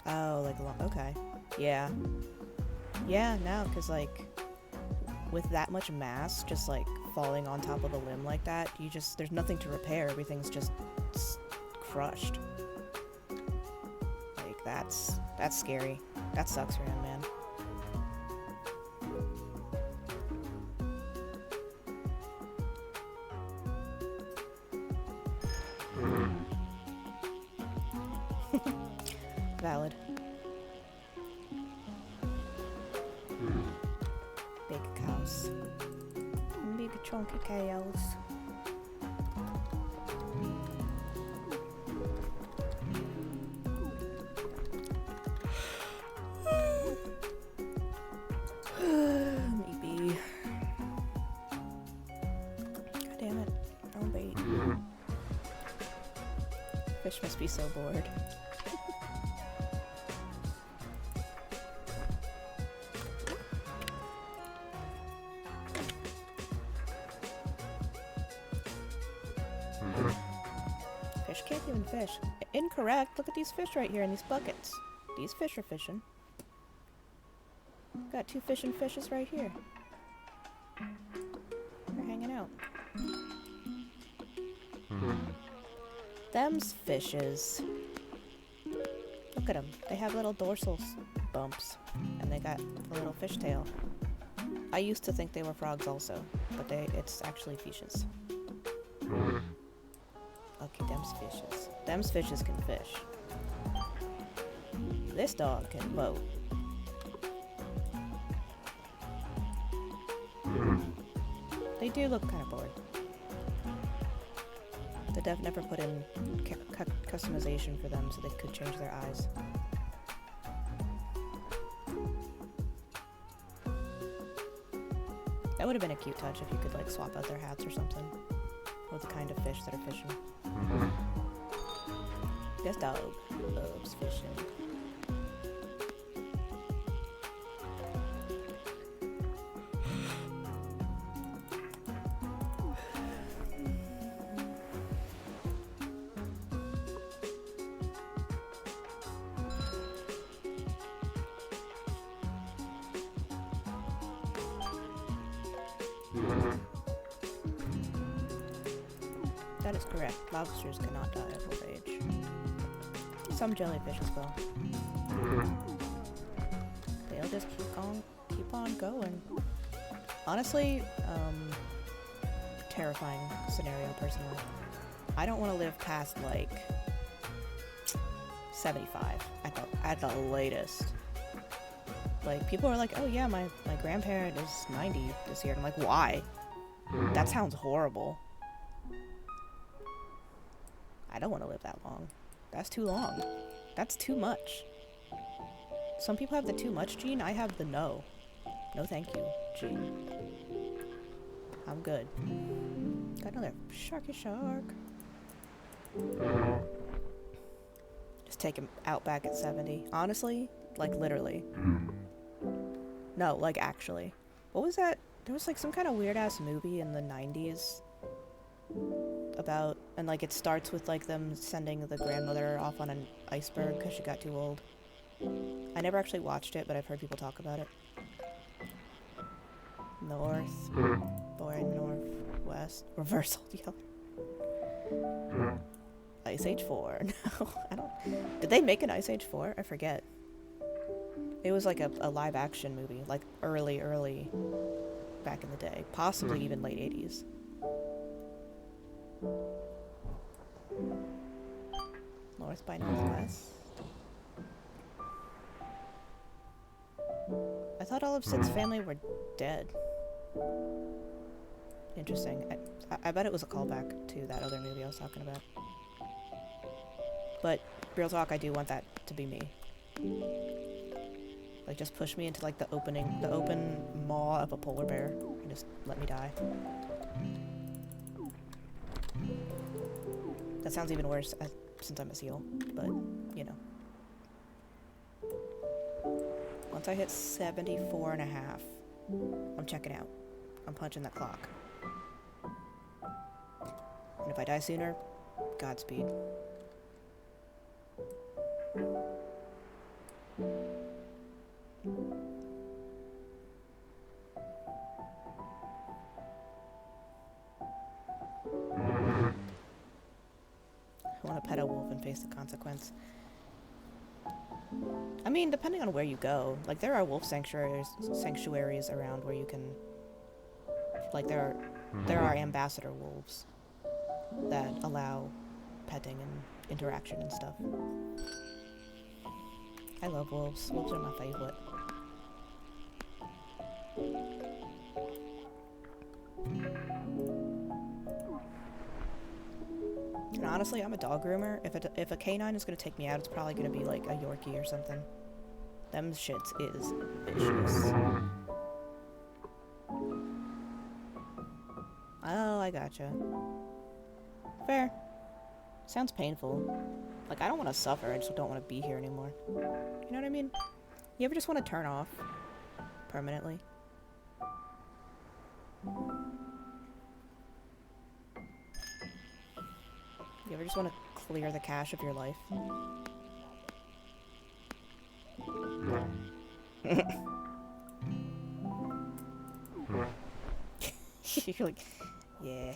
Oh, like okay. Yeah. Yeah, no, because like with that much mass just like falling on top of a limb like that, there's nothing to repair. Everything's just crushed. Like that's scary. That sucks for him, man. Valid. Big cows. Big chunky cows. Maybe. God damn it. Don't bait. Fish must be so bored. Fish can't even fish. Incorrect. Look at these fish right here in these buckets. These fish are fishing. Got two fishing fishes right here. They're hanging out. Them's fishes. Look at them. They have little dorsal bumps. And they got a little fishtail. I used to think they were frogs also. But it's actually fishes. Okay, them's fishes. Them's fishes can fish. This dog can boat. They do look kind of bored. The dev never put in customization for them so they could change their eyes. That would have been a cute touch if you could like swap out their hats or something. Or the kind of fish that are fishing. This dog loves fishing. That is correct. Lobsters cannot die of old age. Some jellyfishes will. They'll just keep on going. Honestly, terrifying scenario personally. I don't want to live past like 75 at the latest. Like, people are like, oh yeah, my grandparent is 90 this year. I'm like, why? That sounds horrible. I don't want to live that long. That's too long. That's too much. Some people have the too much gene. I have the no. No thank you gene. I'm good. Got another sharky shark. Just take him out back at 70. Honestly, like literally. No, like actually. What was that? There was like some kind of weird ass movie in the 90s about, and like it starts with like them sending the grandmother off on an iceberg because she got too old. I never actually watched it, but I've heard people talk about it. North, boy, northwest, reversal, yeah. Ice Age 4. No, I don't. Did they make an Ice Age 4? I forget. It was like a live action movie, like early back in the day, possibly even late 80s. North by Northwest. I thought all of Sid's family were dead. Interesting. I bet it was a callback to that other movie I was talking about. But real talk, I do want that to be me. Like, just push me into like the open maw of a polar bear and just let me die. That sounds even worse since I'm a seal, but you know. Once I hit 74 and a half, I'm checking out. I'm punching that clock. And if I die sooner, Godspeed. I want to pet a wolf and face the consequence. I mean, depending on where you go, like there are wolf sanctuaries around where you can, like there are ambassador wolves that allow petting and interaction and stuff. I love wolves. Wolves are my favorite. And honestly, I'm a dog groomer. If a canine is gonna take me out, it's probably gonna be like a Yorkie or something. Them shits is vicious. Oh, I gotcha. Fair. Sounds painful. Like, I don't want to suffer, I just don't want to be here anymore. You know what I mean? You ever just want to turn off? Permanently? You ever just want to clear the cache of your life? You're like, yeah.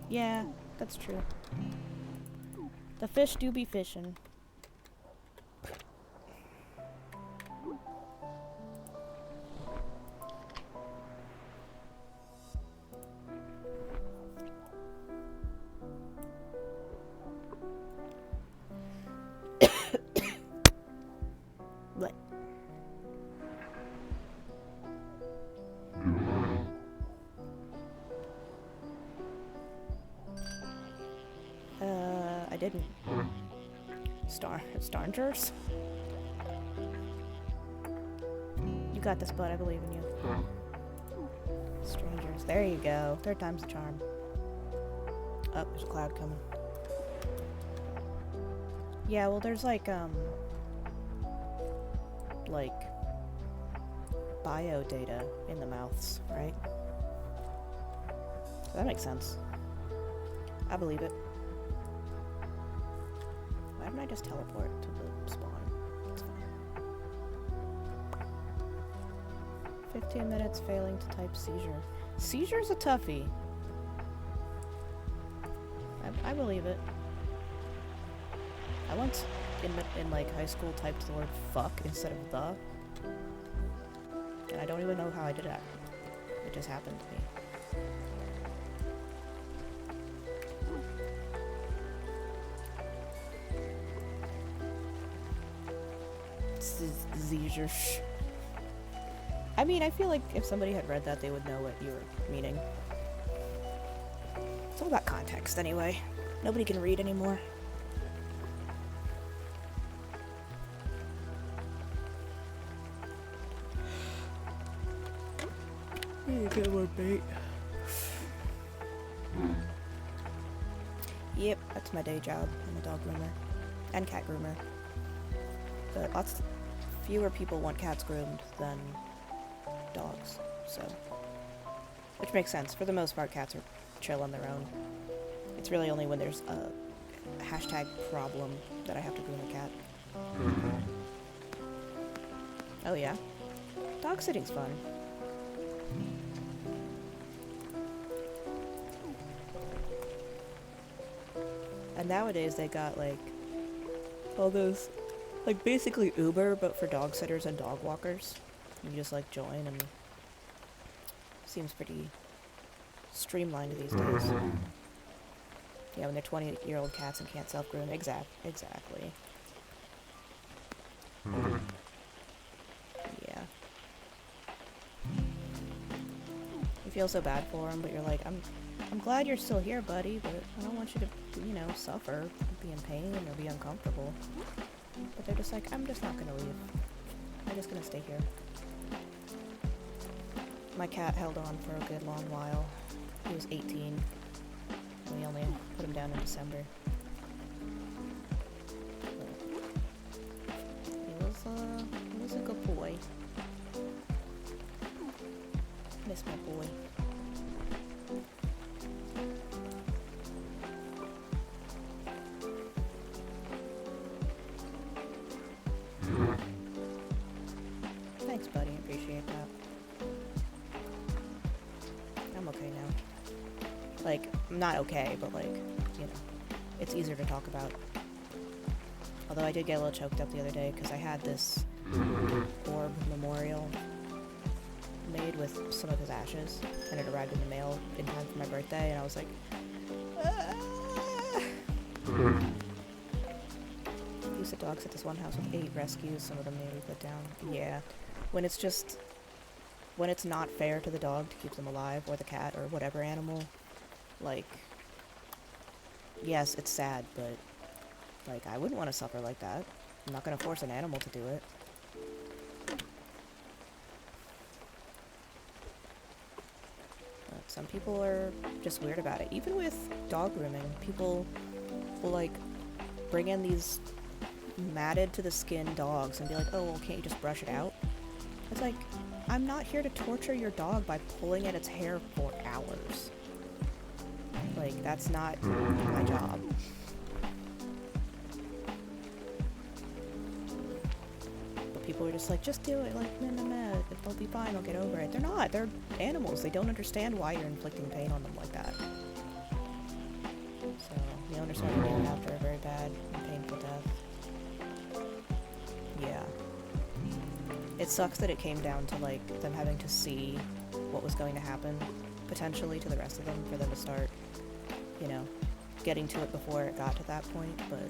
Yeah, that's true. The fish do be fishing. What? I didn't. Starngers? You got this, bud. I believe in you. Strangers. There you go. Third time's the charm. Oh, there's a cloud coming. Yeah, well, there's like bio data in the mouths, right? So that makes sense. I believe it. Why didn't I just teleport to the spawn? It's fine. 15 minutes failing to type seizure. Seizure's a toughie. I believe it. I once, in like high school, typed the word fuck instead of the. And I don't even know how I did that. It just happened to me. Seizures. I mean, I feel like if somebody had read that, they would know what you were meaning. It's all about context, anyway. Nobody can read anymore. Need to get more bait. Yep, that's my day job. I'm a dog groomer. And cat groomer. But lots fewer people want cats groomed than dogs, so. Which makes sense. For the most part, cats are chill on their own. It's really only when there's a hashtag problem that I have to groom a cat. Oh yeah? Dog sitting's fun. And nowadays they got like all those, like basically Uber, but for dog sitters and dog walkers. You just like join, and seems pretty streamlined these days. Yeah, when they're 20-year-old cats and can't self-groom. Exactly. Yeah. You feel so bad for them, but you're like, I'm glad you're still here, buddy, but I don't want you to, you know, suffer, be in pain, or be uncomfortable. But they're just like, I'm just not gonna leave. I'm just gonna stay here. My cat held on for a good long while. He was 18. And we only put him down in December. He was a good boy. Miss my boy. Thanks, buddy. Appreciate that. I'm okay now. Like, I'm not okay, but like, you know, it's easier to talk about. Although I did get a little choked up the other day because I had this orb memorial made with some of his ashes, and it arrived in the mail in time for my birthday, and I was like, ah! Used to dogs at this one house with 8 rescues, some of them maybe put down. Yeah. When it's not fair to the dog to keep them alive, or the cat, or whatever animal, like, yes, it's sad, but, like, I wouldn't want to suffer like that. I'm not going to force an animal to do it. But some people are just weird about it. Even with dog grooming, people will, like, bring in these matted to the skin dogs and be like, oh, well, can't you just brush it out? It's like, I'm not here to torture your dog by pulling at its hair for hours. Like, that's not my job. But people are just like, just do it, like, nah, they'll be fine, they'll get over it. They're not, they're animals, they don't understand why you're inflicting pain on them like that. So, the owners started getting after a very bad and painful death. Yeah. It sucks that it came down to, like, them having to see what was going to happen, potentially, to the rest of them, for them to start, you know, getting to it before it got to that point, but,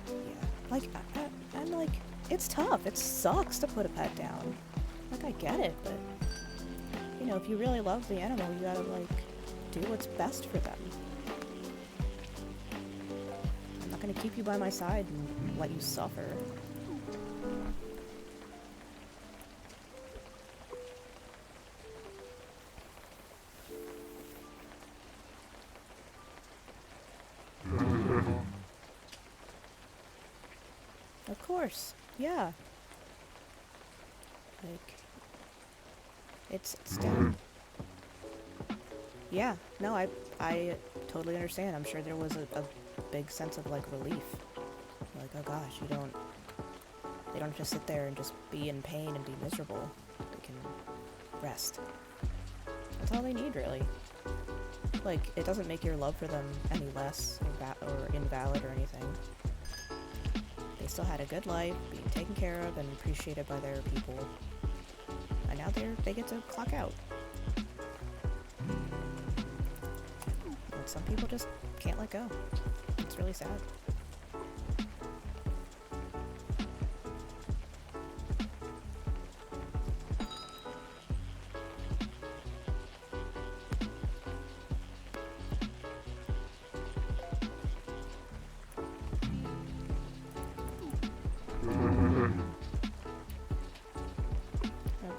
yeah. Like, I'm like, it's tough. It sucks to put a pet down. Like, I get it, but, you know, if you really love the animal, you gotta, like, do what's best for them. I'm not gonna keep you by my side and let you suffer. Of course, yeah. Like, it's down. Yeah, no, I totally understand. I'm sure there was a big sense of, like, relief. Like, oh gosh, they don't just sit there and just be in pain and be miserable. They can rest. That's all they need, really. Like, it doesn't make your love for them any less or invalid or anything. They still had a good life, being taken care of and appreciated by their people. And now they get to clock out. And some people just can't let go. It's really sad.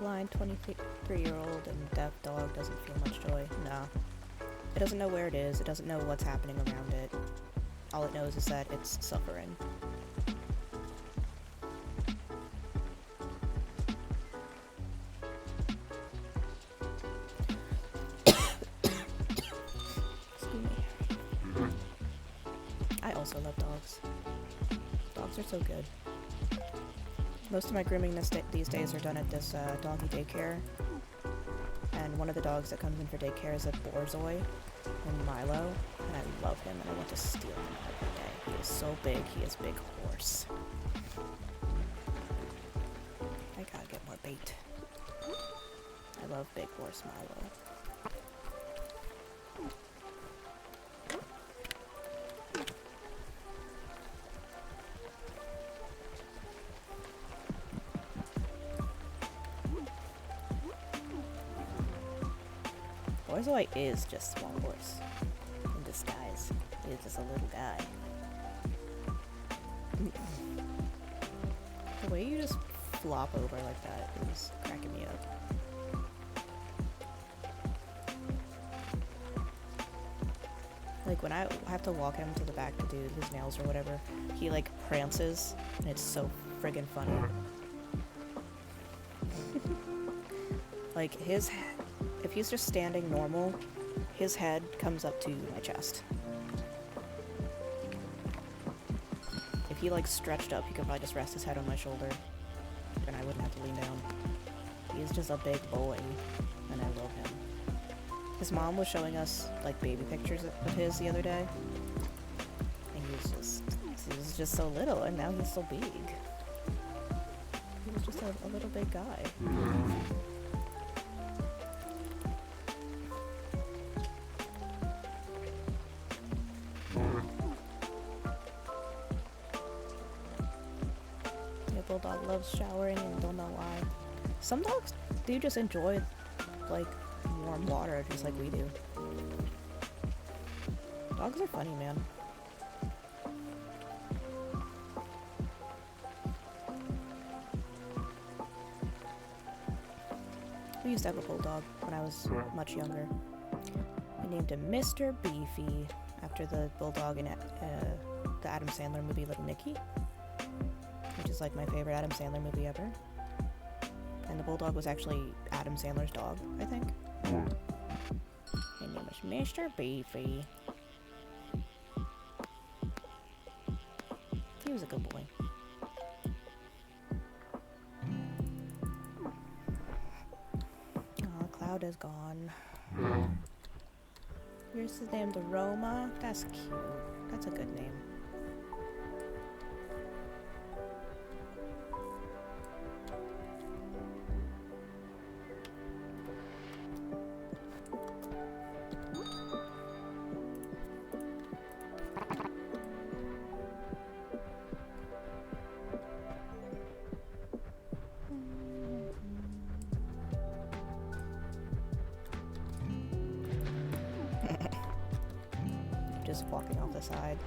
blind 23-year-old and deaf dog doesn't feel much joy. Nah. It doesn't know where it is. It doesn't know what's happening around it. All it knows is that it's suffering. Excuse me. I also love dogs. Dogs are so good. Most of my grooming these days are done at this doggy daycare. And one of the dogs that comes in for daycare is a Borzoi named Milo. And I love him and I want to steal him every day. He is so big, he is big horse. I gotta get more bait. I love big horse Milo. Borzoi is just small horse in disguise. He is just a little guy. The way you just flop over like that is cracking me up. Like when I have to walk him to the back to do his nails or whatever, he like prances and it's so friggin' funny. Like if he's just standing normal, his head comes up to my chest. If he like stretched up, he could probably just rest his head on my shoulder and I wouldn't have to lean down. He is just a big boy and I love him. His mom was showing us like baby pictures of his the other day. And he was just so little and now he's so big. He was just a little big guy. Bulldog loves showering and don't know why. Some dogs do just enjoy like warm water just like we do. Dogs are funny, man. We used to have a bulldog when I was much younger. We named him Mr. Beefy after the bulldog in the Adam Sandler movie Little Nicky, which is like my favorite Adam Sandler movie ever. And the bulldog was actually Adam Sandler's dog, I think. His name was Mr. Beefy. He was a good boy. Oh, Cloud is gone. Yours is named Roma. That's cute. That's a good name. Just walking off the side.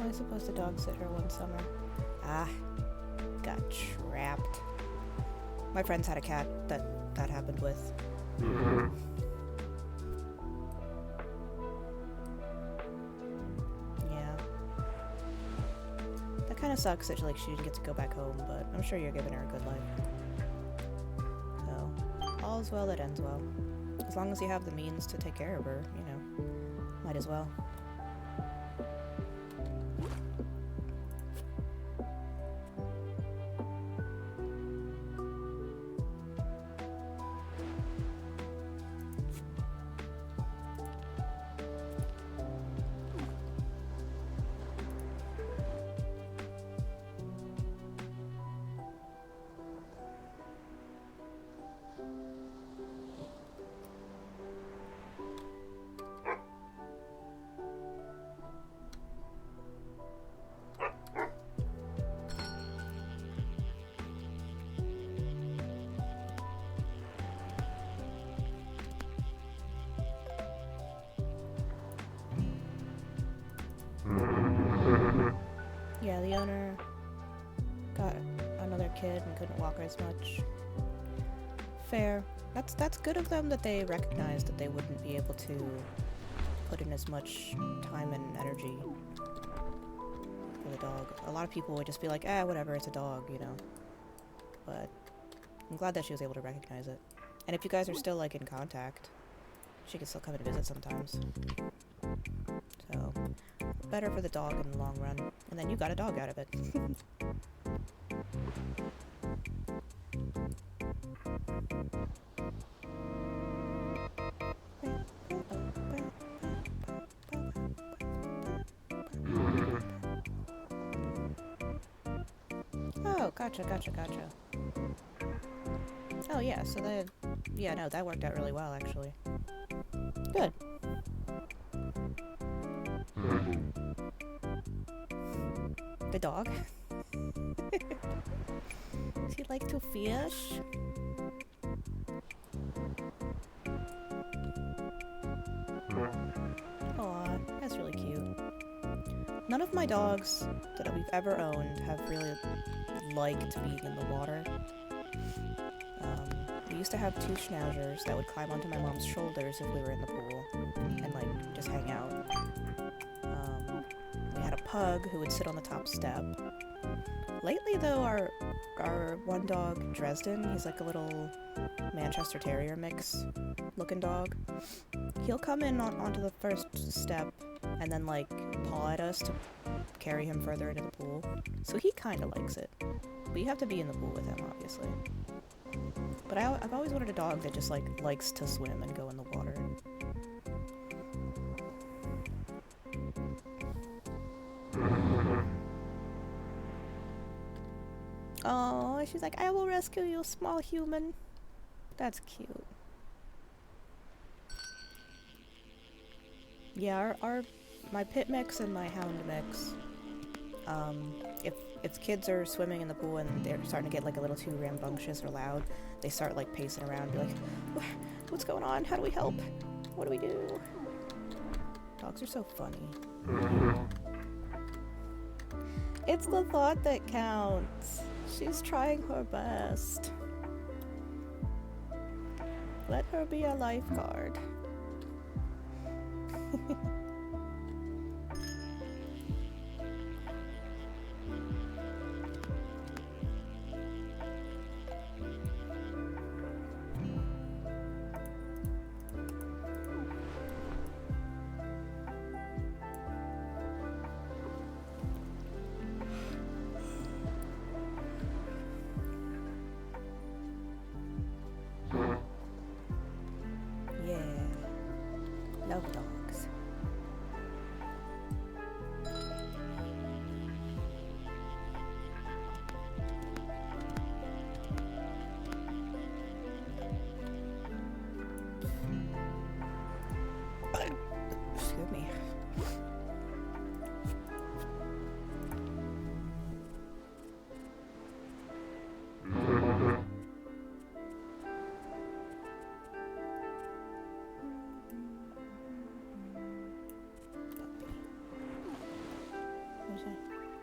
I suppose the dog sit her one summer. Ah, got trapped. My friends had a cat that happened with. Yeah. That kind of sucks that she didn't get to go back home, but I'm sure you're giving her a good life. So, all's well that ends well. As long as you have the means to take care of her, you know, might as well. the owner got another kid and couldn't walk her as much. Fair. That's good of them that they recognized that they wouldn't be able to put in as much time and energy for the dog. A lot of people would just be like, whatever, it's a dog, you know. But I'm glad that she was able to recognize it. And if you guys are still, like, in contact, she can still come and visit sometimes. So, better for the dog in the long run. And then you got a dog out of it. Oh, gotcha. Oh, yeah, so yeah, no, that worked out really well, actually. Good. The dog? Does he like to fish? Aw, that's really cute. None of my dogs that we've ever owned have really liked being in the water. We used to have 2 schnauzers that would climb onto my mom's shoulders if we were in the pool and, like, just hang out. We had a pug who would sit on the top step. Lately, though, our one dog, Dresden, he's like a little Manchester Terrier mix looking dog. He'll come in onto the first step and then, like, paw at us to carry him further into the pool. So he kind of likes it. But you have to be in the pool with him, obviously. But I've always wanted a dog that just, like, likes to swim and go in the water. Oh, she's like, I will rescue you, small human. That's cute. Yeah, my pit mix and my hound mix. If kids are swimming in the pool and they're starting to get like a little too rambunctious or loud, they start like pacing around and be like, what's going on? How do we help? What do we do? Dogs are so funny. It's the thought that counts. She's trying her best. Let her be a lifeguard. Love dogs. Excuse me.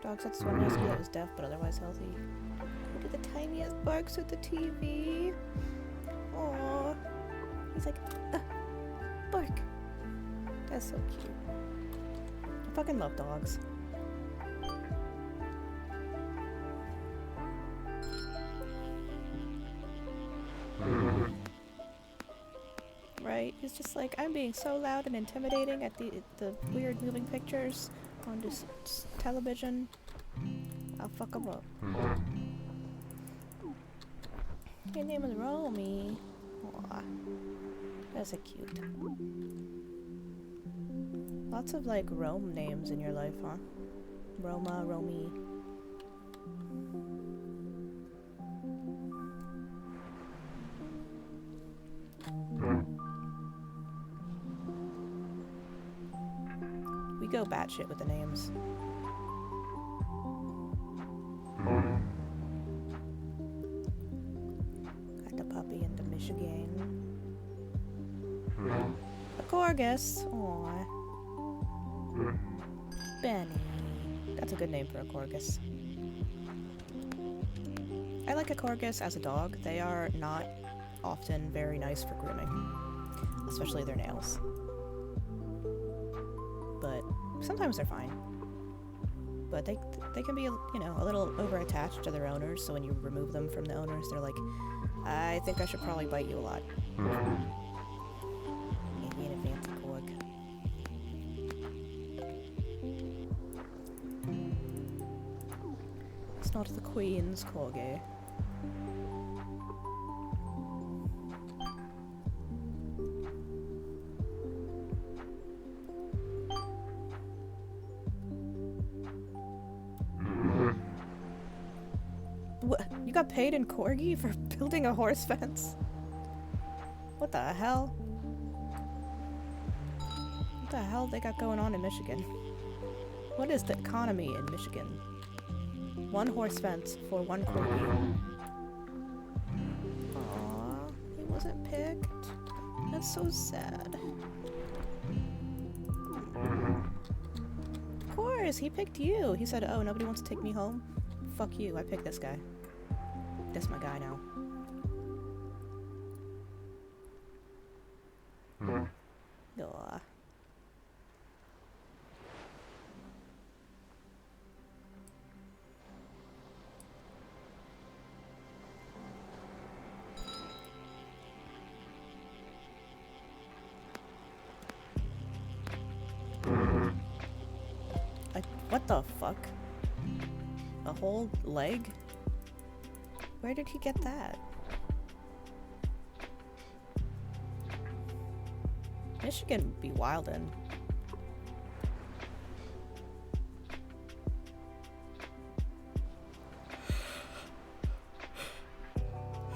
Dog said one rescue that was deaf but otherwise healthy. Who did the tiniest barks at the TV? Aww. He's like, bark. That's so cute. I fucking love dogs. Right? He's just like, I'm being so loud and intimidating at the weird moving pictures on this television. I'll fuck him up. Your name is Romy. Aw. That's a cute. Lots of like Rome names in your life, huh? Roma, Romy. We go batshit with the names. Got the puppy in the Michigan. A Corgus. Aww. Benny. That's a good name for a Corgus. I like a Corgus as a dog. They are not often very nice for grooming, especially their nails. But sometimes they're fine. But they can be, you know, a little over-attached to their owners, so when you remove them from the owners, they're like, I think I should probably bite you a lot. Being a fancy corg. It's not the Queen's corgi. What? You got paid in corgi for building a horse fence? What the hell? What the hell they got going on in Michigan? What is the economy in Michigan? One horse fence for one corgi. Aww, he wasn't picked. That's so sad. Of course, he picked you. He said, oh, nobody wants to take me home? Fuck you, I picked this guy. This my guy now. Aw. What the fuck? A whole leg? Where did he get that? Michigan be wildin'.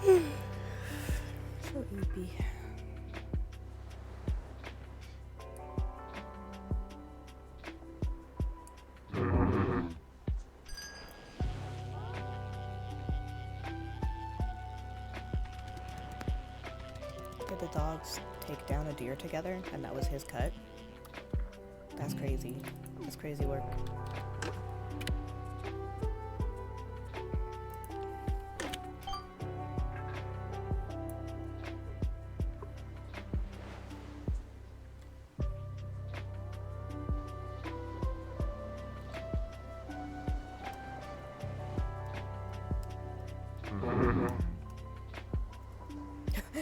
So eepy. Did the dogs take down a deer together and that was his cut? That's crazy. That's crazy work.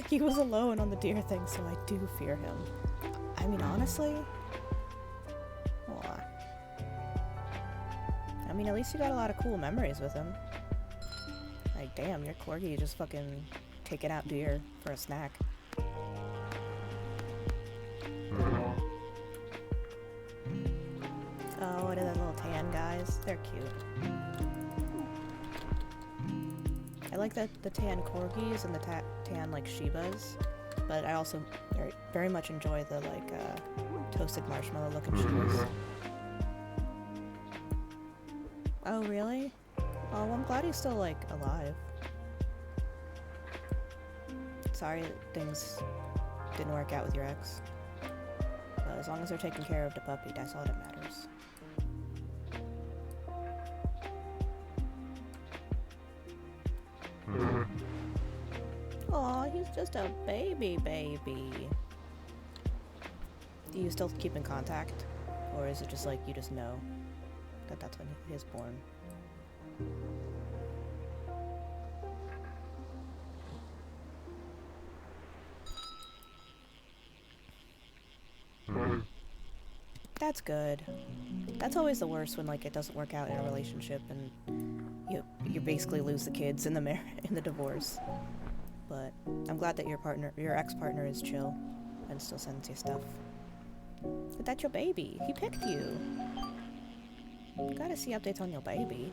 He was alone on the deer thing, so I do fear him. I mean, honestly... Aw. I mean, at least you got a lot of cool memories with him. Like, damn, your corgi just fucking taking out deer for a snack. Oh, what are the little tan guys? They're cute. I like the tan corgis and the tan, like, Shibas, but I also very much enjoy the, like, toasted marshmallow looking Shibas. Oh, really? Oh, well, I'm glad he's still, like, alive. Sorry that things didn't work out with your ex. But as long as they're taking care of the puppy, that's all that matters. Aw, he's just a baby. Do you still keep in contact? Or is it just like you just know that that's when he is born? That's good. That's always the worst when, like, it doesn't work out in a relationship and you basically lose the kids in the in the divorce. But I'm glad that your ex-partner is chill and still sends you stuff. But that's your baby. He picked you. You gotta see updates on your baby.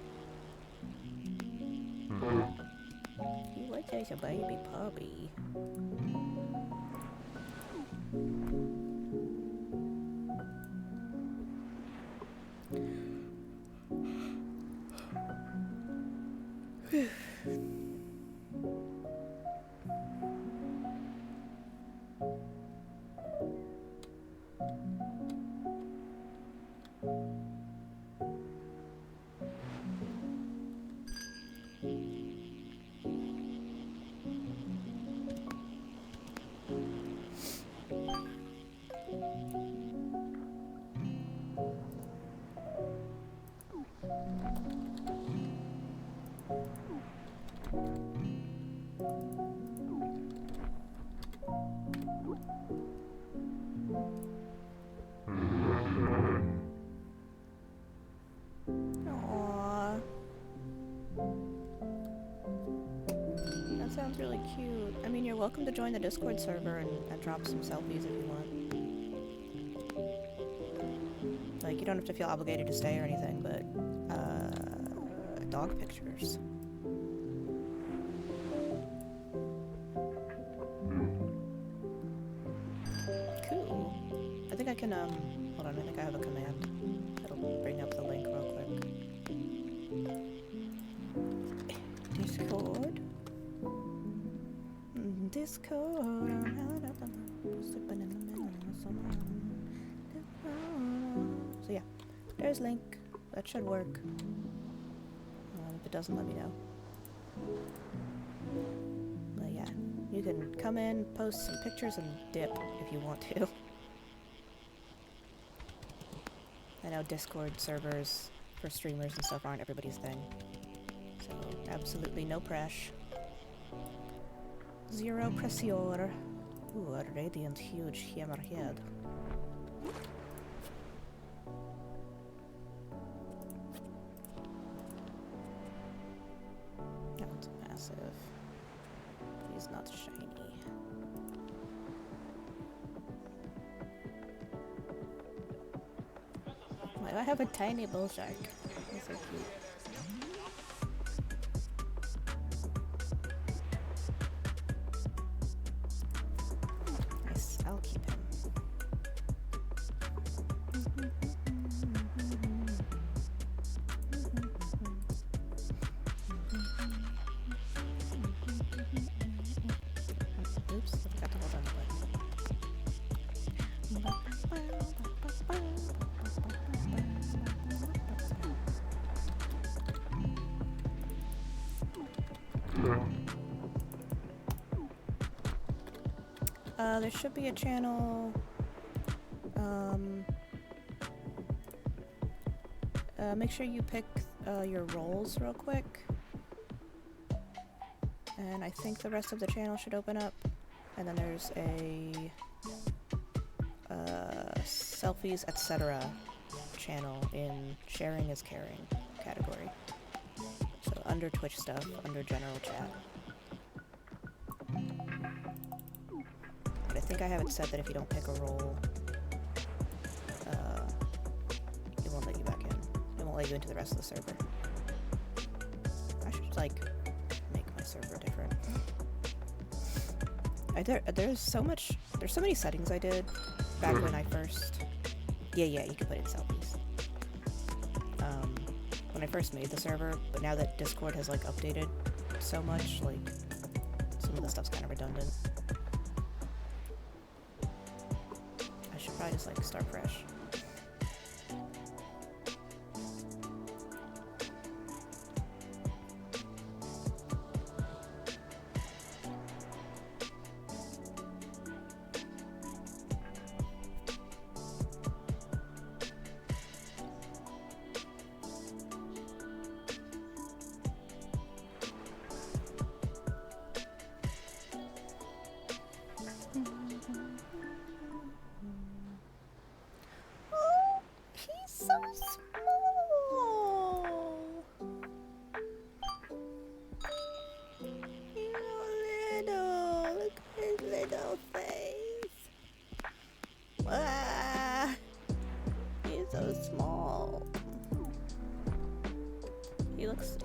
You like there's a baby puppy. Aww. That sounds really cute. I mean, you're welcome to join the Discord server and drop some selfies if you want. Like, you don't have to feel obligated to stay or anything, but, dog pictures. Cool. I think I can, hold on, I think I have a command. It'll bring up the link real quick. Discord. Discord. So yeah, there's link. That should work. If it doesn't, let me know. But yeah, you can come in, post some pictures, and dip if you want to. I know Discord servers for streamers and stuff aren't everybody's thing. So, absolutely no pressure. Zero pressure. Ooh, a radiant huge hammerhead. That one's massive. But he's not shiny. Why do I have a tiny bull shark? That's so cute. Nice, I'll keep him. Oops, I forgot to hold on to there should be a channel. Make sure you pick your roles real quick. And I think the rest of the channel should open up. And then there's a selfies, etc. channel in sharing is caring category. So under Twitch stuff, under general chat. But I think I have it set that if you don't pick a role, it won't let you back in. It won't let you into the rest of the server. I should, like, make my server different. There's so many settings I did back when I first... Yeah, you can put in selfies. When I first made the server, but now that Discord has, like, updated so much, like, some of the stuff's kind of redundant. I should probably just, like, start fresh.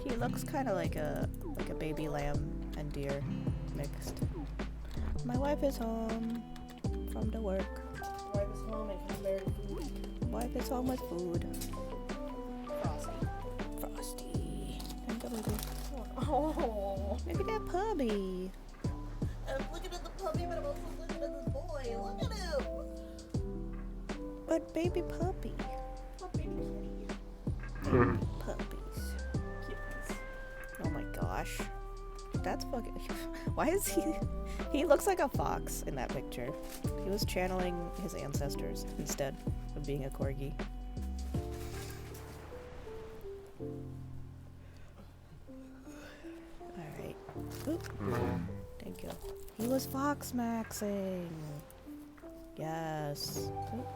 He looks kind of like a baby lamb and deer mixed. My wife is home from the work. Wife is home and prepared food. Wife is home with food. Frosty. And the baby. Oh. Look at that puppy. I'm looking at the puppy, but I'm also looking at the boy. Look at him. But baby puppy. Puppy kitty. Baby puppies. Kitties. Oh my gosh. That's fucking... Why is he... He looks like a fox in that picture. He was channeling his ancestors instead of being a corgi. Alright. Oop. Thank you. He was fox maxing. Yes. Oop.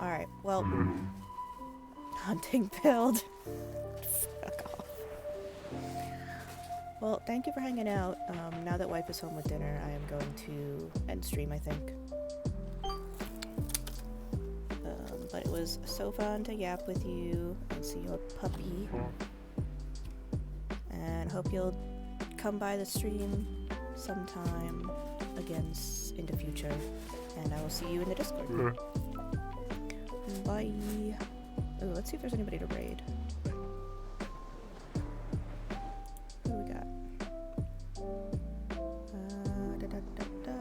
Alright, well. Hunting build. Fuck off. Well, thank you for hanging out. Now that wife is home with dinner, I am going to end stream, I think. But it was so fun to yap with you and see your puppy. And hope you'll come by the stream sometime again in the future. And I will see you in the Discord. Bye. Ooh, let's see if there's anybody to raid. Who do we got? Da, da, da, da.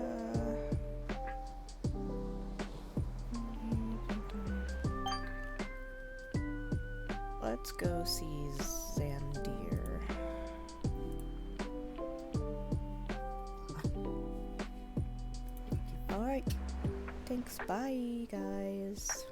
Let's go see Zandir. Alright. Thanks. Bye, guys.